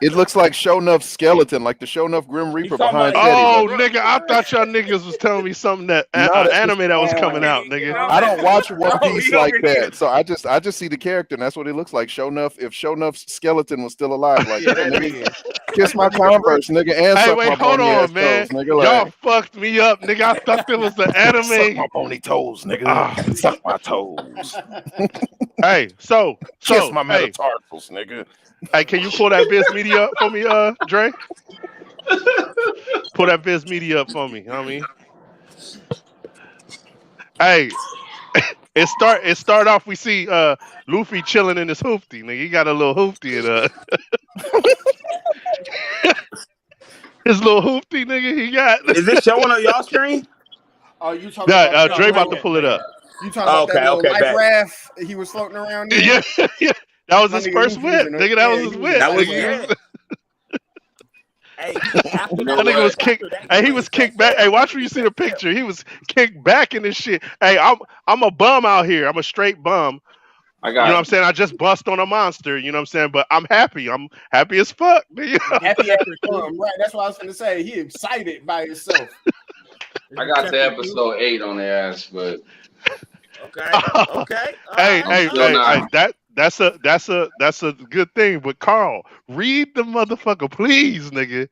it looks like Shownuff's skeleton, like the Shownuff Grim Reaper talking behind about- Teddy. Oh, Like, nigga, I thought y'all niggas was telling me something that No, that's anime that was coming out, Yeah. nigga. I don't watch One Oh, Piece he like over here. that, so I just see the character, and that's what it looks like. Shownuff, if Shownuff's skeleton was still alive, like Yeah, that, that nigga, nigga. kiss my Converse, nigga, and Hey, suck wait, my hold bony ass on, man. toes, nigga. Y'all Like, fucked me up, nigga. I thought there was the suck anime. my bony toes, nigga. Ah. Suck my toes. Hey, so Kiss my hey, metatarsals, nigga. hey, can you pull that Viz Media up for me, Dre? Pull that Viz Media up for me. You know what I mean? Hey, it start off. We see Luffy chilling in his hoopty. Nigga, he got a little hoopty in his little hoopty, nigga. He got. Is this showing on y'all screen? Oh, you talking Nah, about Dre about to pull it up. You talking about that Okay, little okay, life bet. raft he was floating around in? Yeah, yeah. That was My his nigga, first he was whip, using nigga. it. That was Yeah, his he whip. That was nigga. it. Hey, after That nigga was kicked. Hey, he was kicked back. Hey, watch when you see the picture. He was kicked back in this shit. Hey, I'm a bum out here. I'm a straight bum. I You know what got I'm saying? I just bust on a monster. You know what I'm saying? But I'm happy. I'm happy as fuck. Nigga. Happy after fun, right? That's what I was gonna say. He excited by himself. I got to episode 8 on the ass, but Okay. Okay. Hey, still not. that's a good thing. But Carl, read the motherfucker, please, nigga.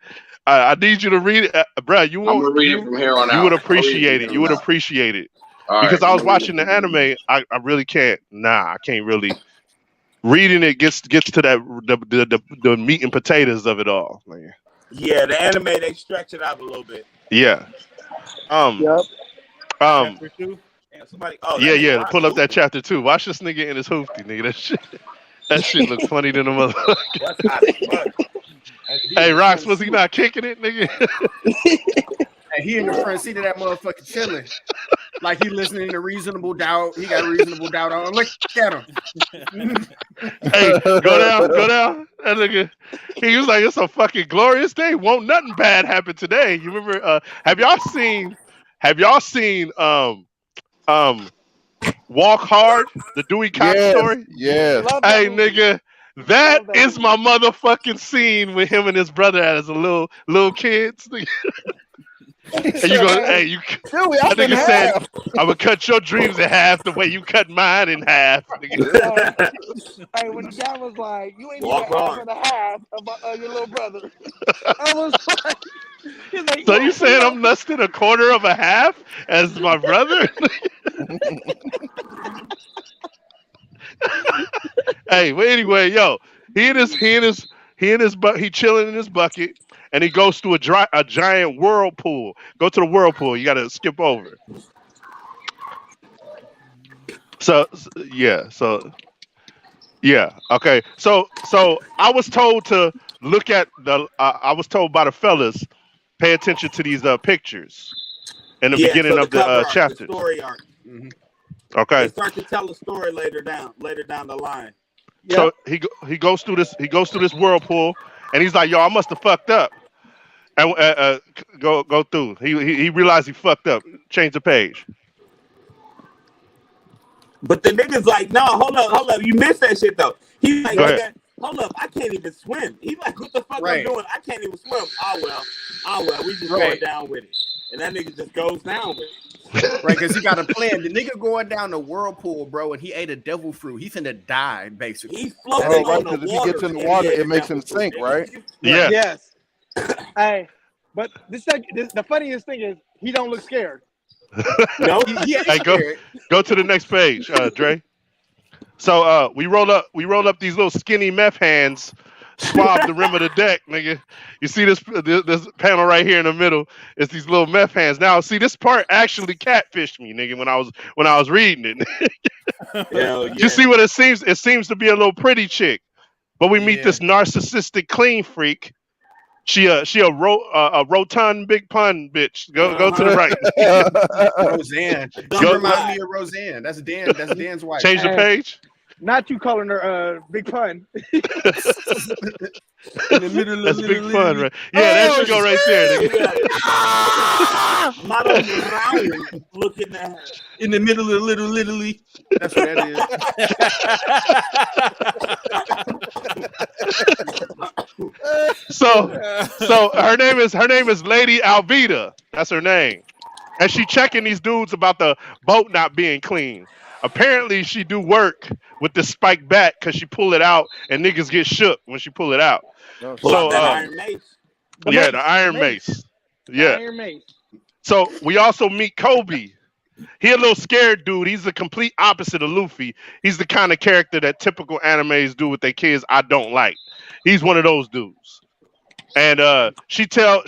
I need you to read it, bro. You I'm gonna won't. read it from here on out. You would I'll read appreciate it. from You would here on out. appreciate it. All Because right, I was I'm gonna read watching it the from here. anime, I really can't. Nah, I can't really. Reading it gets to that the meat and potatoes of it all. Like, Yeah, the anime they stretch it out a little bit. yeah. Yep. Chapter 2. Yeah, somebody. Oh, Yeah, that yeah. nigga Pull up watch that chapter 2. Watch this nigga in his hoopty, nigga. That shit look funny than a motherfucker. What's hot as fuck? Hey, Rox, was he not kicking it, nigga? And he in the front seat of that motherfucker chilling. Like he listening to Reasonable Doubt. He got Reasonable Doubt on. Look at him. Hey, go down. That nigga, he was like, it's a fucking glorious day. Won't nothing bad happen today. You remember? Have y'all seen Walk Hard, the Dewey Cox story? Yes. Love that Hey, movie. nigga, that Love that is my motherfucking scene with him and his brother as a little kids. And you go, hey, you. That nigga said, "I'm gonna cut your dreams in half the way you cut mine in half." Hey, when the guy was like, "You ain't even Walk half on. and a half of your little brother," I was like, he's like, So you saying I'm less than a quarter of a half as my brother? Hey, but anyway, yo, he chilling in his bucket, and he goes to a giant whirlpool. Go to the whirlpool. You got to skip over. So okay. So I was told to look at the. I was told by the fellas, pay attention to these pictures in the beginning of the chapter. The story arc. Mm-hmm. Okay. They start to tell a story later down the line. Yep. So he goes through this whirlpool, and he's like, "Yo, I must have fucked up." And go through. He realized he fucked up. Change the page. But the nigga's like, "No, hold up, you missed that shit though." He's like, "Hold up, I can't even swim." He's like, "What the fuck I'm doing? I can't even swim." Oh well, we just going down with it, and that nigga just goes down with it. Right, because he got a plan. The nigga going down the whirlpool, bro, and he ate a devil fruit. He finna die, basically. He's floating on the water. If he gets in the water, it makes him sink, right? Yeah. Yes. Hey, but the funniest thing is he don't look scared. No, he ain't scared. Go to the next page, Dre. So we roll up these little skinny meth hands, swab the rim of the deck, nigga. You see this panel right here in the middle? It's these little meth hands. Now, see, this part actually catfished me, nigga, when I was reading it. Yeah. You see what it seems? It seems to be a little pretty chick, but we meet this narcissistic clean freak. She a rotund big pun bitch. Go to the right. Roseanne. Don't remind me of Roseanne. That's Dan's wife. Change the page. Not you calling her big pun. In the middle That's of big fun, right? Yeah, that should go right there. Model looking at her. In the middle of Little. That's what that is. So her name is Lady Alvita. That's her name. And she checking these dudes about the boat not being clean. Apparently she do work with the spiked bat because she pull it out and niggas get shook when she pull it out. So the Iron Mace. The Iron Mace. Yeah. Iron Mace. So we also meet Koby. He a little scared dude. He's the complete opposite of Luffy. He's the kind of character that typical animes do with their kids I don't like. He's one of those dudes. And she tell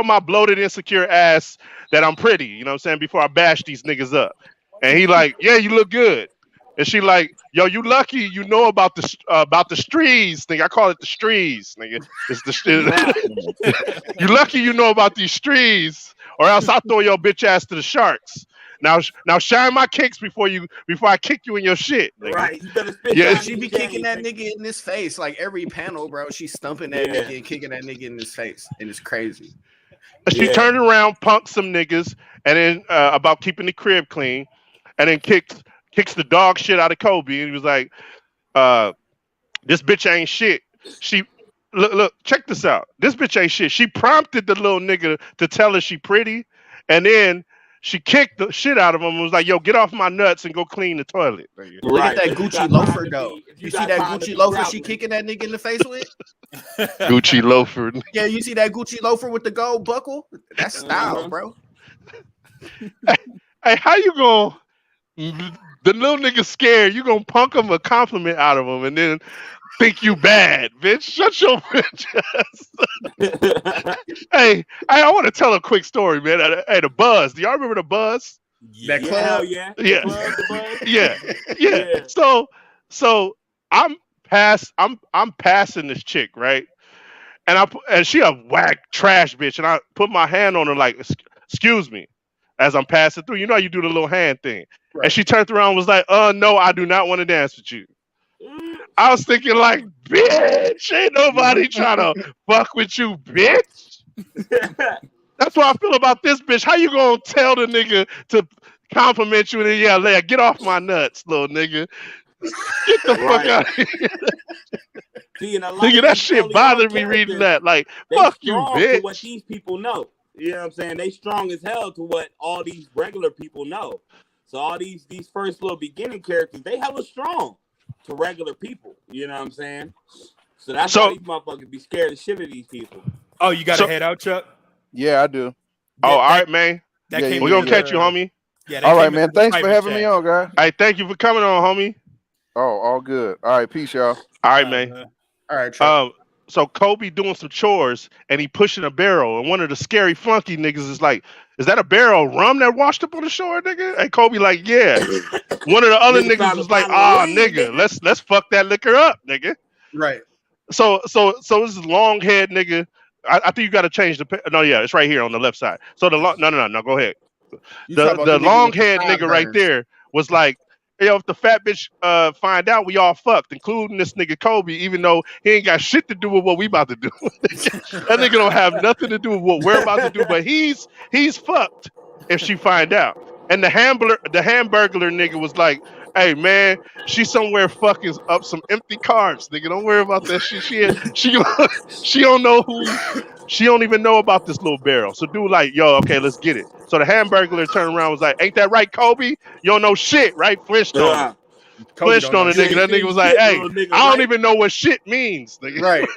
my bloated insecure ass that I'm pretty, you know what I'm saying, before I bash these niggas up. And he like, yeah, you look good. And she like, yo, you lucky you know about the strees, nigga. I call it the strees, nigga. You lucky you know about these strees, or else I'll throw your bitch ass to the sharks. Now shine my kicks before I kick you in your shit, nigga. Right. You better spit she be kicking that nigga in his face like every panel, bro. She's stumping that nigga and kicking that nigga in his face, and it's crazy. She turned around, punked some niggas, and then about keeping the crib clean, and then kicks the dog shit out of Koby, and he was like, "This bitch ain't shit." She look, check this out. This bitch ain't shit. She prompted the little nigga to tell her she pretty, and then she kicked the shit out of him and was like, "Yo, get off my nuts and go clean the toilet." Look at that Gucci loafer though. You see that Gucci loafer she kicking that nigga in the face with? Gucci loafer. Yeah, you see that Gucci loafer with the gold buckle? That's style, bro. Hey, how you gonna? The little nigga scared. You gonna punk him a compliment out of him and then think you bad, bitch. Shut your bitch ass. Hey, I want to tell a quick story, man. Hey, the Buzz. Do y'all remember the Buzz? That club? Yeah. Yeah. So I'm passing this chick, right? And she a whack trash bitch, and I put my hand on her like, excuse me, as I'm passing through. You know how you do the little hand thing. Right. And she turned around and was like, no, I do not want to dance with you. I was thinking like, bitch, ain't nobody trying to fuck with you, bitch. That's what I feel about this bitch. How you gonna tell the nigga to compliment you and then get off my nuts, little nigga? Get the fuck out of here. See, and a lot Nigga, of that these shit early bothered on me reading characters, that. Like, they fuck you, strong bitch. to what these people know. You know what I'm saying? They strong as hell to what all these regular people know. So all these first little beginning characters, they hella strong to regular people. You know what I'm saying? So that's why these motherfuckers be scared of shit of these people. Oh, you got to head out, Chuck? Yeah, I do. All right, man. Yeah, We're going to catch you, homie. Yeah, all right, man. Thanks for having me on, guy. Hey, thank you for coming on, homie. Oh, all good. All right, peace, y'all. All right, man. All right, Chuck. So Koby doing some chores and he pushing a barrel, and one of the scary funky niggas is like, "Is that a barrel of rum that washed up on the shore, nigga?" And Koby like, "Yeah." One of the other niggas was like, "Ah, nigga, let's fuck that liquor up, nigga." Right. So this is long head nigga. I think you got to change the. No, yeah, it's right here on the left side. So the no, go ahead. The long head nigga right there was like, yo, if the fat bitch find out, we all fucked, including this nigga Koby, even though he ain't got shit to do with what we about to do. That nigga don't have nothing to do with what we're about to do, but he's fucked if she find out. And the hamburglar nigga was like, "Hey man, she somewhere fucking up some empty carbs, nigga. Don't worry about that shit. She don't know who. She don't even know about this little barrel. So dude like, yo, okay, let's get it." So the hamburglar turned around and was like, "Ain't that right, Koby? You don't know shit, right?" Flinched on him. Flinched on the nigga. That nigga was like, "Hey, I don't even know what shit means, nigga." Right.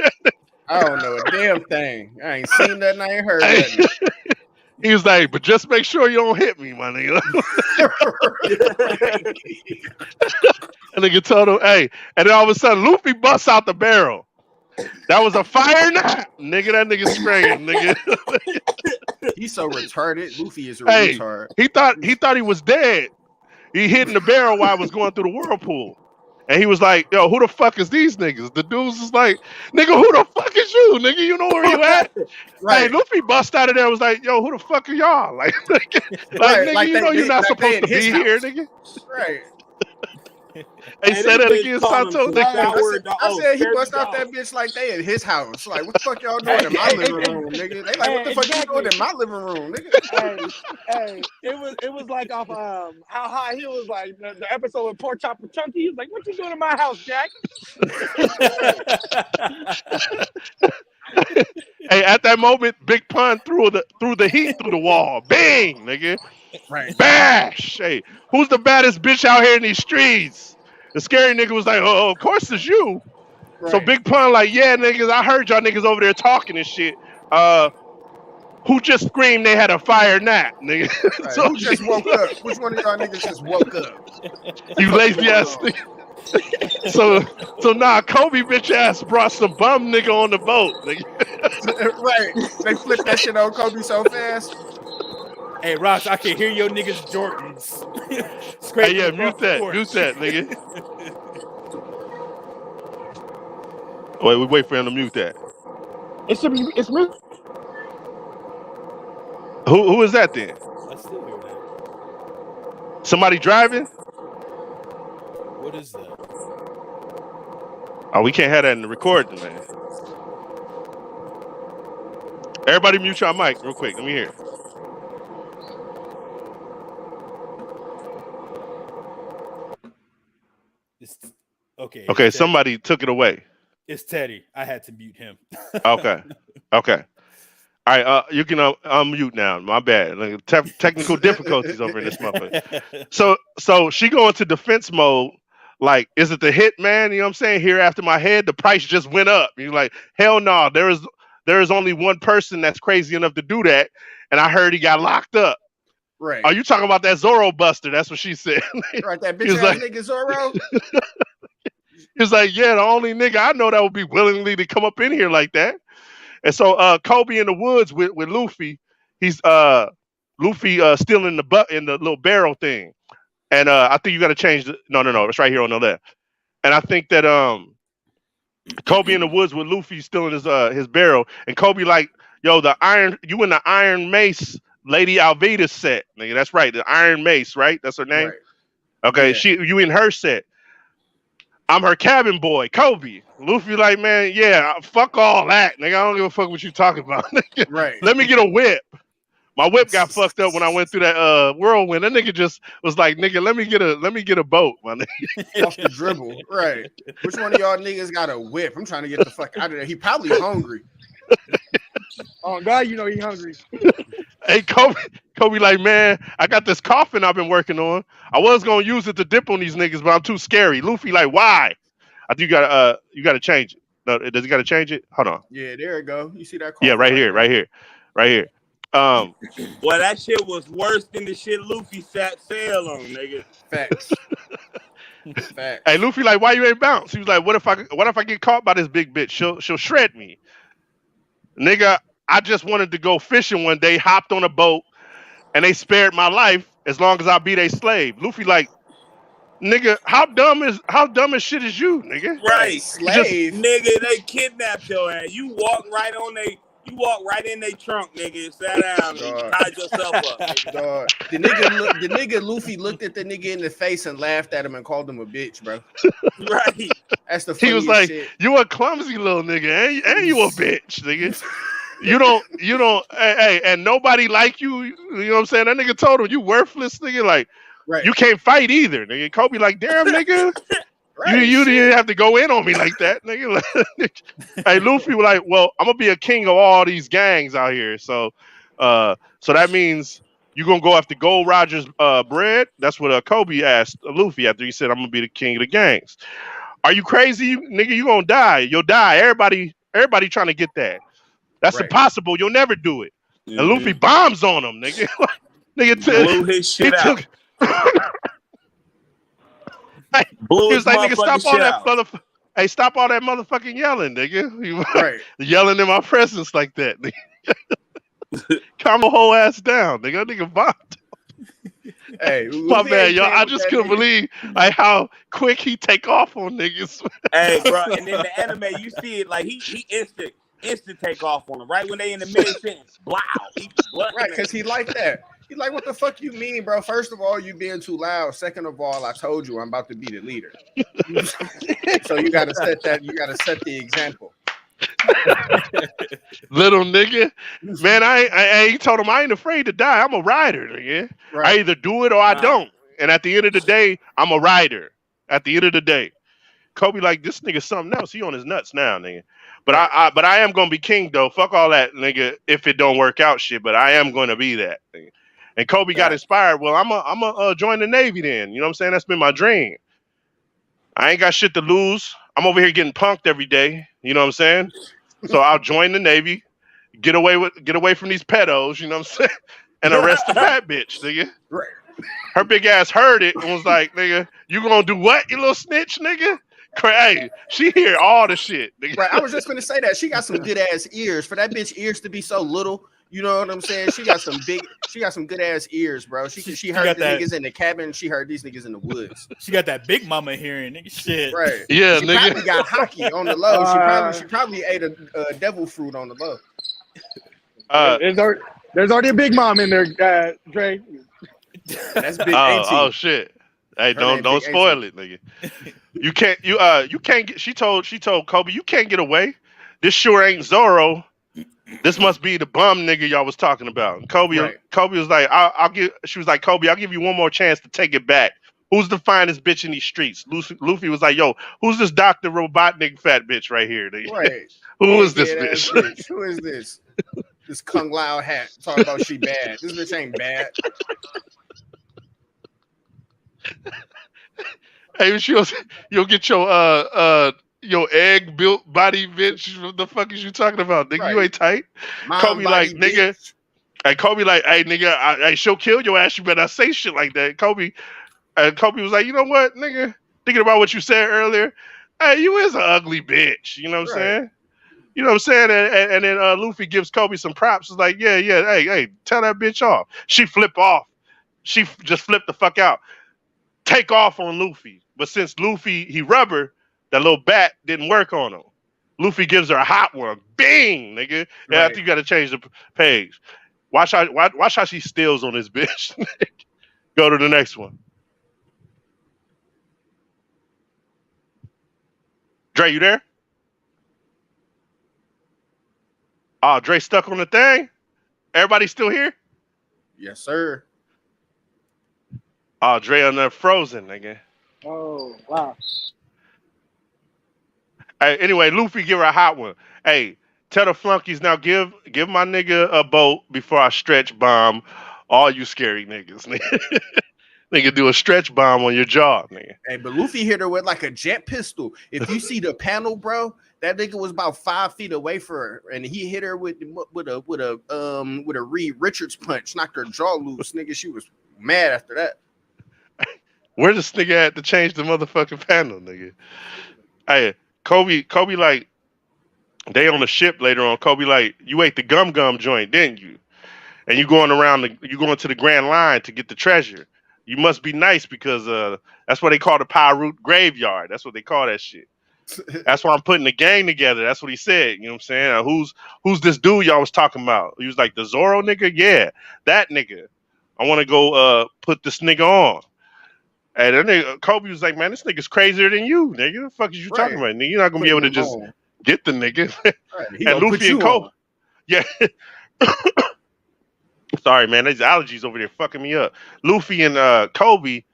I don't know a damn thing. I ain't seen that and I ain't heard that. He was like, "But just make sure you don't hit me, my nigga." And nigga told him, "Hey," and then all of a sudden Luffy busts out the barrel. That was a fire nap, nigga. That nigga spraying, nigga. He's so retarded. Luffy is a retard. He thought he was dead. He hid in the barrel while I was going through the whirlpool. And he was like, "Yo, who the fuck is these niggas?" The dudes is like, "Nigga, who the fuck is you? Nigga, you know where you at?" Right. Hey, Luffy bust out of there and was like, "Yo, who the fuck are y'all?" Like nigga, you know you're not supposed to be here, nigga. Right. Hey, say that again, Santo. I said he bust out that bitch like they in his house. Like, what the fuck y'all doing in my living room, nigga? They like, what the fuck you doing in my living room, nigga? Hey, it was like off How High He was like the episode with Pork Chop and Chunky. He was like, "What you doing in my house, Jack?" Hey, at that moment, Big Pun threw the heat through the wall. Bang, nigga. Right. Bash. Hey, who's the baddest bitch out here in these streets? The scary nigga was like, "Oh, of course it's you." Right. So Big Pun like, "Yeah, niggas, I heard y'all niggas over there talking and shit. Who just screamed they had a fire nap, nigga?" Right. So who just woke up? Which one of y'all niggas just woke up? You lazy ass nigga. So nah, Koby bitch ass brought some bum nigga on the boat, nigga. Right. They flipped that shit on Koby so fast. Hey, Ross, I can hear your niggas Jordans. Hey, yeah, mute that, nigga. Wait, we wait for him to mute that. It's me. Who is that then? I still hear that. Somebody driving? What is that? Oh, we can't have that in the recording, man. Everybody mute your mic real quick. Let me hear. Okay. Okay, somebody took it away. It's Teddy. I had to mute him. Okay. All right, you can unmute now. My bad. Like, technical difficulties over in this motherfucker. So she go into defense mode. Like, is it the hit, man? You know what I'm saying? Here after my head, the price just went up. You're like, hell no. There is only one person that's crazy enough to do that, and I heard he got locked up. Right. Are you talking about that Zoro buster? That's what she said. Right, that bitch ass nigga Zoro. He's like, yeah, the only nigga I know that would be willingly to come up in here like that. And so Koby in the woods with Luffy, he's Luffy still in the little barrel thing. And I think you got to change no, it's right here on the left. And I think that Koby in the woods with Luffy still in his barrel, and Koby like, yo, you in the Iron Mace Lady Alvida's set, nigga. That's right, the Iron Mace, right? That's her name. Right. Okay, yeah. You in her set. I'm her cabin boy, Koby. Luffy like, man, yeah, fuck all that, nigga. I don't give a fuck what you talking about. Right. Let me get a whip. My whip got fucked up when I went through that whirlwind. That nigga just was like, nigga, let me get a boat, my nigga. Off the dribble, right? Which one of y'all niggas got a whip? I'm trying to get the fuck out of there. He probably hungry. Oh God, you know he hungry. Hey, Kobe, like, man, I got this coffin I've been working on. I was gonna use it to dip on these niggas, but I'm too scary. Luffy, like, why? I think you gotta change it. No, does he gotta change it? Hold on. Yeah, there it go. You see that? Yeah, right here. Well, that shit was worse than the shit Luffy sat sail on, nigga. Facts. Facts. Hey, Luffy, like, why you ain't bounce? He was like, what if I get caught by this big bitch? She'll shred me. Nigga, I just wanted to go fishing one day, hopped on a boat, and they spared my life as long as I be their slave. Luffy, like, nigga, how dumb as shit is you, nigga? Right, slave, nigga, they kidnapped your ass. You walk right in their trunk, nigga, and sat down and tied yourself up, nigga. The nigga Luffy looked at the nigga in the face and laughed at him and called him a bitch, bro. Right. That's the funniest He was like, shit. you a clumsy little nigga, and you a bitch, nigga. You don't, hey, and nobody like you. You know what I'm saying? That nigga told him, you worthless, nigga. Like, right. You can't fight either, nigga. Kobe, like, damn, nigga. Right, you didn't have to go in on me like that, nigga. Hey, Luffy was like, well, I'm gonna be a king of all these gangs out here. So that means you gonna go after Gold Roger's bread? That's what Kobe asked Luffy after he said, I'm gonna be the king of the gangs. Are you crazy, nigga? You gonna die. You'll die. Everybody trying to get that. That's impossible. You'll never do it. Mm-hmm. And Luffy bombs on him, nigga. Nigga blew his shit out. He was like, nigga, stop all that motherfucker. Hey, stop all that motherfucking yelling, nigga. Right. Yelling in my presence like that, nigga. Calm the whole ass down, nigga. Nigga bombed. Hey, my bad, y'all. I just couldn't believe like how quick he take off on niggas. Hey, bro, and in the anime, you see it like he instant take off on them right when they in the mid sentence. Blow. Right, because he like that. He's like, what the fuck you mean, bro? First of all, you being too loud. Second of all, I told you I'm about to be the leader. So you gotta set that. You gotta set the example. Little nigga, man, I told him I ain't afraid to die. I'm a rider, nigga. Right. I either do it or I don't. And at the end of the day, I'm a rider. At the end of the day, Kobe like this nigga something else. He on his nuts now, nigga. But I am gonna be king though. Fuck all that, nigga. If it don't work out, shit. But I am gonna be that, nigga. And Kobe got inspired. Well, I'm a join the Navy then. You know what I'm saying? That's been my dream. I ain't got shit to lose. I'm over here getting punked every day. You know what I'm saying? So I'll join the Navy, get away from these pedos. You know what I'm saying? And arrest the fat bitch, nigga. Right. Her big ass heard it and was like, nigga, you gonna do what, you little snitch, nigga? Hey, she hear all the shit, nigga. Right. I was just gonna say that she got some good ass ears. For that bitch ears to be so little. You know what I'm saying? She got some good ass ears, bro. She heard the niggas in the cabin. She heard these niggas in the woods. She got that big mama hearing, nigga. Shit. Right. Yeah, she nigga. Probably got hockey on the low. She probably ate a devil fruit on the low. There's already a big mom in there, Dre. That's big. Oh shit. Hey, don't spoil it, nigga. You can't get. She told Kobe, you can't get away. This sure ain't Zoro. This must be the bum nigga y'all was talking about. And Kobe was like, she was like, Kobe, I'll give you one more chance to take it back. Who's the finest bitch in these streets? Luffy was like, yo, who's this Dr. Robotnik fat bitch right here? Nigga? Right. Who is this bitch? Who is this? This Kung Lao hat talking about she bad. This bitch ain't bad. Hey, you'll get your egg built body bitch. What the fuck is you talking about, nigga? Right. You ain't tight. Kobe like, nigga. And Kobe like, hey, nigga, she'll kill your ass. You better not say shit like that. Kobe was like, you know what, nigga? Thinking about what you said earlier. Hey, you is an ugly bitch. You know what I'm saying? You know what I'm saying? And then Luffy gives Kobe some props. It's like, yeah, hey, tell that bitch off. She flip off. She just flipped the fuck out. Take off on Luffy. But since Luffy, he rubber, that little bat didn't work on him. Luffy gives her a hot one. Bing, nigga. Yeah, I think you got to change the page. Watch how she steals on this bitch. Go to the next one. Dre, you there? Oh, Dre stuck on the thing? Everybody still here? Yes, sir. Oh, Dre on there frozen, nigga. Oh, wow. Hey, anyway, Luffy give her a hot one. Hey, tell the flunkies now give my nigga a boat before I stretch bomb all you scary niggas. Nigga do a stretch bomb on your jaw, nigga. Hey, but Luffy hit her with like a jet pistol. If you see the panel, bro, that nigga was about 5 feet away from her, and he hit her with a Reed Richards punch, knocked her jaw loose. Nigga, she was mad after that. Where this nigga at to change the motherfucking panel, nigga? Hey, Koby like they on the ship later on. Koby like, you ate the gum joint, didn't you? And you going to the Grand Line to get the treasure. You must be nice because that's what they call the Pyroot graveyard. That's what they call that shit. That's why I'm putting the gang together. That's what he said. You know what I'm saying? Who's this dude y'all was talking about? He was like, the Zoro nigga? Yeah, that nigga. I want to go put this nigga on. And then Koby was like, man, this nigga's crazier than you, nigga. What the fuck is you talking about? Nigga, you're not going to be able to just get the nigga. And Luffy and Koby. Yeah. Sorry, man. These allergies over there fucking me up. Luffy and Koby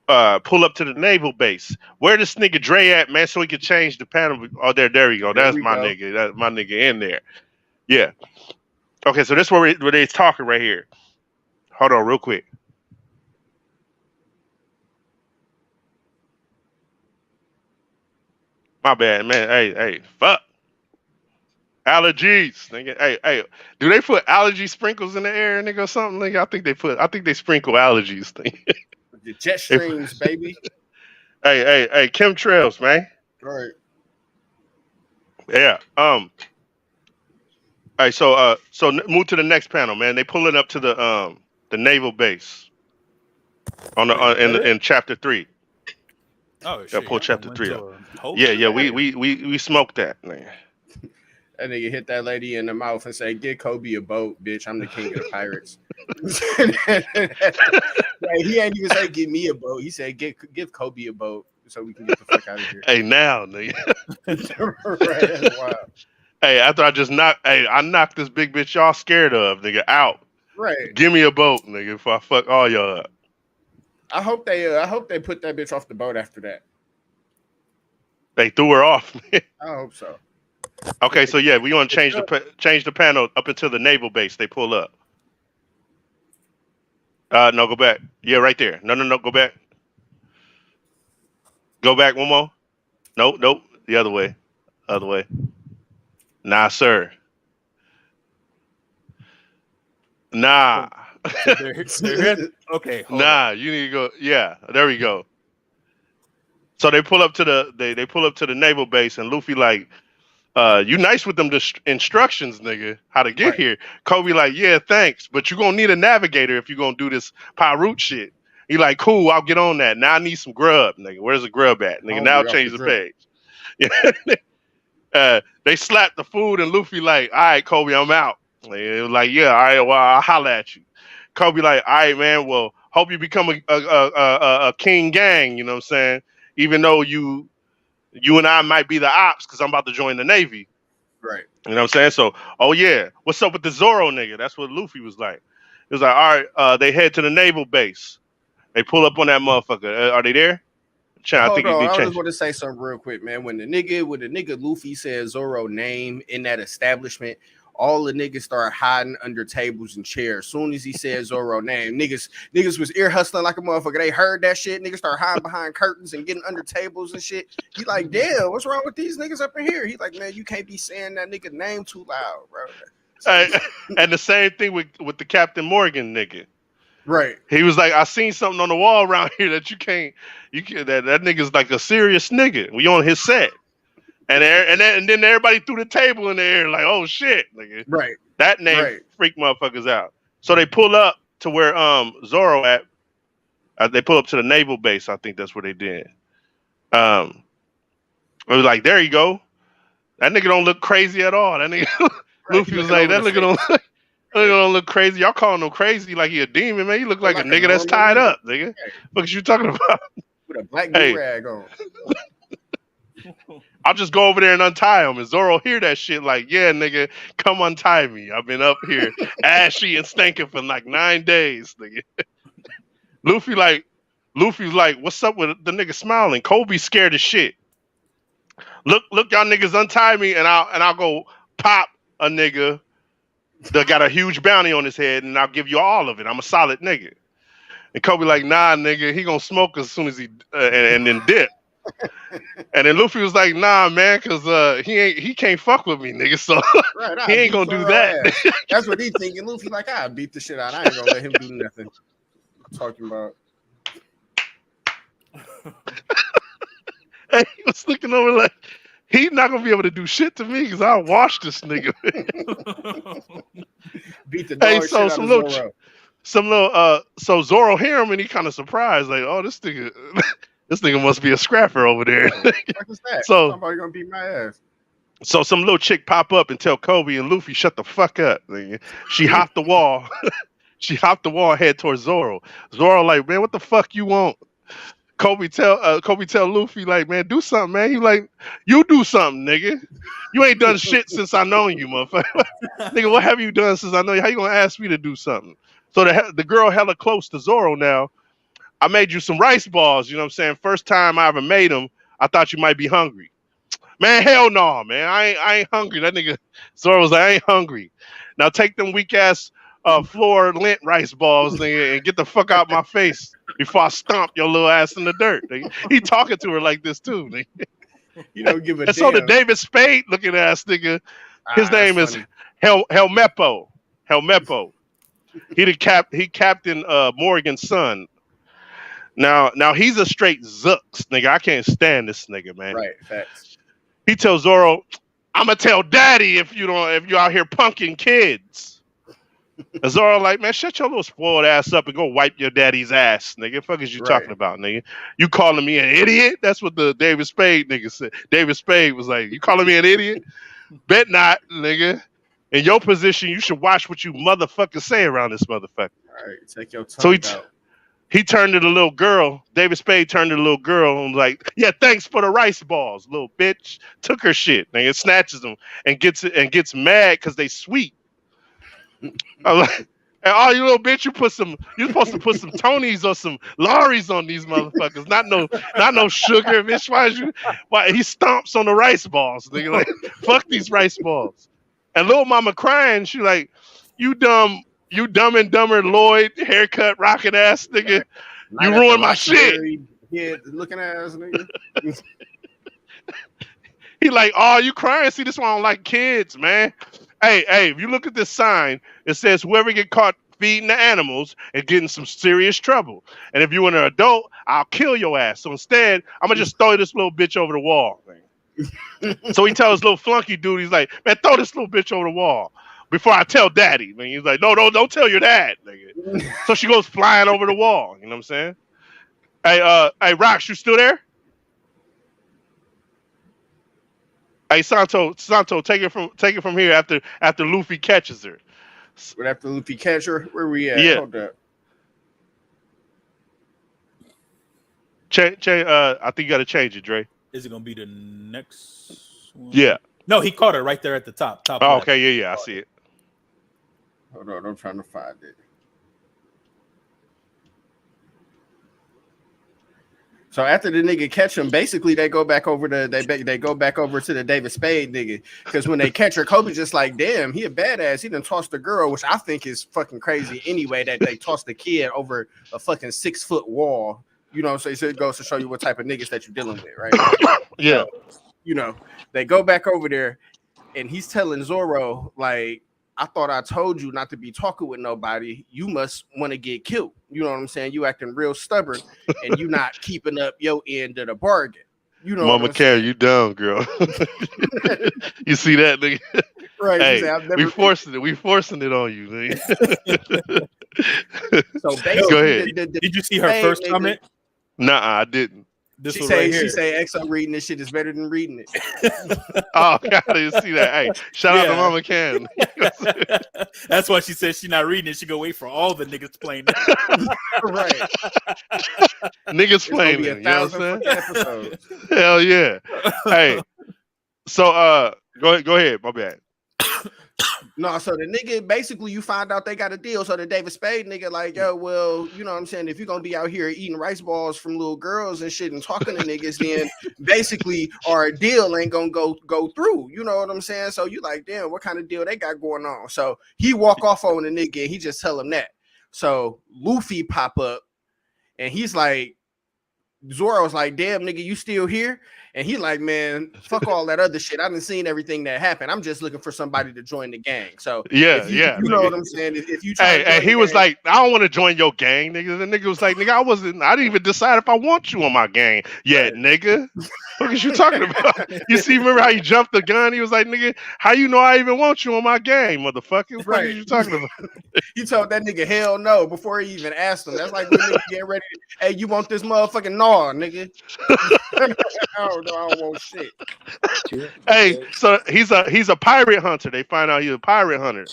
pull up to the naval base. Where this nigga Dre at, man, so he can change the panel? Oh, there you go. That's my nigga. That's my nigga in there. Yeah. Okay, so this is where they're talking right here. Hold on real quick. My bad, man. Hey, fuck. Allergies, nigga. Hey, do they put allergy sprinkles in the air, nigga, or something, nigga? I think they sprinkle allergies, thing. The jet streams, baby. Hey, chemtrails, man. Right. Yeah. All right, so move to the next panel, man. They pull it up to the naval base in chapter 3. Oh shit! Pull chapter 3 up. Yeah. We smoked that, man. That nigga hit that lady in the mouth and say, "Get Koby a boat, bitch. I'm the king of the pirates." Like, he ain't even say, "Give me a boat." He said, "Give Koby a boat so we can get the fuck out of here." Hey, now, nigga. Right, that's wild. Hey, after I knocked this big bitch y'all scared of, nigga, out. Right. Give me a boat, nigga, before I fuck all y'all up. I hope they put that bitch off the boat after that. They threw her off, man. I hope so. Okay, so yeah, we want to change the panel up until the naval base. They pull up. No, go back. Yeah, right there. No, go back. Go back one more. Nope. The other way. Nah, sir. Nah. Okay. Nah, you need to go. Yeah, there we go. So they pull up to the naval base, and Luffy like, you nice with them instructions, nigga, how to get here. Koby like, yeah, thanks, but you're gonna need a navigator if you're gonna do this Pyroot shit. He like, cool, I'll get on that. Now I need some grub, nigga. Where's the grub at, nigga? Now change the page. Yeah. They slapped the food, and Luffy like, all right, Koby, I'm out. It was like, yeah, all right, well, I'll holler at you. Koby like, all right, man, well, hope you become a king gang, you know what I'm saying? Even though you and I might be the ops, because I'm about to join the Navy. Right. You know what I'm saying? So, oh yeah, what's up with the Zoro nigga? That's what Luffy was like. He was like, all right, they head to the naval base. They pull up on that motherfucker. Are they there? Hold on, I just want to say something real quick, man. When the nigga Luffy said Zoro name in that establishment, all the niggas started hiding under tables and chairs. Soon as he said Zoro name, niggas was ear hustling like a motherfucker. They heard that shit. Niggas started hiding behind curtains and getting under tables and shit. He like, damn, what's wrong with these niggas up in here? He like, man, you can't be saying that nigga name too loud, bro. So, and the same thing with the Captain Morgan nigga. Right. He was like, I seen something on the wall around here that you can't that nigga's like a serious nigga. We on his set. And then everybody threw the table in the air like, oh shit, nigga. Right. That name freaked motherfuckers out. So they pull up to where Zoro at. They pull up to the naval base. I think that's where they did. It was like, there you go. That nigga don't look crazy at all. That nigga Luffy was like, that nigga don't look crazy. Y'all calling him crazy like he a demon, man. You look like a nigga that's tied up, nigga. What you talking about? With a black rag on. I'll just go over there and untie him. And Zoro hear that shit like, yeah, nigga, come untie me. I've been up here ashy and stinking for like 9 days, nigga. Luffy's like, what's up with the nigga smiling? Kobe scared as shit. Look, y'all niggas untie me and I'll go pop a nigga that got a huge bounty on his head and I'll give you all of it. I'm a solid nigga. And Kobe like, nah, nigga, he gonna smoke as soon as he and then dip. And then Luffy was like, nah, man, cause he can't fuck with me, nigga. So he ain't gonna do that. That's what he's thinking. Luffy like, I beat the shit out. I ain't gonna let him do nothing. Talking about. Hey, he was looking over like he's not gonna be able to do shit to me because I'll wash this nigga. Beat the dog shit out of Zoro. So Zoro hear him and he kind of surprised, like, oh, this nigga must be a scrapper over there. What is that? So somebody gonna beat my ass. So some little chick pop up and tell Kobe and Luffy, shut the fuck up. She hopped the wall. She hopped the wall and head towards Zoro. Zoro like, man, what the fuck you want? Kobe tell Luffy like, man, do something, man. He like, you do something, nigga. You ain't done shit since I known you, motherfucker. Nigga, what have you done since I know you? How you gonna ask me to do something? So the girl hella close to Zoro now. I made you some rice balls, you know what I'm saying? First time I ever made them, I thought you might be hungry. Man, hell no, man. I ain't hungry. That nigga Zoro was like, I ain't hungry. Now take them weak ass floor lint rice balls, nigga, and get the fuck out my face before I stomp your little ass in the dirt. Nigga. He talking to her like this too, nigga. You don't give a damn. And so the David Spade looking ass nigga, his name is Helmepo. Helmepo. He captain Morgan's son. Now he's a straight Zooks, nigga. I can't stand this nigga, man. Right, facts. He tells Zoro, I'ma tell daddy if you out here punking kids. And Zoro like, man, shut your little spoiled ass up and go wipe your daddy's ass, nigga. The fuck is you talking about, nigga? You calling me an idiot? That's what the David Spade nigga said. David Spade was like, you calling me an idiot? Bet not, nigga. In your position, you should watch what you motherfuckers say around this motherfucker. All right, take your time. So he turned to the little girl. David Spade turned to the little girl and was like, yeah, thanks for the rice balls, little bitch. Took her shit, nigga, snatches them and gets mad because they sweet. I'm like, and oh, you little bitch, you're supposed to put some Tonys or some Laries on these motherfuckers, not no sugar, bitch. Why he stomps on the rice balls, nigga? Like, fuck these rice balls. And little mama crying, she like, you dumb and dumber Lloyd haircut rocking ass nigga, you ruined my shit. Yeah, looking ass nigga. He like, oh, you crying? See, this one I don't like kids, man. Hey, if you look at this sign, it says whoever get caught feeding the animals and getting some serious trouble. And if you're an adult, I'll kill your ass. So instead, I'm gonna just throw this little bitch over the wall. So he tells little flunky dude, he's like, man, throw this little bitch over the wall before I tell daddy. Man, he's like, no, don't tell your dad, nigga. So she goes flying over the wall. You know what I'm saying? Hey, Rox, you still there? Hey, Santo, take it from here after Luffy catches her. But after Luffy catch her, where we at? Yeah. Hold up. I think you got to change it, Dre. Is it gonna be the next one? Yeah. No, he caught her right there at the top. Oh, left. okay, yeah, I see it. Hold on, I'm trying to find it. So after the nigga catch him, basically they go back over to the David Spade nigga, because when they catch her, Kobe's just like, damn, he a badass. He done tossed the girl, which I think is fucking crazy anyway. That they tossed the kid over a fucking 6-foot wall. You know, so it goes to show you what type of niggas that you're dealing with, right? Yeah. So, you know, they go back over there, and he's telling Zoro like, I thought I told you not to be talking with nobody. You must want to get killed. You know what I'm saying? You acting real stubborn and you not keeping up your end of the bargain. You know, Mama Carrie, you dumb girl. You see that, nigga? Right. Hey, we forcing it on you, nigga. So basically, go ahead. Did you see her first comment? Nah, I didn't. She say XO reading this shit is better than reading it. Oh, God, I didn't see that. Hey, shout out to Mama Can. That's why she said she's not reading it. She go wait for all the niggas playing it. Right. Niggas playing it. You know what I'm saying? Hell yeah. Hey, So go ahead. My bad. No, so the nigga basically you find out they got a deal. So the David Spade nigga, like, yo, well, you know what I'm saying? If you're gonna be out here eating rice balls from little girls and shit and talking to niggas, then basically our deal ain't gonna go through. You know what I'm saying? So you like, damn, what kind of deal they got going on? So he walk off on the nigga and he just tell him that. So Luffy pop up and he's like, Zoro's like, damn, nigga, you still here? And he like, man, fuck all that other shit. I done seen everything that happened. I'm just looking for somebody to join the gang. So yeah, you know what I'm saying? If you try hey, he was like, I don't want to join your gang, nigga. The nigga was like, nigga, I didn't even decide if I want you on my gang yet, nigga. What is you talking about? You see, remember how he jumped the gun? He was like, nigga, how you know I even want you on my gang, motherfucker? What is you talking about? He told that nigga hell no before he even asked him. That's like when nigga getting ready. Hey, you want this motherfucking gnaw, nigga? I don't want shit. Hey, so he's a pirate hunter. They find out he's a pirate hunter.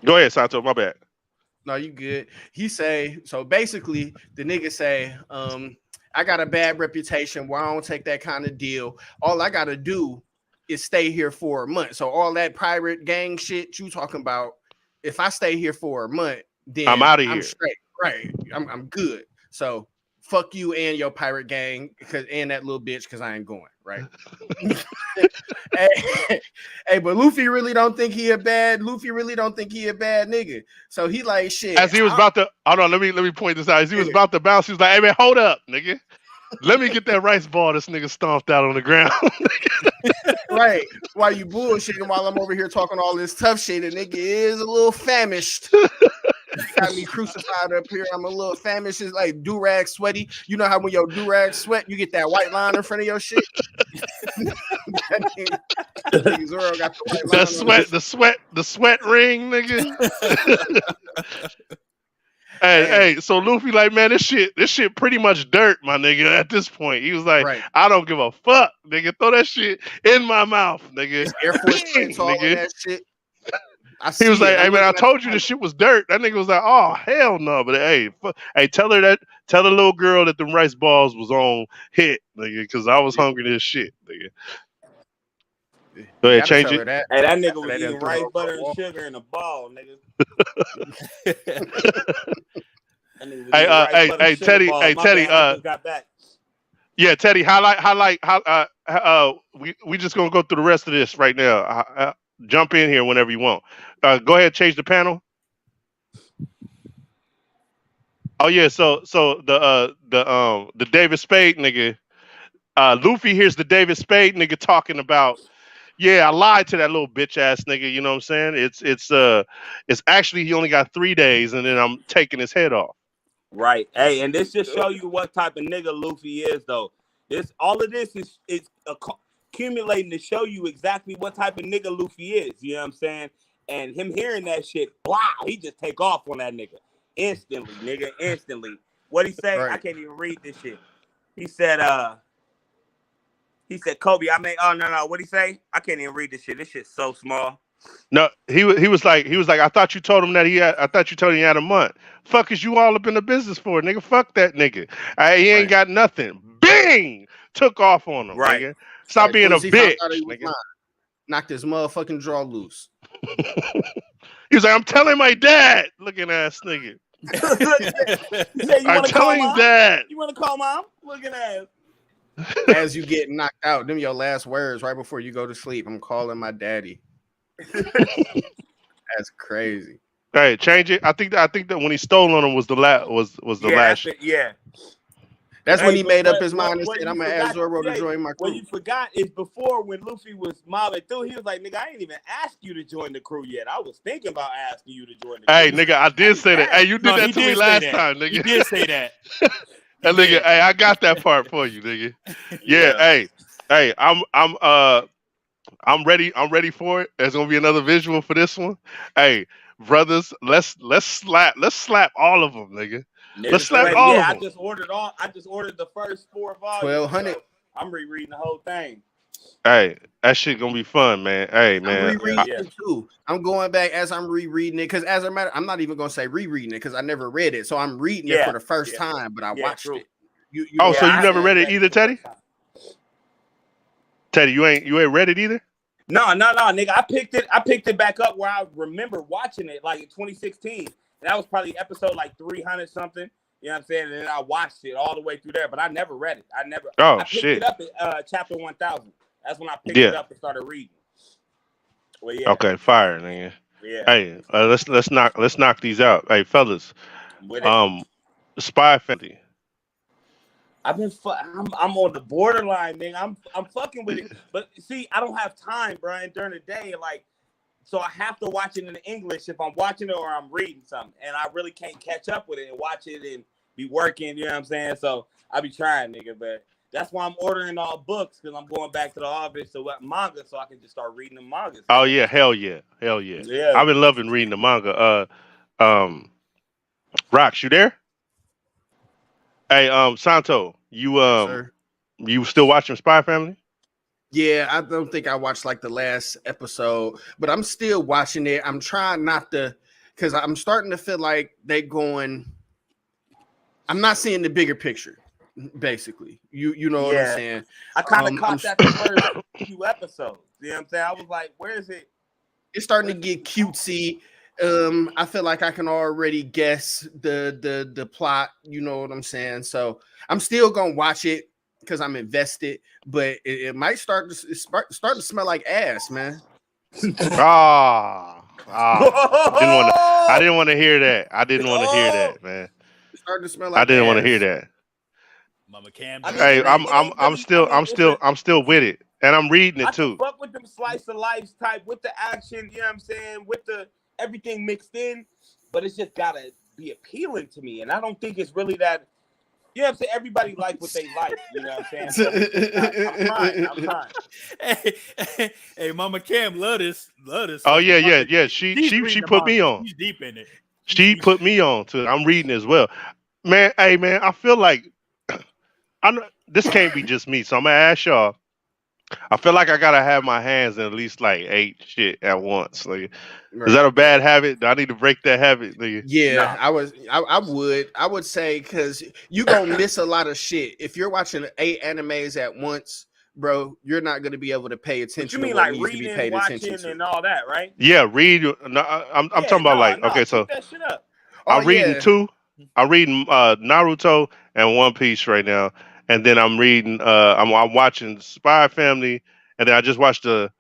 Go ahead, Sato. My bad. No, you good. He say so. Basically, the nigga say, I got a bad reputation where I don't take that kind of deal. All I gotta do is stay here for a month. So all that pirate gang shit you talking about, if I stay here for a month, then I'm out of here. I'm straight. Right. I'm good. So fuck you and your pirate gang and that little bitch because I ain't going, right? hey, but Luffy really don't think he a bad nigga. So he like shit. As he was about to hold on, let me point this out. As he was about to bounce, he was like, hey man, hold up, nigga. Let me get that rice ball this nigga stomped out on the ground. Right. While you bullshitting while I'm over here talking all this tough shit, the nigga is a little famished. Got me crucified up here. I'm a little famished. It's like do-rag sweaty. You know how when your do-rag sweat, you get that white line in front of your shit? Zoro got the white line the sweat ring, nigga. Hey, so Luffy like, man, this shit pretty much dirt, my nigga, at this point. He was like, right. I don't give a fuck, nigga. Throw that shit in my mouth, nigga. Air Force prints, all that shit. He was like, hey man, I told you this shit was dirt. That nigga was like, oh hell no. But hey, tell the little girl that the rice balls was on hit, nigga, because I was hungry as shit, nigga. Go ahead, change it. Hey, that nigga was eating rice, butter, and sugar in a ball, nigga. Hey, Teddy. Got back. Yeah, Teddy. Highlight. We just gonna go through the rest of this right now. Jump in here whenever you want. Go ahead, change the panel. Oh yeah, so the David Spade nigga, Luffy hears the David Spade nigga talking about, yeah, I lied to that little bitch ass nigga. You know what I'm saying? It's actually he only got 3 days, and then I'm taking his head off. Right. Hey, and this just show you what type of nigga Luffy is, though. All of this is accumulating to show you exactly what type of nigga Luffy is. You know what I'm saying? And him hearing that shit, wow, he just take off on that nigga instantly, nigga, instantly. What he say? Right. I can't even read this shit. He said, Koby, no. What'd he say? I can't even read this shit. This shit's so small. No, he was like, I thought you told him that he had a month. Fuck is you all up in the business for, nigga? Fuck that nigga. He ain't got nothing. Bing! Took off on him, right. Nigga. Stop being a bitch, nigga. Knocked his motherfucking jaw loose. He was like, I'm telling my dad. Looking ass nigga. I'm telling dad. You want to call mom? Looking ass. As you get knocked out, them your last words right before you go to sleep. I'm calling my daddy. That's crazy. Hey, change it. I think that when he stole on him was the last last. Yeah. That's when he made up his mind and said, I'm gonna ask Zoro to join my crew. What you forgot is before when Luffy was mobbing through, he was like, nigga, I ain't even asked you to join the crew yet. I was thinking about asking you to join the crew. Hey, nigga, I did say that. Hey, you did that to me last time, nigga. You did say that. That nigga, hey, I got that part for you, nigga. Yeah, hey, I'm ready. I'm ready for it. There's gonna be another visual for this one. Hey, brothers, let's slap all of them, nigga. Let's slap all of them. I just ordered the first 4 volumes. 1,200. So I'm rereading the whole thing. Hey, that shit gonna be fun, man. Hey, man. I'm rereading it too. I'm going back as I'm rereading it because, as a matter, I'm not even gonna say rereading it because I never read it, so I'm reading it for the first time. But I watched it. So you never read it either, Teddy? Teddy, you ain't read it either? No, nigga. I picked it back up where I remember watching it like in 2016. And that was probably episode like 300 something. You know what I'm saying? And then I watched it all the way through there, but I never read it. I picked it up at chapter 1000. That's when I picked it up and started reading. Well, yeah. Okay, fire, nigga. Yeah. Hey, let's knock these out. Hey, fellas. Spy Family. I'm on the borderline, nigga. I'm fucking with it, but see, I don't have time, Brian, during the day, like, so I have to watch it in English if I'm watching it or I'm reading something, and I really can't catch up with it and watch it and be working. You know what I'm saying? So I be trying, nigga, but that's why I'm ordering all books because I'm going back to the office to manga so I can just start reading the manga. Oh yeah, hell yeah. I've been loving reading the manga. Rox, you there? Hey, Santo, you still watching Spy Family? Yeah, I don't think I watched like the last episode, but I'm still watching it. I'm trying not to, because I'm starting to feel like I'm not seeing the bigger picture, basically. You know what I'm saying? I kind of caught that the first few episodes. You know what I'm saying? I was like, where is it? It's starting to get cutesy. I feel like I can already guess the plot, you know what I'm saying? So I'm still gonna watch it because I'm invested, but it might start to smell like ass, man. I didn't want to hear that. I didn't want to hear that, man. It's starting to smell like I didn't want to ass. hear that. Mama Cam. Hey, I'm still with it, and I'm reading it too. Fuck with them slice of life type with the action, you know what I'm saying? With the everything mixed in, but it's just gotta be appealing to me, and I don't think it's really that. You know what I'm saying? Everybody like what they like. You know what I'm saying? So I'm trying. Hey, Mama Cam, love this. Oh yeah. She put me on. She's deep in it. She put me on to it. I'm reading as well, man. Hey, man, I feel like this can't be just me. So I'm gonna ask y'all. I feel like I gotta have my hands in at least like 8 shit at once. Like, is that a bad habit? Do I need to break that habit? Like, yeah, no. I would say because you gonna miss a lot of shit if you're watching 8 animes at once, bro. You're not gonna be able to pay attention. What you mean, to what like needs reading, to be paid watching, attention to. and all that, right? Yeah, read. No, I'm talking about like okay, so that shit up. I'm reading 2. I'm reading Naruto and One Piece right now. And then I'm reading, I'm watching Spy Family, and then I just watched the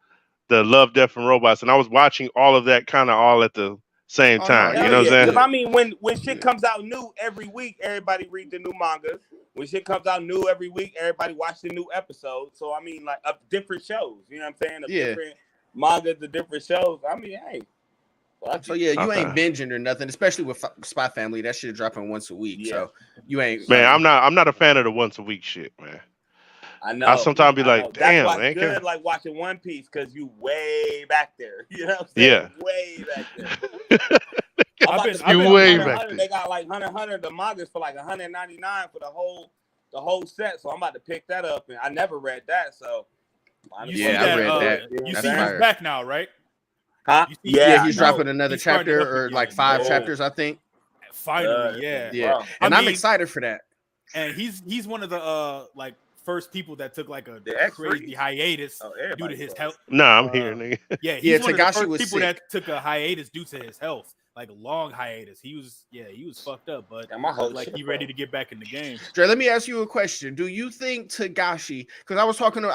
Love, Death, and Robots, and I was watching all of that kind of all at the same time. You know what I'm saying? I mean, when shit comes out new every week, everybody read the new manga. When shit comes out new every week, everybody watch the new episode. So I mean, like of different shows. You know what I'm saying? Of different manga, the different shows. I mean, hey. So yeah, you ain't binging or nothing, especially with Spy Family. That shit dropping once a week. So you ain't. Man, I'm not a fan of the once a week shit, man. I know. I sometimes be like, damn, that's why man. It's good, like watching One Piece because you way back there. You know what I'm saying? Yeah. Way back there. You way back there. They got like Hunter the mangas for like $199 for the whole set. So I'm about to pick that up, and I never read that. So I read that. You see he's back now, right? Huh? Yeah, he's dropping another chapter or like 5 chapters, I think. Finally, yeah. Wow. And I'm excited for that. And he's one of the like first people that took like a crazy hiatus due to his health. Nah, I'm here, nigga. Yeah, he's one of the first was people sick. that took a hiatus due to his health, like a long hiatus. He was fucked up, but like he ready to get back in the game. Dre, let me ask you a question. Do you think Tagashi? Because I was talking to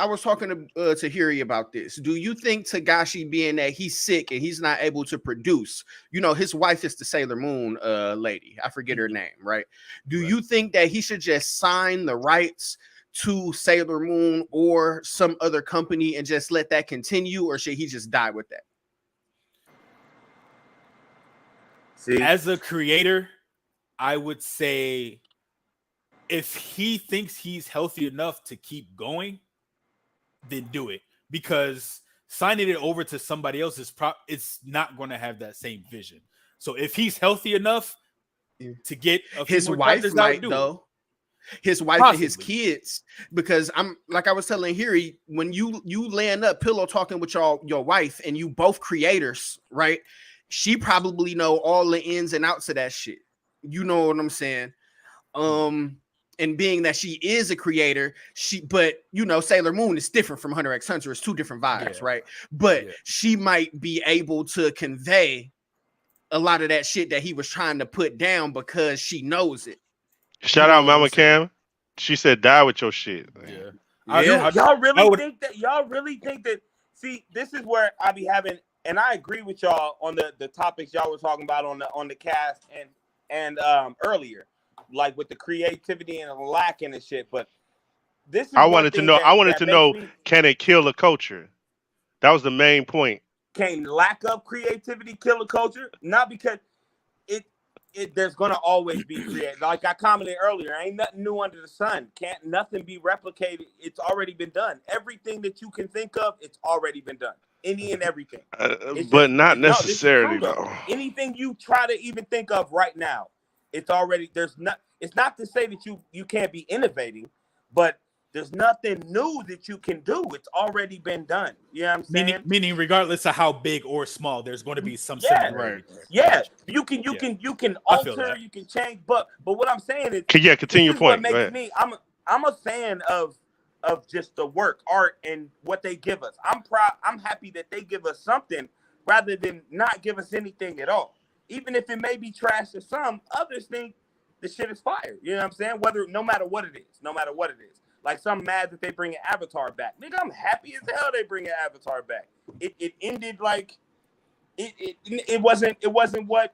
Hiri about this. Do you think Tagashi, being that he's sick and he's not able to produce, you know, his wife is the Sailor Moon lady. I forget her name, right? Do you think that he should just sign the rights to Sailor Moon or some other company and just let that continue, or should he just die with that? See, as a creator, I would say if he thinks he's healthy enough to keep going, then do it, because signing it over to somebody else it's not going to have that same vision. So if he's healthy enough to get his wife might though. His wife and his kids, because I'm like I was telling Hiri, when you laying up pillow talking with your wife and you both creators, right? She probably know all the ins and outs of that shit. You know what I'm saying? And being that she is a creator, but you know, Sailor Moon is different from Hunter x Hunter. It's two different vibes, right? But she might be able to convey a lot of that shit that he was trying to put down because she knows it. Shout out Mama Cam. She said, "Die with your shit." Yeah. Y'all really think that? See, this is where I be having, and I agree with y'all on the topics y'all were talking about on the cast and earlier. Like with the creativity and lacking and shit, but this is I wanted to know, can it kill a culture? That was the main point. Can lack of creativity kill a culture? Not because there's gonna always be creative. Like I commented earlier, ain't nothing new under the sun. Can't nothing be replicated. It's already been done. Everything that you can think of, it's already been done. Any and everything. But not necessarily though. Anything you try to even think of right now, it's already it's not to say that you can't be innovating, but there's nothing new that you can do. It's already been done. You know what I'm saying? Meaning regardless of how big or small, there's going to be some similarity. Yeah. You can alter, you can change, but what I'm saying is continue your point. What makes me I'm a fan of just the work, art, and what they give us. I'm happy that they give us something rather than not give us anything at all. Even if it may be trash to some, others think the shit is fire. You know what I'm saying? No matter what it is. Like some mad that they bring an Avatar back. Nigga, I'm happy as hell they bring an Avatar back. It ended like it wasn't what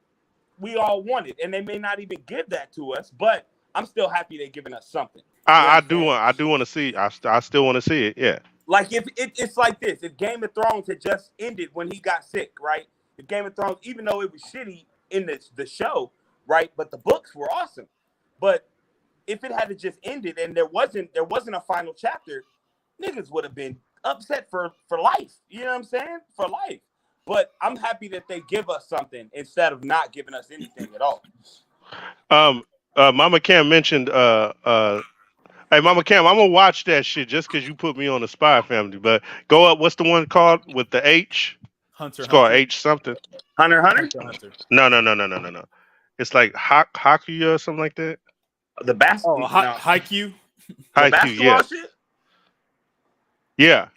we all wanted, and they may not even give that to us, but I'm still happy they're giving us something. I do want to see. I still want to see it. Yeah. Like if it's like this, if Game of Thrones had just ended when he got sick, right? If Game of Thrones, even though it was shitty in the show, right? But the books were awesome. But if it had just ended and there wasn't a final chapter, niggas would have been upset for life. You know what I'm saying? For life. But I'm happy that they give us something instead of not giving us anything at all. Mama Cam mentioned hey Mama Cam, I'm gonna watch that shit just because you put me on the Spy Family. But go up, what's the one called with the H? Hunter. It's called H something. Hunter. No. It's like Hakuya or something like that. The basketball. Oh, Haikyuu. Haikyuu, yeah. Shit? Yeah.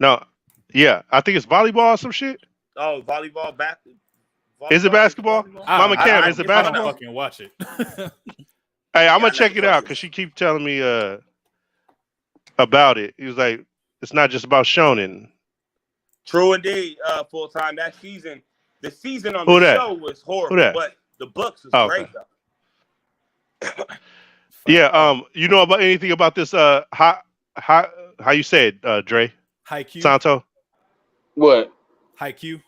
No. Yeah. I think it's volleyball or some shit. Oh, volleyball. Is it basketball? Mama Cam, is it basketball? I fucking watch it. Hey, I'm gonna check it out because she keeps telling me about it. He was like, it's not just about shonen. True indeed. Full time that season. The season on the show was horrible, but the books was great though. Yeah. You know about anything about this? How you say it, Dre? Haikyuu. Santo. What? Haikyuu.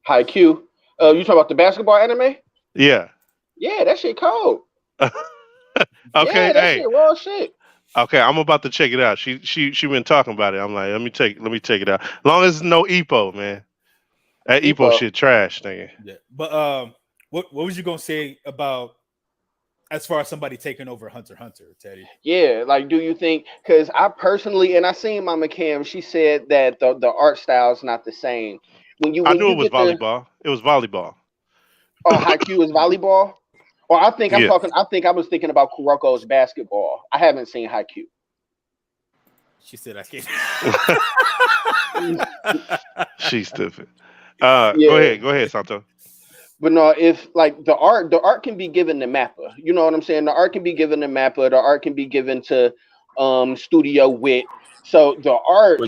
You talking about the basketball anime? Yeah. Yeah, that shit cold. Okay. Yeah, that shit raw shit. Okay, I'm about to check it out. She been talking about it. I'm like, let me check it out. As long as it's no Ippo, man. That Ippo shit trash, nigga. Yeah. But what was you gonna say about as far as somebody taking over Hunter x Hunter, Teddy? Yeah, like, do you think? Because I personally, and I seen Mama Cam, she said that the art style is not the same. I knew it was volleyball. It was volleyball. Oh, Haikyuu is volleyball. Or I think I was thinking about Kuroko's basketball. I haven't seen Haikyuu. She said I can't. She's stupid. Go ahead, Santo. But no, if like the art can be given to Mappa. You know what I'm saying? The art can be given to Mappa. The art can be given to Studio Wit. So the art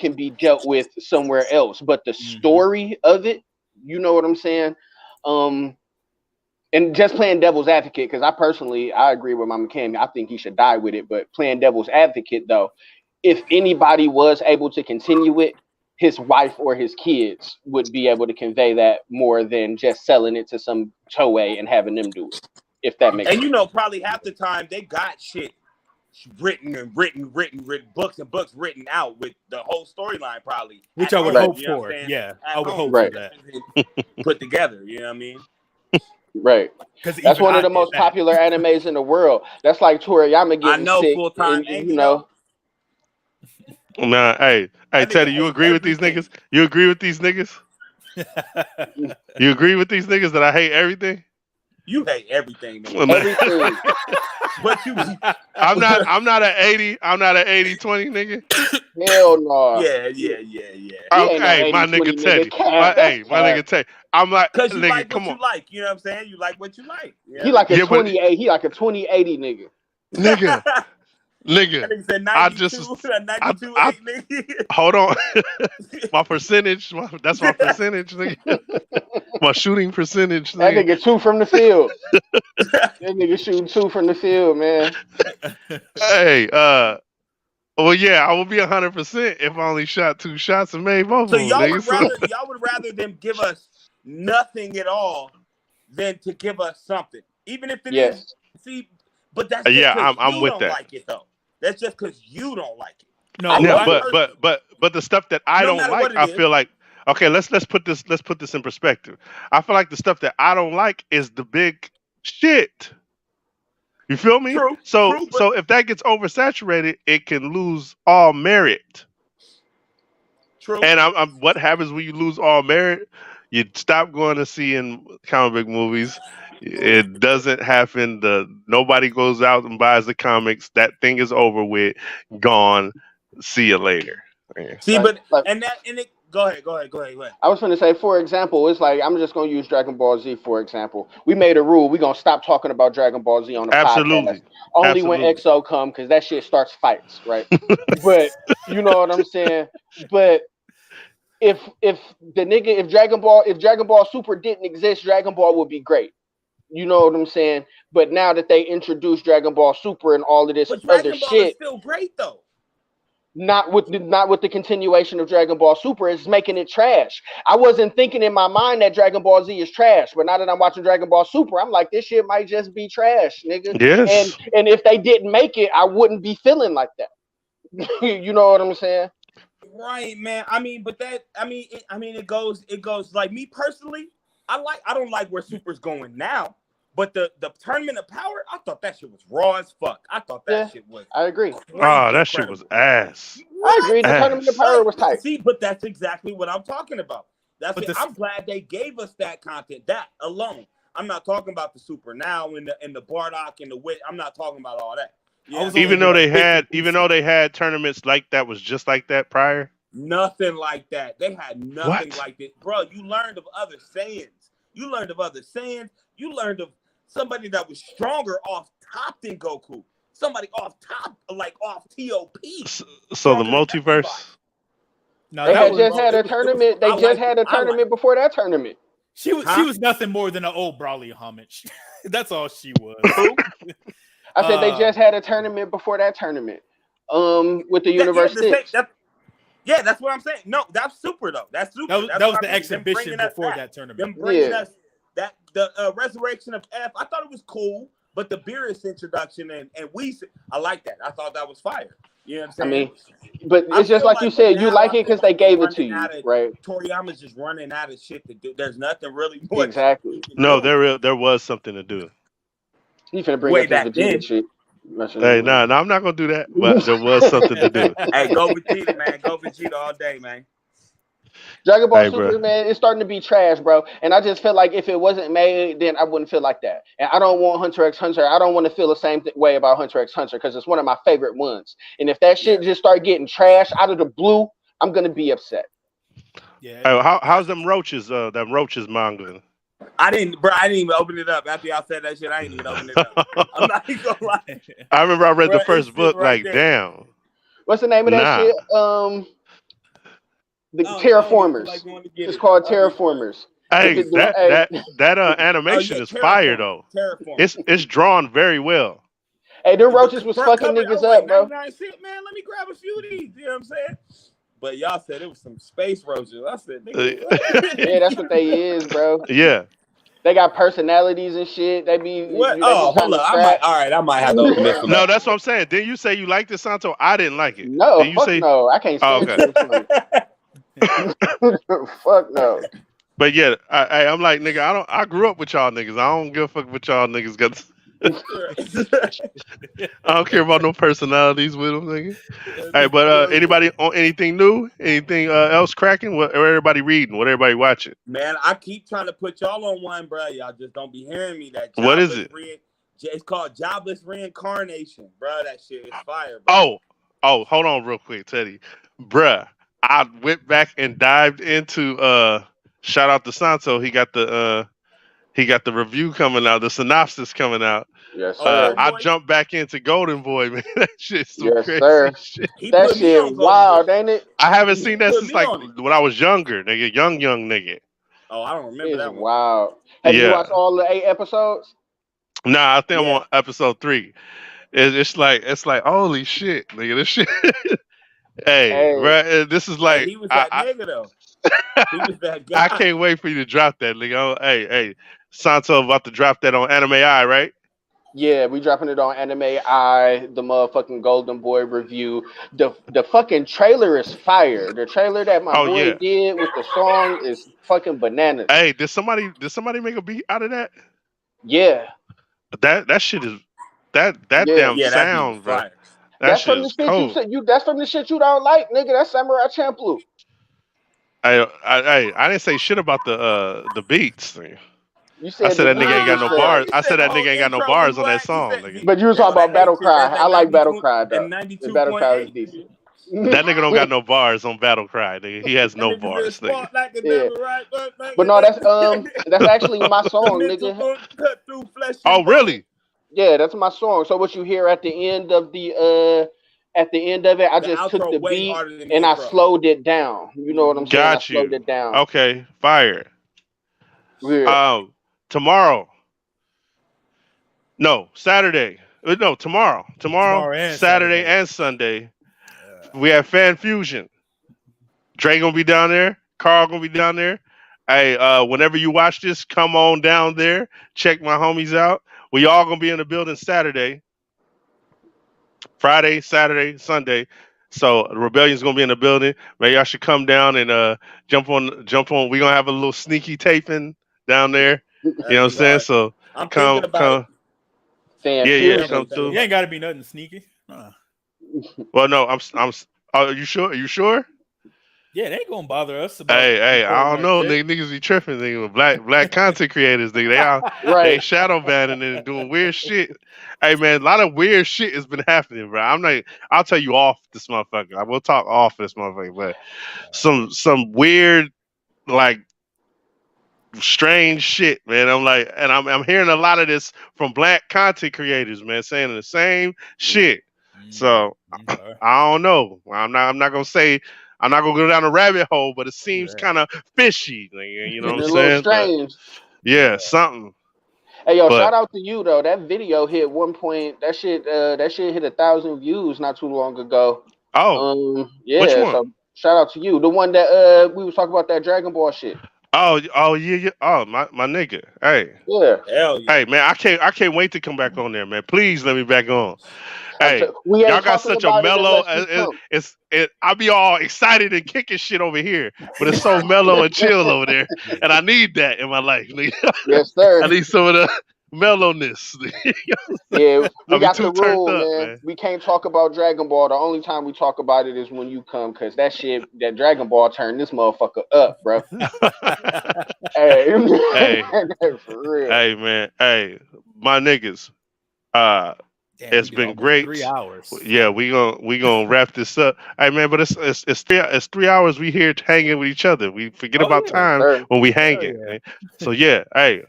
can be dealt with somewhere else. But the story of it, you know what I'm saying? And just playing devil's advocate, because I agree with Mama Cam. I think he should die with it. But playing devil's advocate, though, if anybody was able to continue it, his wife or his kids would be able to convey that more than just selling it to some Toei and having them do it. If that makes sense. And you know, probably half the time they got shit written, books and books written out with the whole storyline, probably. Which I would hope for. Yeah, I would hope for that. Put together, you know what I mean? Right. That's one of the most popular animes in the world. That's like Toriyama getting sick. Full time, you know. Nah, hey, Teddy, you agree with these niggas? You agree with these niggas? You agree with these niggas that I hate everything? You hate everything, man. Everything. But you, I'm not an 80. I'm not an 80-20 nigga. Hell no. yeah. He ain't no Hey, my 80-20 nigga Teddy. Cap, that's My nigga Teddy. I'm like, Because you nigga, like come what on. you like. You know what I'm saying? You like what you like. Yeah. He like a Yeah, but- 28. He like a 2080 nigga. Nigga. That Nigga. nigga said I 92, just- 92 I- 8, nigga. Hold on. My percentage. That's my percentage, nigga. My shooting percentage, That nigga. nigga 2 from the field. That nigga shooting 2 from the field, man. Hey, well, yeah, I would be 100% if I only shot 2 shots and made both So of them, y'all nigga. would rather them give us nothing at all than to give us something, even if it is. Yes. See, but that's just Yeah, 'cause I'm you with don't that. like it though. That's just because you don't like it. No, I Yeah, love but the stuff that I No don't matter like, what it I is. feel like okay. Let's put this in perspective. I feel like the stuff that I don't like is the big shit. You feel me? True, So true, but- so if that gets oversaturated, it can lose all merit. True. And I'm what happens when you lose all merit? You stop going to see in comic book movies. It doesn't happen. Nobody goes out and buys the comics. That thing is over with, gone. See you later. See, Like- but like- and it. Go ahead. I was going to say, for example, it's like, I'm just going to use Dragon Ball Z, for example. We made a rule. We're going to stop talking about Dragon Ball Z on the Absolutely. podcast. Only when Absolutely. EXO come, because that shit starts fights, right? But, you know what I'm saying? But if Dragon Ball Super didn't exist, Dragon Ball would be great. You know what I'm saying? But now that they introduced Dragon Ball Super and all of this But other Dragon Ball shit, is still great though. not with the continuation of Dragon Ball Super, is making it trash. I wasn't thinking in my mind that Dragon Ball Z is trash, but now that I'm watching Dragon Ball Super, I'm like, this shit might just be trash, nigga. Yes. And if they didn't make it, I wouldn't be feeling like that. You know what I'm saying? Right, man. I mean, but that it goes like me personally. I don't like where Super's going now, but the Tournament of Power, I thought that shit was raw as fuck. I thought that shit was. I agree. Oh, that shit was ass. I agree. The Ass. Tournament of Power was tight. See, but that's exactly what I'm talking about. But I'm glad they gave us that content. That alone. I'm not talking about the Super now and the Bardock and the Wit. I'm not talking about all that. Yeah, Even though they had tournaments like that was just like that prior. nothing like that. They had nothing What? like this, bro. You learned of other Saiyans. You learned of somebody that was stronger off top than Goku. Somebody off top, like off TOP. So the multiverse. No, They that had was, just had a tournament. They I just like had a it. I like tournament before that tournament. she was nothing more than an old Brawley homage. That's all she was. I said they just had a tournament before that tournament. With the Universe 6. That's what I'm saying. No, that's Super though. That's Super. That was the exhibition before that tournament. Them bringing Yeah. us that the Resurrection of F. I thought it was cool, but the Beerus introduction and I like that. I thought that was fire. You know what I'm saying? I mean, but I it's just feel like you said, you now like I it because feel they gave it to running you, out of- right? Toriyama's just running out of shit to do. There's nothing really more. Exactly. No, there was something to do. You finna bring Way up this back then. Vegeta shit. Hey, no, I'm not gonna do that. But there was something to do. Hey, go Vegeta, man. Go Vegeta all day, man. Dragon Ball Hey, Super, bro. man, it's starting to be trash, bro. And I just feel like if it wasn't made, then I wouldn't feel like that. And I don't want Hunter x Hunter. I don't want to feel the same way about Hunter x Hunter because it's one of my favorite ones. And if that shit just start getting trash out of the blue, I'm gonna be upset. Yeah. Hey, how's them roaches manga? I didn't even open it up after y'all said that shit. I ain't even open it up. I'm not even gonna lie. I remember I read the Bro, first it's book. right Like, there. damn. What's the name of that Nah. shit? The Oh, Terraformers. like going to get It's it. called Okay. Terraformers. Hey, If it- that animation is fire though. Terraform. It's drawn very well. Hey, them roaches was fucking niggas up, bro. Man, let me grab a few of these. You know what I'm saying? But y'all said it was some space roaches. I said, nigga, what? Yeah, that's what they is, bro. Yeah. They got personalities and shit. They be What? they Oh, be hold kinda up. strapped. I might have to open this one No, up. that's what I'm saying. Didn't you say you liked it, Santo? I didn't like it. No, Didn't you fuck say? no. I can't Oh, stand it. Fuck no. But yeah, I'm like, nigga, I grew up with y'all niggas. I don't give a fuck what y'all niggas got. I don't care about no personalities with them, nigga. Hey, but anybody on anything new? Anything else cracking? What everybody reading? What everybody watching? Man, I keep trying to put y'all on one, bro. Y'all just don't be hearing me. That What is it? It's called Jobless Reincarnation, bro. That shit is fire, bro. Oh, hold on real quick, Teddy. Bruh, I went back and dived into shout out to Santo. He got the review coming out, the synopsis coming out. Yes, sir. I jumped back into Golden Boy, man. That shit's some crazy shit. That shit wild, ain't it? I haven't seen that since like when I was younger, nigga. Young nigga. Oh, I don't remember that one. Wow. Have you watched all the 8 episodes? Nah, I think I'm on episode 3. It's like holy shit, nigga. This shit. Hey, right, this is like he was that nigga though. He was that guy. I can't wait for you to drop that, nigga. Hey, Santo about to drop that on Anime Eye, right? Yeah, we dropping it on Anime Eye, the motherfucking Golden Boy review. The fucking trailer is fire. The trailer that my boy did with the song is fucking bananas. Hey, did somebody make a beat out of that? Yeah. That shit is that damn sound, bro. That's from the shit you said. That's from the shit you don't like, nigga. That's Samurai Champloo. I didn't say shit about the beats. You said I said that nigga ain't got no bars. I said that nigga ain't got no bars on that song, nigga. But you was talking about Battle Cry. I like Battle Cry though. Battle Cry is decent. That nigga don't got no bars on Battle Cry, nigga. He has no bars, nigga. Yeah. But no, that's actually my song, nigga. Oh, really? Yeah, that's my song. So what you hear at the end of it, I just took the beat and I slowed it down. You know what I'm saying? I slowed it down. Okay, fire. Yeah. Tomorrow. No, Saturday. No, tomorrow. Saturday and Sunday. We have Fan Fusion. Dre gonna be down there. Carl gonna be down there. Hey, whenever you watch this, come on down there. Check my homies out. We all gonna be in the building Saturday, Friday, Saturday, Sunday. So the Rebellion's gonna be in the building. Maybe y'all should come down and jump on. We're gonna have a little sneaky taping down there. You know what I'm saying? So I'm come. Come through. You ain't gotta be nothing sneaky. Well, no, I'm. Are you sure? Are you sure? Yeah, they ain't gonna bother us. Hey, I don't know, niggas be tripping, nigga. Black content creators, nigga, they out, they shadow banning and doing weird shit. Hey, man, a lot of weird shit has been happening, bro. I'll tell you off this motherfucker. I will talk off this motherfucker, but some weird, like, strange shit, man. I'm hearing a lot of this from black content creators, man, saying the same shit. So I don't know. I'm not gonna say. I'm not gonna go down a rabbit hole, but it seems kind of fishy, you know what I'm saying? Strange. But, something. Hey, shout out to you though. That video hit 1 point. That shit hit 1,000 views not too long ago. Oh, yeah. Which one? So shout out to you. The one that we was talking about, that Dragon Ball shit. Oh yeah. Oh my nigga. Hey. Yeah. Hell yeah. Hey man, I can't wait to come back on there, man. Please let me back on. Hey, y'all got such a mellow. I be all excited and kicking shit over here, but it's so mellow and chill over there, and I need that in my life. Yes, sir. I need some of the mellowness. Yeah, we got the rule, man. We can't talk about Dragon Ball. The only time we talk about it is when you come, because that Dragon Ball turned this motherfucker up, bro. Hey, for real. Hey, man. Hey, my niggas. It's been great. 3 hours. Yeah, we gonna wrap this up. Hey man, but it's 3 hours we here hanging with each other. We forget about time when we hanging. Yeah. So yeah, hey,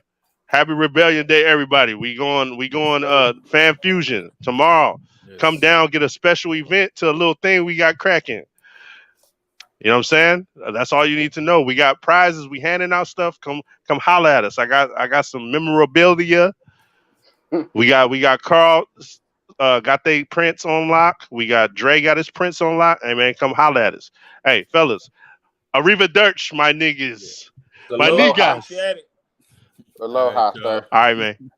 happy Rebellion Day, everybody. We going Fan Fusion tomorrow. Yes. Come down, get a special event to a little thing we got cracking. You know what I'm saying? That's all you need to know. We got prizes. We handing out stuff. Come holler at us. I got some memorabilia. We got Carl got they prints on lock. We got Dre got his prints on lock. Hey man, come holler at us. Hey fellas, arrivederci, my niggas, my niggas. Aloha, sir. All right, man.